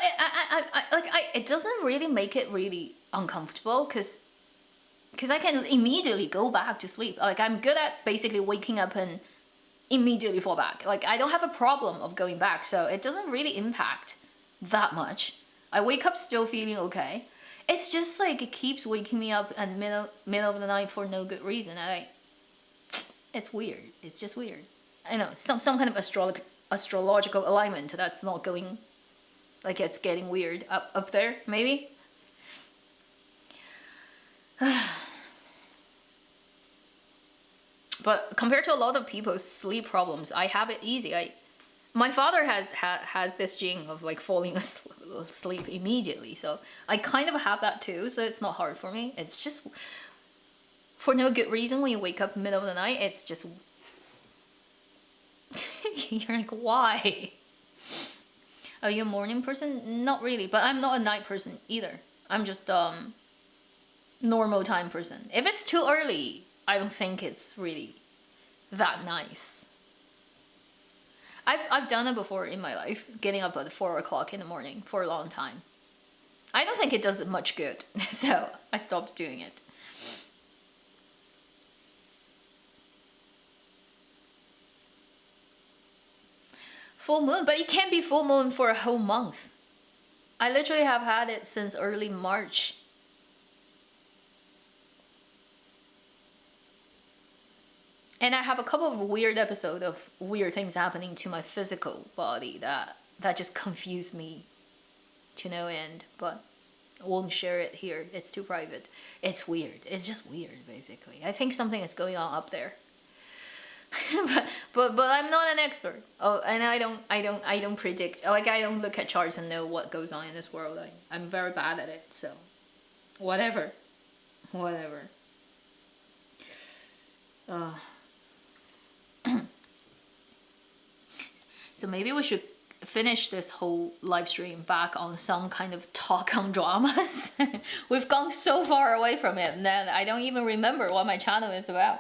it doesn't really make it really uncomfortable, because I can immediately go back to sleep. Like, I'm good at basically waking up and immediately fall back. Like, I don't have a problem of going back, so it doesn't really impact that much. I wake up still feeling okay. It's just like it keeps waking me up in middle of the night for no good reason. It's weird. It's just weird. I know, some kind of astrological alignment that's not going, like, it's getting weird up there, maybe. But compared to a lot of people's sleep problems, I have it easy. My father has this gene of like falling asleep immediately, so I kind of have that too. So it's not hard for me. It's just for no good reason when you wake up middle of the night. It's just you're like, why? Are you a morning person? Not really, but I'm not a night person either. I'm just normal time person. If it's too early, I don't think it's really that nice. I've done it before in my life, getting up at 4 o'clock in the morning for a long time. I don't think it does much good, so I stopped doing it. Full moon, but it can't be full moon for a whole month. I literally have had it since early March. And I have a couple of weird episodes of weird things happening to my physical body that just confuse me to no end, but I won't share it here. It's too private. It's weird. It's just weird, basically. I think something is going on up there. but I'm not an expert. Oh, and I don't predict. Like, I don't look at charts and know what goes on in this world. I'm very bad at it. So, whatever. So maybe we should finish this whole live stream back on some kind of talk on dramas. We've gone so far away from it that I don't even remember what my channel is about.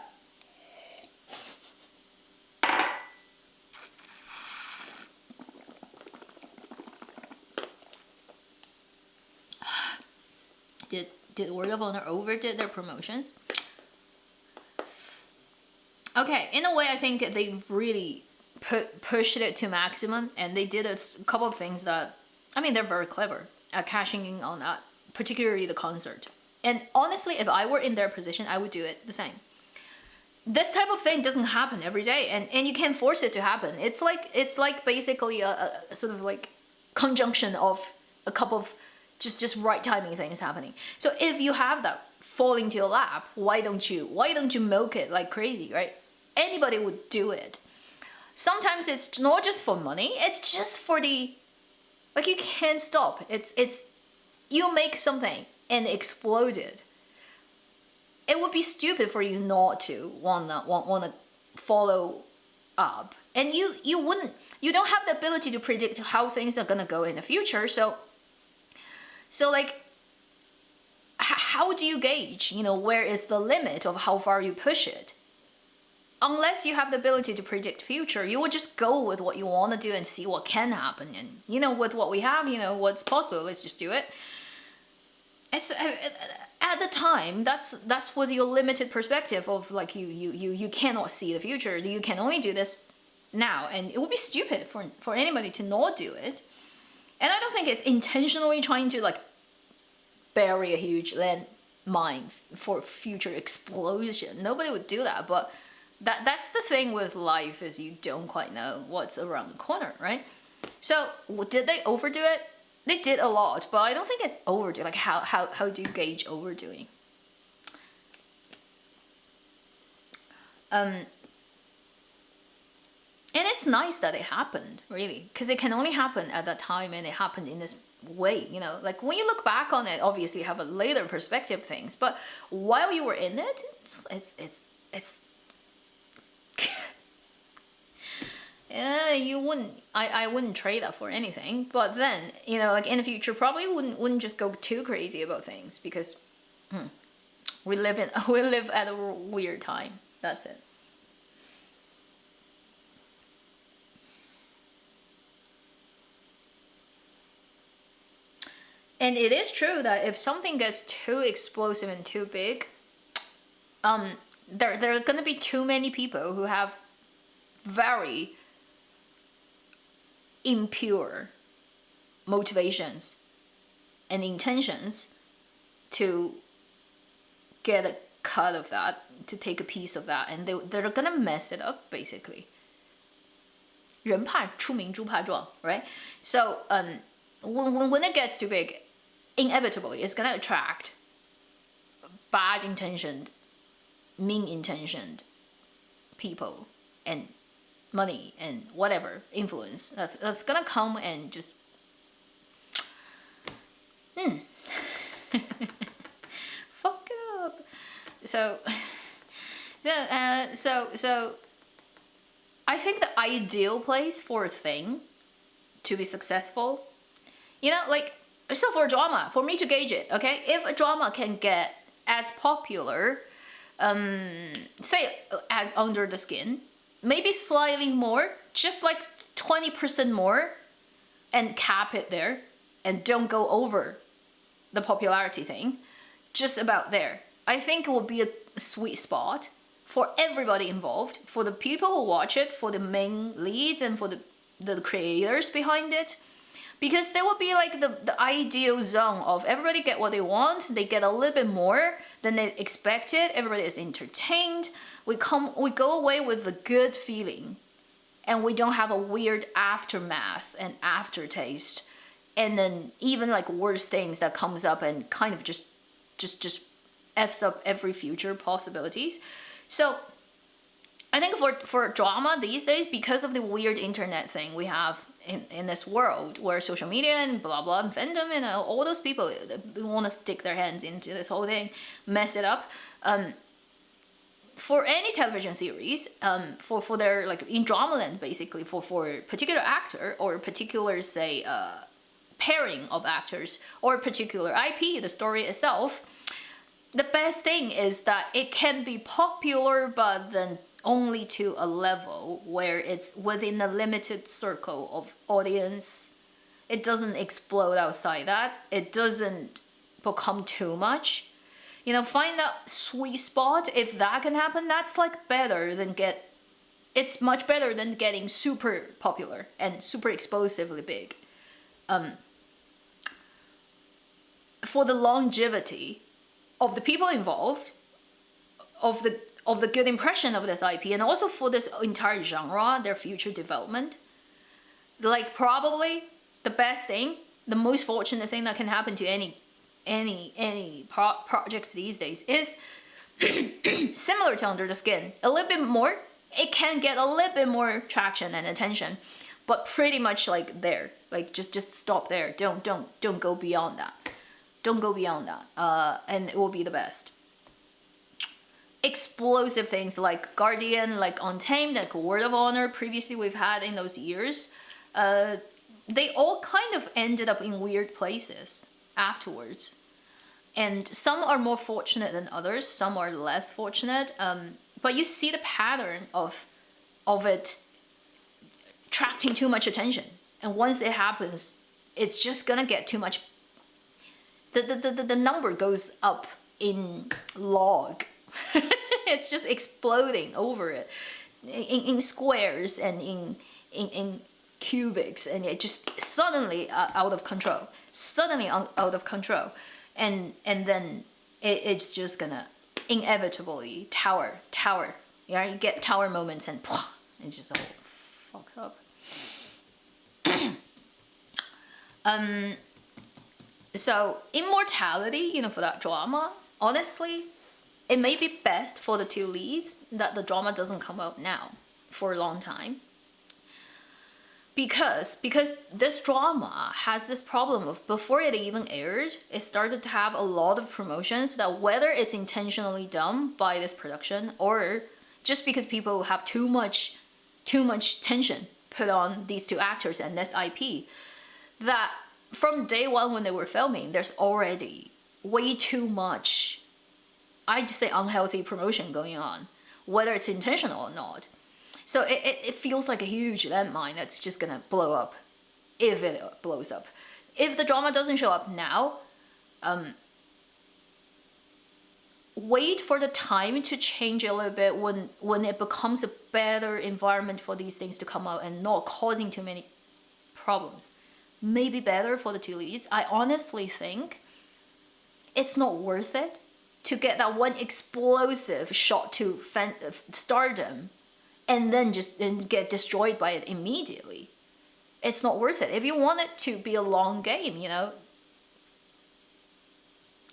Did Word of Honor overdid their promotions? Okay, in a way, I think they've really pushed it to maximum, and they did a couple of things that, I mean, they're very clever at cashing in on that, particularly the concert. And honestly, if I were in their position, I would do it the same. This type of thing doesn't happen every day, and you can't force it to happen. It's like basically a sort of like conjunction of a couple of just right timing things happening. So if you have that fall into your lap, why don't you milk it like crazy, right? Anybody would do it. Sometimes it's not just for money, it's just for the, like, you can't stop. It's you make something and explode it. It would be stupid for you not to wanna follow up. And you don't have the ability to predict how things are gonna go in the future. So like, how do you gauge, where is the limit of how far you push it? Unless you have the ability to predict future, you would just go with what you want to do and see what can happen. And, with what we have, what's possible, let's just do it. It's, at the time, that's with your limited perspective of, like, you cannot see the future. You can only do this now. And it would be stupid for anybody to not do it. And I don't think it's intentionally trying to, like, bury a huge landmine for future explosion. Nobody would do that, but that's the thing with life, is you don't quite know what's around the corner, right? So did they overdo it? They did a lot, but I don't think it's overdo. Like, how do you gauge overdoing? And it's nice that it happened, really, because it can only happen at that time, and it happened in this way, like, when you look back on it, obviously you have a later perspective of things, but while you were in it, it's yeah, I wouldn't trade that for anything. But then, like, in the future, probably wouldn't just go too crazy about things, because we live at a weird time. That's it. And it is true that if something gets too explosive and too big, there are going to be too many people who have very impure motivations and intentions to get a cut of that, to take a piece of that, and they're going to mess it up, basically. 人怕出名猪怕壮, right? So when it gets too big, inevitably it's going to attract bad intentioned, mean intentioned people and money and whatever influence that's going to come and just fuck it up. So So I think the ideal place for a thing to be successful, you know, like, so for drama, for me to gauge it, okay, if a drama can get as popular, say as Under the Skin, maybe slightly more, just like 20% more, and cap it there, and don't go over the popularity thing, just about there. I think it will be a sweet spot for everybody involved, for the people who watch it, for the main leads, and for the creators behind it. Because there will be like the ideal zone of everybody get what they want, they get a little bit more than they expected, everybody is entertained, we go away with a good feeling, and we don't have a weird aftermath and aftertaste, and then even like worse things that comes up and kind of just F's up every future possibilities. So I think for drama these days, because of the weird internet thing we have in this world, where social media and blah blah and fandom and all those people want to stick their hands into this whole thing, mess it up. For any television series, for their, like in Dramaland basically, for a particular actor or a particular, say, pairing of actors or a particular IP, the story itself, the best thing is that it can be popular, but then only to a level where it's within a limited circle of audience. It doesn't explode outside that. It doesn't become too much. You know, find that sweet spot. If that can happen, that's like better than it's much better than getting super popular and super explosively big. For the longevity of the people involved, of the good impression of this IP, and also for this entire genre, their future development, like probably the best thing, the most fortunate thing that can happen to any projects these days is similar to Under the Skin. A little bit more, it can get a little bit more traction and attention, but pretty much like there, like just stop there. Don't go beyond that. Don't go beyond that, and it will be the best. Explosive things like Guardian, like Untamed, like Word of Honor, previously we've had in those years, they all kind of ended up in weird places afterwards. And some are more fortunate than others, some are less fortunate, but you see the pattern of it attracting too much attention. And once it happens, it's just gonna get too much. The number goes up in log. It's just exploding over it in squares and in cubics, and it just suddenly out of control, and then it's just gonna inevitably tower. Yeah, you get tower moments and it just all fucks up. So immortality, you know, for that drama, honestly, it may be best for the two leads that the drama doesn't come out now for a long time. Because this drama has this problem of, before it even aired, it started to have a lot of promotions that, whether it's intentionally done by this production or just because people have too much tension put on these two actors and this IP, that from day one when they were filming, there's already way too much, I'd say, unhealthy promotion going on, whether it's intentional or not. So it feels like a huge landmine that's just gonna blow up if it blows up. If the drama doesn't show up now, wait for the time to change a little bit when it becomes a better environment for these things to come out and not causing too many problems. Maybe better for the two leads. I honestly think it's not worth it to get that one explosive shot to stardom and then just get destroyed by it immediately. It's not worth it. If you want it to be a long game, you know,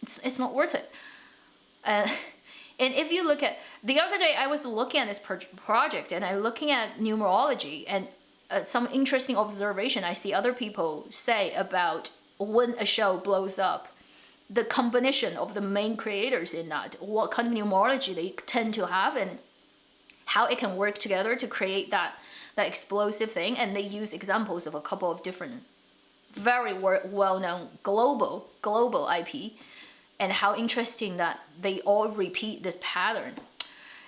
it's not worth it. And if you look at, the other day I was looking at this project and I'm looking at numerology, and some interesting observation I see other people say about when a show blows up the combination of the main creators in that, what kind of numerology they tend to have, and how it can work together to create that explosive thing. And they use examples of a couple of different very well-known global IP, and how interesting that they all repeat this pattern.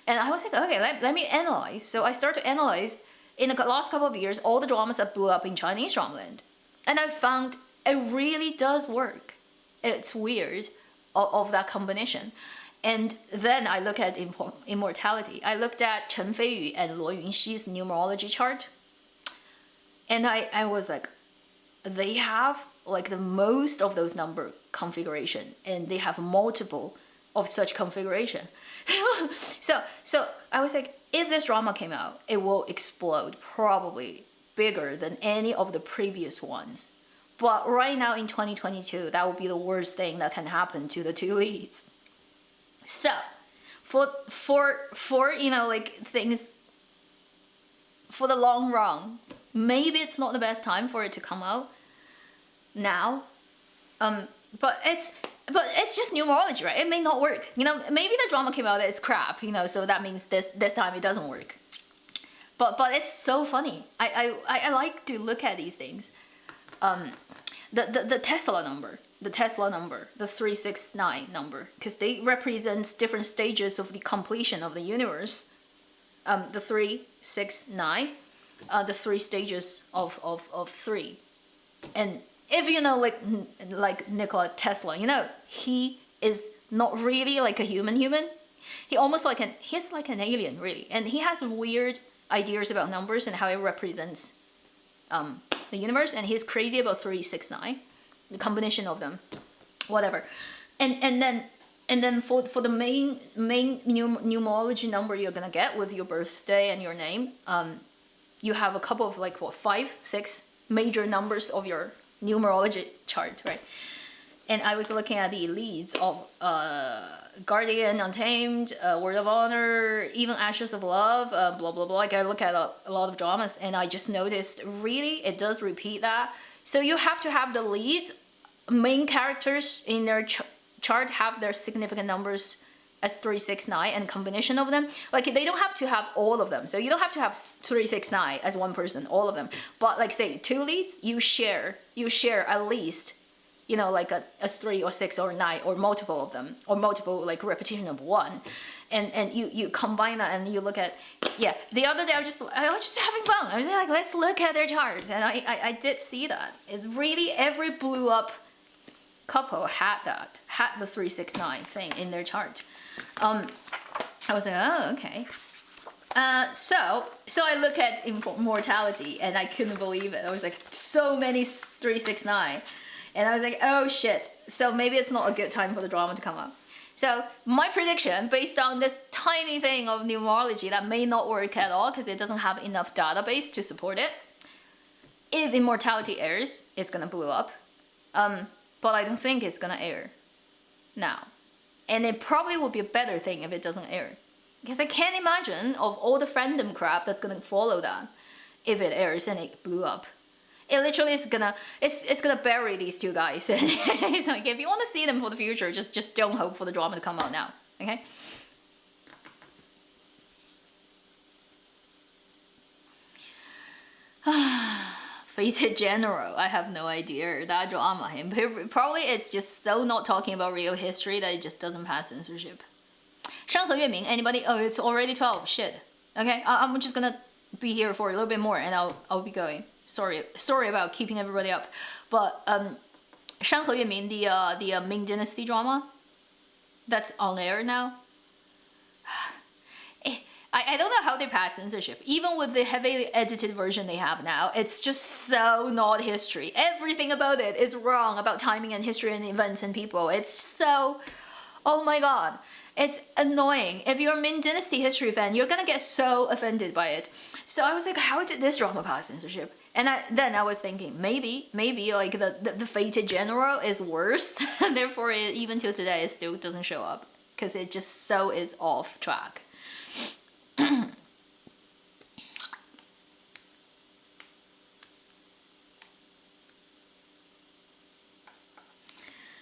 And I was like, okay, let me analyze. So I started to analyze in the last couple of years all the dramas that blew up in Chinese dramaland, and I found it really does work. It's weird of that combination. And then I look at immortality. I looked at Chen Feiyu and Luo Yunxi's numerology chart, and I was like, they have like the most of those number configuration, and they have multiple of such configuration. so I was like, if this drama came out, it will explode, probably bigger than any of the previous ones. But right now in 2022, that would be the worst thing that can happen to the two leads. So for you know, like, things for the long run, maybe it's not the best time for it to come out now. But it's just numerology, right? It may not work. You know, maybe the drama came out, it's crap, you know, so that means this time it doesn't work. But it's so funny. I like to look at these things. The Tesla number, the 369 number, because they represent different stages of the completion of the universe. The 369, the 3 stages of 3. And if you know, like Nikola Tesla, you know, he is not really like a human. He almost he's like an alien, really. And he has weird ideas about numbers and how it represents the universe, and he's crazy about 369, the combination of them, whatever. And then for the main numerology number you're gonna get with your birthday and your name, you have a couple of 5, 6 major numbers of your numerology chart, right? And I was looking at the leads of Guardian, Untamed, Word of Honor, even Ashes of Love, blah blah blah. Like, I look at a lot of dramas, and I just noticed really it does repeat that. So you have to have the leads, main characters in their chart have their significant numbers as 369, and combination of them. Like, they don't have to have all of them. So you don't have to have 369 as one person, all of them. But like, say 2 leads, you share at least, you know, like a 3 or 6 or 9 or multiple of them, or multiple like repetition of 1, and you combine that, and you look at, yeah. The other day I was just having fun. I was like, let's look at their charts, and I did see that it really, every blew up couple had the 369 thing in their chart. I was like, oh, okay. So I look at immortality, and I couldn't believe it. I was like, so many 369. And I was like, oh shit, so maybe it's not a good time for the drama to come up. So my prediction, based on this tiny thing of numerology that may not work at all because it doesn't have enough database to support it, if immortality airs, it's gonna blow up. But I don't think it's gonna air now. And it probably would be a better thing if it doesn't air. Because I can't imagine of all the fandom crap that's gonna follow that if it airs and it blew up. It literally is gonna, it's gonna bury these two guys. It's like, if you want to see them for the future, just don't hope for the drama to come out now, okay? Fated General, I have no idea. That drama, probably it's just so not talking about real history that it just doesn't pass censorship. 山河月明, anybody? Oh, it's already 12, shit. Okay, I'm just gonna be here for a little bit more and I'll be going. Sorry about keeping everybody up, but 山河月明, the Ming Dynasty drama that's on air now. I don't know how they pass censorship. Even with the heavily edited version they have now, it's just so not history. Everything about it is wrong about timing and history and events and people. It's so, oh my god, it's annoying. If you're a Ming Dynasty history fan, you're gonna get so offended by it. So I was like, how did this drama pass censorship? And then I was thinking, maybe like the Fated General is worse, therefore it, even till today it still doesn't show up, because it just so is off track.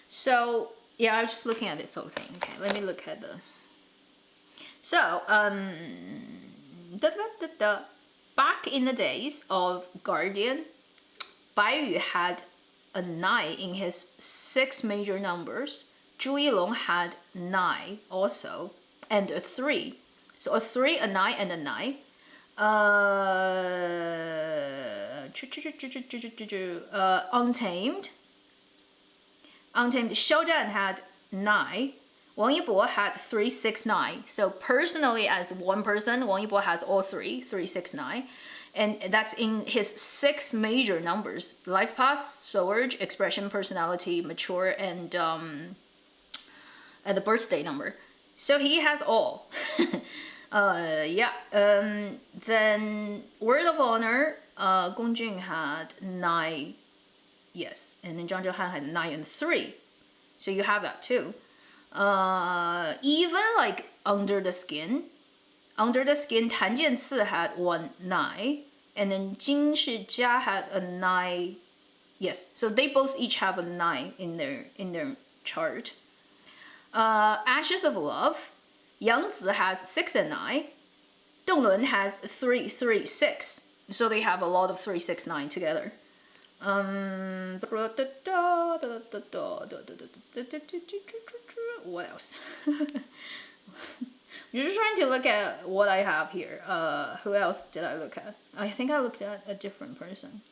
So Yeah, I was just looking at this whole thing. Okay, let me look at the. So, back in the days of Guardian, Bai Yu had a 9 in his 6 major numbers. Zhu Yilong had 9 also, and a 3. So a 3, a 9, and a 9. Untamed. Xiao Zhan had 9. Wang Yibo had 3, 6, 9. So personally, as one person, Wang Yibo has all 3, 3, 6, 9. And that's in his 6 major numbers: life path, surge, expression, personality, mature, and the birthday number. So he has all. Then word of honor, Gong Jun had 9. Yes, and then Zhang Zhouhan had 9 and 3. So you have that too. Even like under the skin, Tan Jianci had 1 9, and then Jin Shijia had a 9. Yes, so they both each have a 9 in their chart. Ashes of Love, Yang Zi has 6 and 9. Dong Lun has 3, 3, 6. So they have a lot of 3, 6, 9 together. What else? You're just trying to look at what I have here. Who else did I look at? I think I looked at a different person.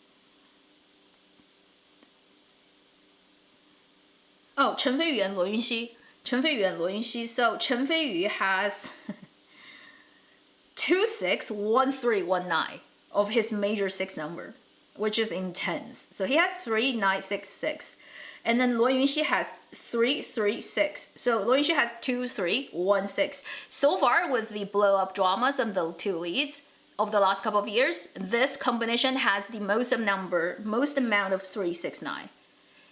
Oh, Chen Feiyuan and Luo Yunxi. So Chen Feiyu has 2, 6, 1, 3, 1, 9 of his major 6 number, which is intense. So he has 3, 9, 6, 6. And then Luo Yunxi has 3, 3, 6. So Luo Yunxi has 2, 3, 1, 6. So far with the blow up dramas of the 2 leads of the last couple of years, this combination has the most amount of 3, 6, 9.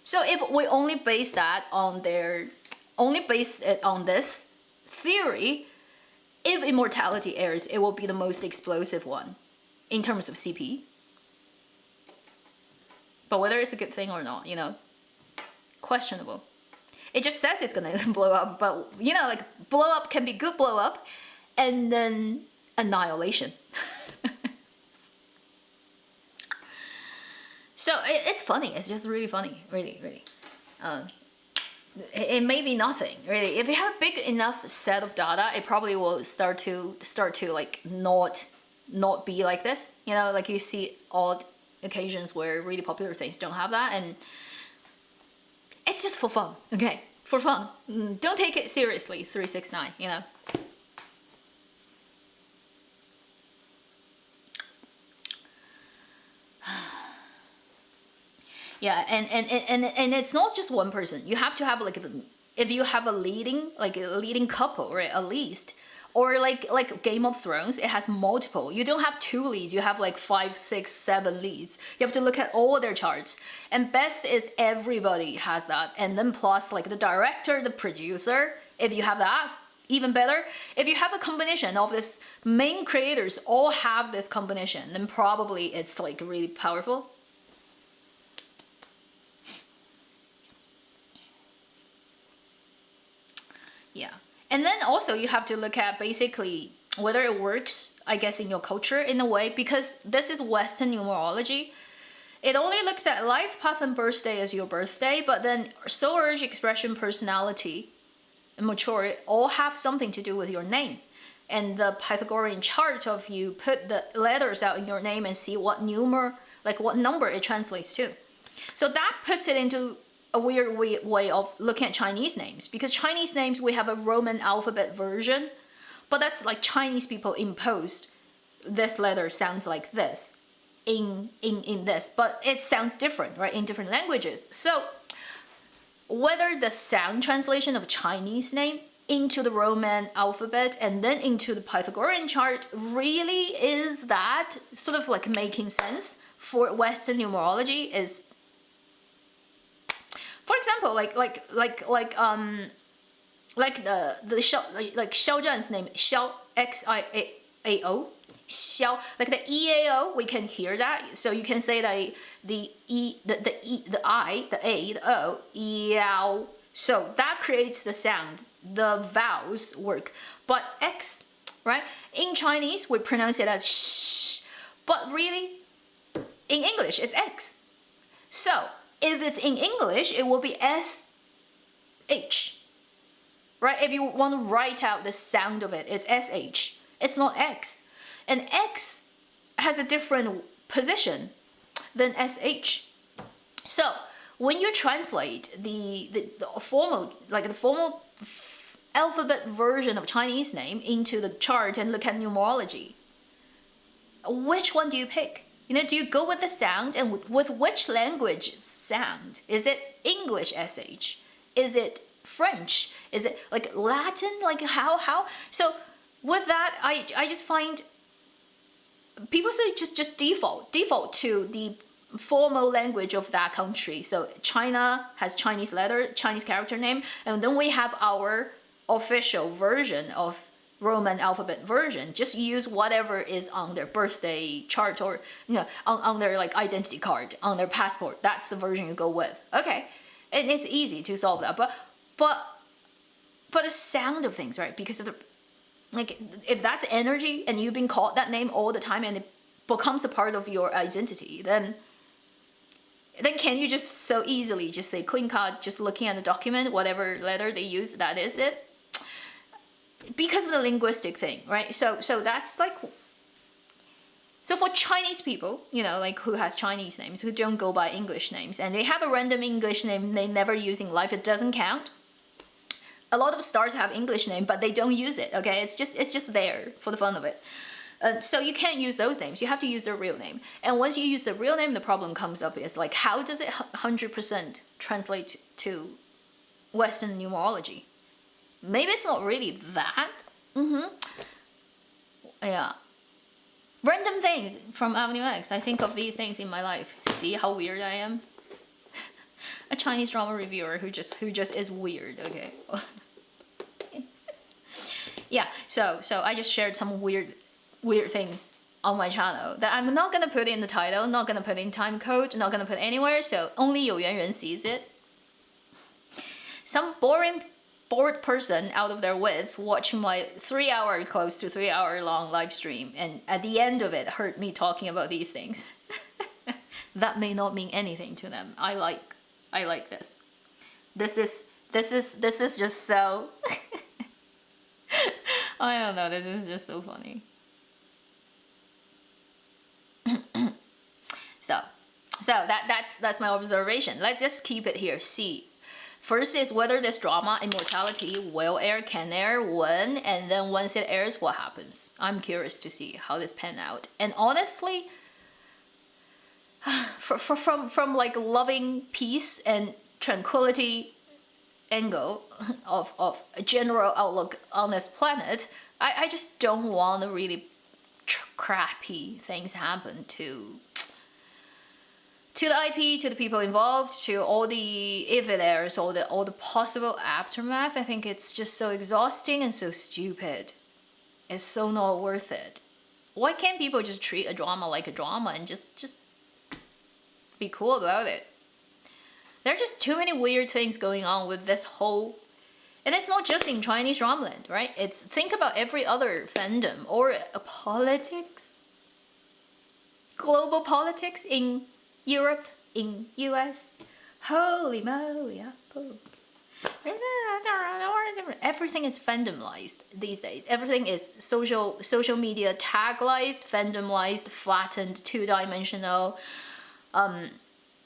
So if we only base it on this theory, if Immortality airs, it will be the most explosive one in terms of CP. But whether it's a good thing or not, questionable. It just says it's gonna blow up, but like blow up can be good blow up, and then annihilation. So it's funny. It's just really funny, really. It may be nothing really. If you have a big enough set of data, it probably will start to like not be like this. Like you see odd occasions where really popular things don't have that, and it's just for fun. Okay, for fun. Don't take it seriously. 369. Yeah, and it's not just one person. You have to have if you have a leading couple, right, at least, or like Game of Thrones, it has multiple. You don't have 2 leads. You have like 5, 6, 7 leads. You have to look at all their charts. And best is everybody has that, and then plus like the director, the producer. If you have that, even better. If you have a combination of this main creators all have this combination, then probably it's like really powerful. Yeah, and then also you have to look at basically whether it works, I guess, in your culture in a way, because this is Western numerology. It only looks at life path and birthday as your birthday, but then surge, expression, personality, and mature all have something to do with your name. And the Pythagorean chart of you put the letters out in your name and see what number it translates to. So that puts it into a weird way of looking at Chinese names, because Chinese names, we have a Roman alphabet version, but that's like Chinese people imposed this letter sounds like this in this, but it sounds different, right, in different languages. So whether the sound translation of Chinese name into the Roman alphabet and then into the Pythagorean chart really is that sort of like making sense for Western numerology is, for example, like Xiao Zhan's name, Xiao Xiao, Xiao, like the EAO, we can hear that. So you can say that the E, the I, the A, the O, Yao. So that creates the sound. The vowels work. But X, right? In Chinese, we pronounce it as sh. But really, in English, it's X. So if it's in English, it will be SH. Right? If you want to write out the sound of it, it's SH. It's not X. And X has a different position than SH. So when you translate the formal alphabet version of Chinese name into the chart and look at numerology, which one do you pick? Do you go with the sound, and with which language sound? Is it English SH? Is it French? Is it like Latin? Like how? So with that, I just find people say just default to the formal language of that country. So China has Chinese letter, Chinese character name, and then we have our official version of Roman alphabet version. Just use whatever is on their birthday chart, or on their like identity card, on their passport. That's the version you go with. Okay, and it's easy to solve that. But the sound of things, right? Because of the if that's energy and you've been called that name all the time and it becomes a part of your identity, then can you just so easily just say clean cut, just looking at the document, whatever letter they use, that is it? Because of the linguistic thing, right? So that's like, so for Chinese people, like who has Chinese names, who don't go by English names, and they have a random English name they never use in life, it doesn't count. A lot of stars have English name, but they don't use it, okay? It's just there for the fun of it. So you can't use those names. You have to use their real name. And once you use the real name, the problem comes up is like, how does it 100% translate to Western numerology? Maybe it's not really that. Yeah. Random things from Avenue X. I think of these things in my life. See how weird I am? A Chinese drama reviewer who just is weird, okay? Yeah, so I just shared some weird things on my channel that I'm not gonna put in the title, not gonna put in time code, not gonna put anywhere, so only 有缘人 sees it. Some bored person out of their wits watching my close to 3 hour long live stream, and at the end of it heard me talking about these things. That may not mean anything to them. I like this. This is just so I don't know, this is just so funny. So that's my observation. Let's just keep it here. C. First is whether this drama, Immortality, will air, can air, when, and then once it airs, what happens. I'm curious to see how this pan out. And honestly, from like loving peace and tranquility angle of a general outlook on this planet, I just don't want to really crappy things happen to the IP, to the people involved, to all the, if it airs, all the possible aftermath. I think it's just so exhausting and so stupid. It's so not worth it. Why can't people just treat a drama like a drama and just be cool about it? There are just too many weird things going on with this whole, and it's not just in Chinese dramaland, right? It's, think about every other fandom or politics, global politics in Europe, in US. Holy moly, apple. Everything is fandomized these days. Everything is social media tagalized, fandomized, flattened, two-dimensional.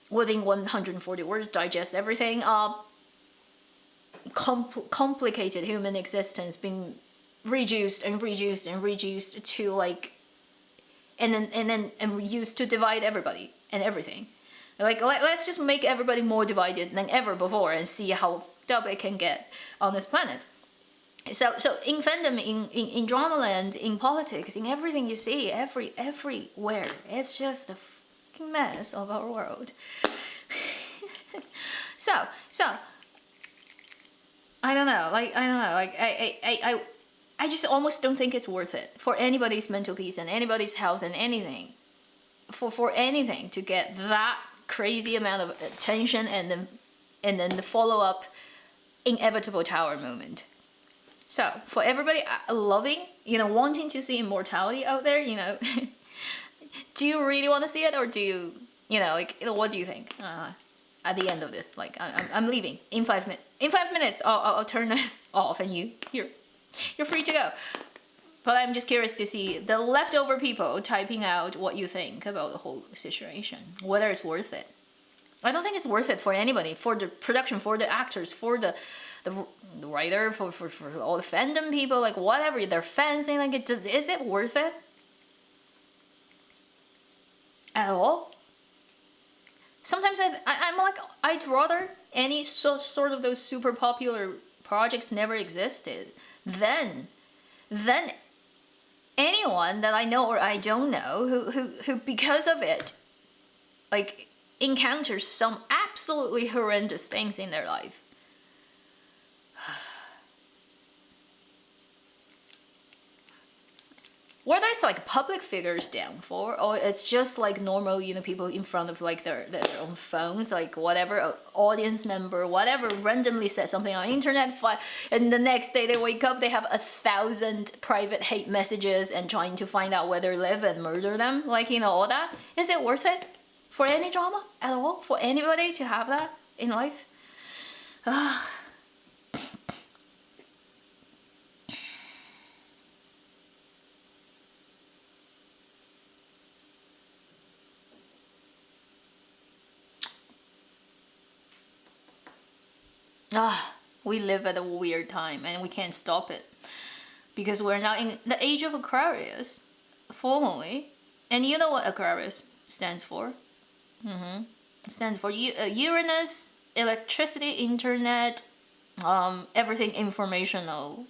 Within 140 words, digest everything. Complicated human existence being reduced to like, and used to divide everybody and everything. Like, let's just make everybody more divided than ever before and see how dumb it can get on this planet. So in fandom, in dramaland, in politics, in everything you see, everywhere, it's just a fucking mess of our world. so I don't know, like I just almost don't think it's worth it for anybody's mental peace and anybody's health and anything, for anything to get that crazy amount of attention and then the follow-up inevitable tower moment. So for everybody loving, wanting to see immortality out there, do you really want to see it, or do you, what do you think? At the end of this, like I'm leaving in 5 minutes. In 5 minutes, I'll turn this off, and you're free to go. But I'm just curious to see the leftover people typing out what you think about the whole situation, whether it's worth it. I don't think it's worth it for anybody, for the production, for the actors, for the writer, for all the fandom people, like whatever, their fans saying, like, is it worth it? At all? Sometimes I'm like, I'd rather any sort of those super popular projects never existed than anyone that I know or I don't know who because of it, like, encounters some absolutely horrendous things in their life. Whether it's like public figures downfall, or it's just like normal, people in front of like their own phones, like whatever, audience member, whatever, randomly said something on internet, and the next day they wake up, they have 1,000 private hate messages and trying to find out where they live and murder them, like, all that. Is it worth it for any drama at all? For anybody to have that in life? We live at a weird time and we can't stop it because we're now in the age of Aquarius, formally. And you know what Aquarius stands for? It stands for Uranus, electricity, internet, everything informationalized,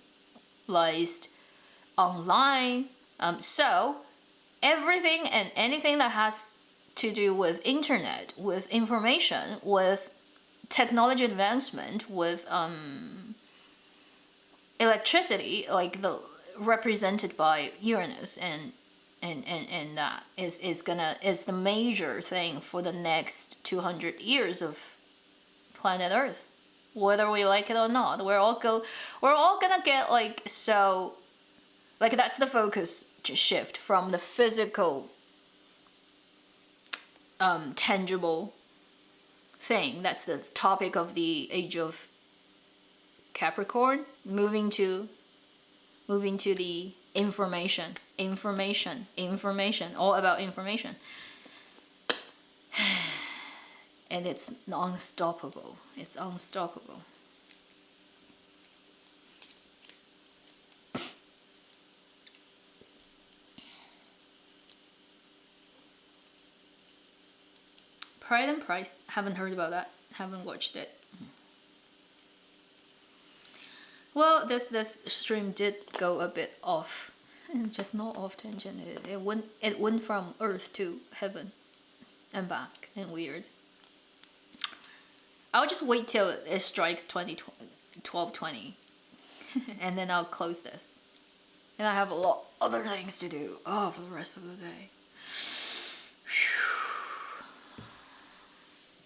online. So everything and anything that has to do with internet, with information, with technology advancement, with electricity, like represented by Uranus, and that is the major thing for the next 200 years of planet Earth, whether we like it or not. We're all gonna get like, so, like, that's the focus shift from the physical, tangible thing. That's the topic of the age of Capricorn, moving to the information, all about information. And it's unstoppable. It's unstoppable. Pride and Price. Haven't heard about that. Haven't watched it. Well, this stream did go a bit off, and just not off tangent. It went from Earth to heaven and back, and weird. I'll just wait till it strikes 12:20, and then I'll close this. And I have a lot other things to do for the rest of the day.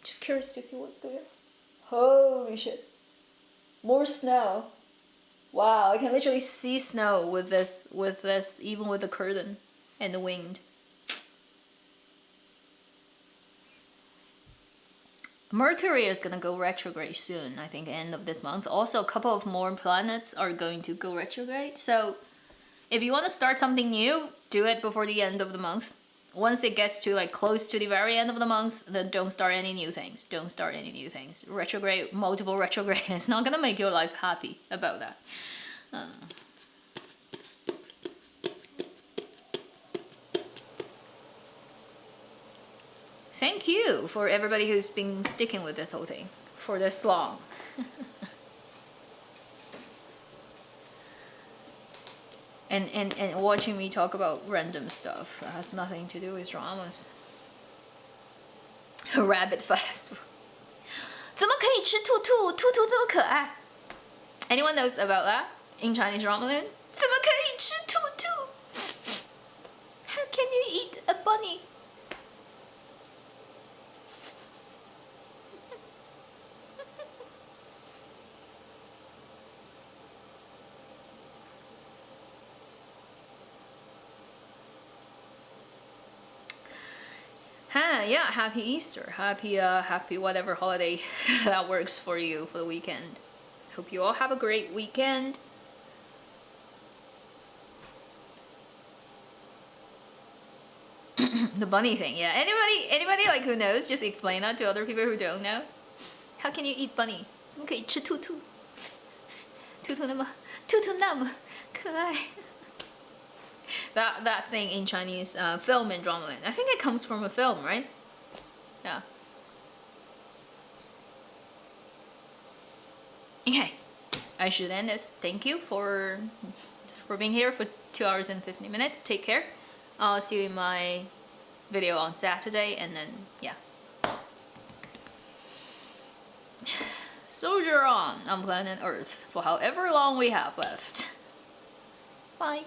Just curious to see what's there. Holy shit. More snow. Wow, I can literally see snow with this, even with the curtain and the wind. Mercury is gonna go retrograde soon, I think end of this month. Also, a couple of more planets are going to go retrograde. So if you want to start something new, do it before the end of the month. Once it gets to like close to the very end of the month, then don't start any new things. Don't start any new things. Retrograde, multiple retrograde, it's not gonna make your life happy about that. Thank you for everybody who's been sticking with this whole thing for this long. And watching me talk about random stuff that has nothing to do with dramas. Rabbit festival. 怎么可以吃兔兔？兔兔这么可爱。Anyone knows about that in Chinese drama land? 怎么可以吃兔兔？ How can you eat a bunny? yeah, happy Easter. Happy whatever holiday that works for you for the weekend. Hope you all have a great weekend. The bunny thing, yeah. Anybody like who knows, just explain that to other people who don't know. How can you eat bunny? 怎么可以吃兔兔？兔兔那么可爱。That thing in Chinese film and drama land. I think it comes from a film, right? Yeah. Okay, I should end this. Thank you for being here for 2 hours and 50 minutes. Take care. I'll see you in my video on Saturday, and then yeah. Soldier on planet Earth for however long we have left. Bye.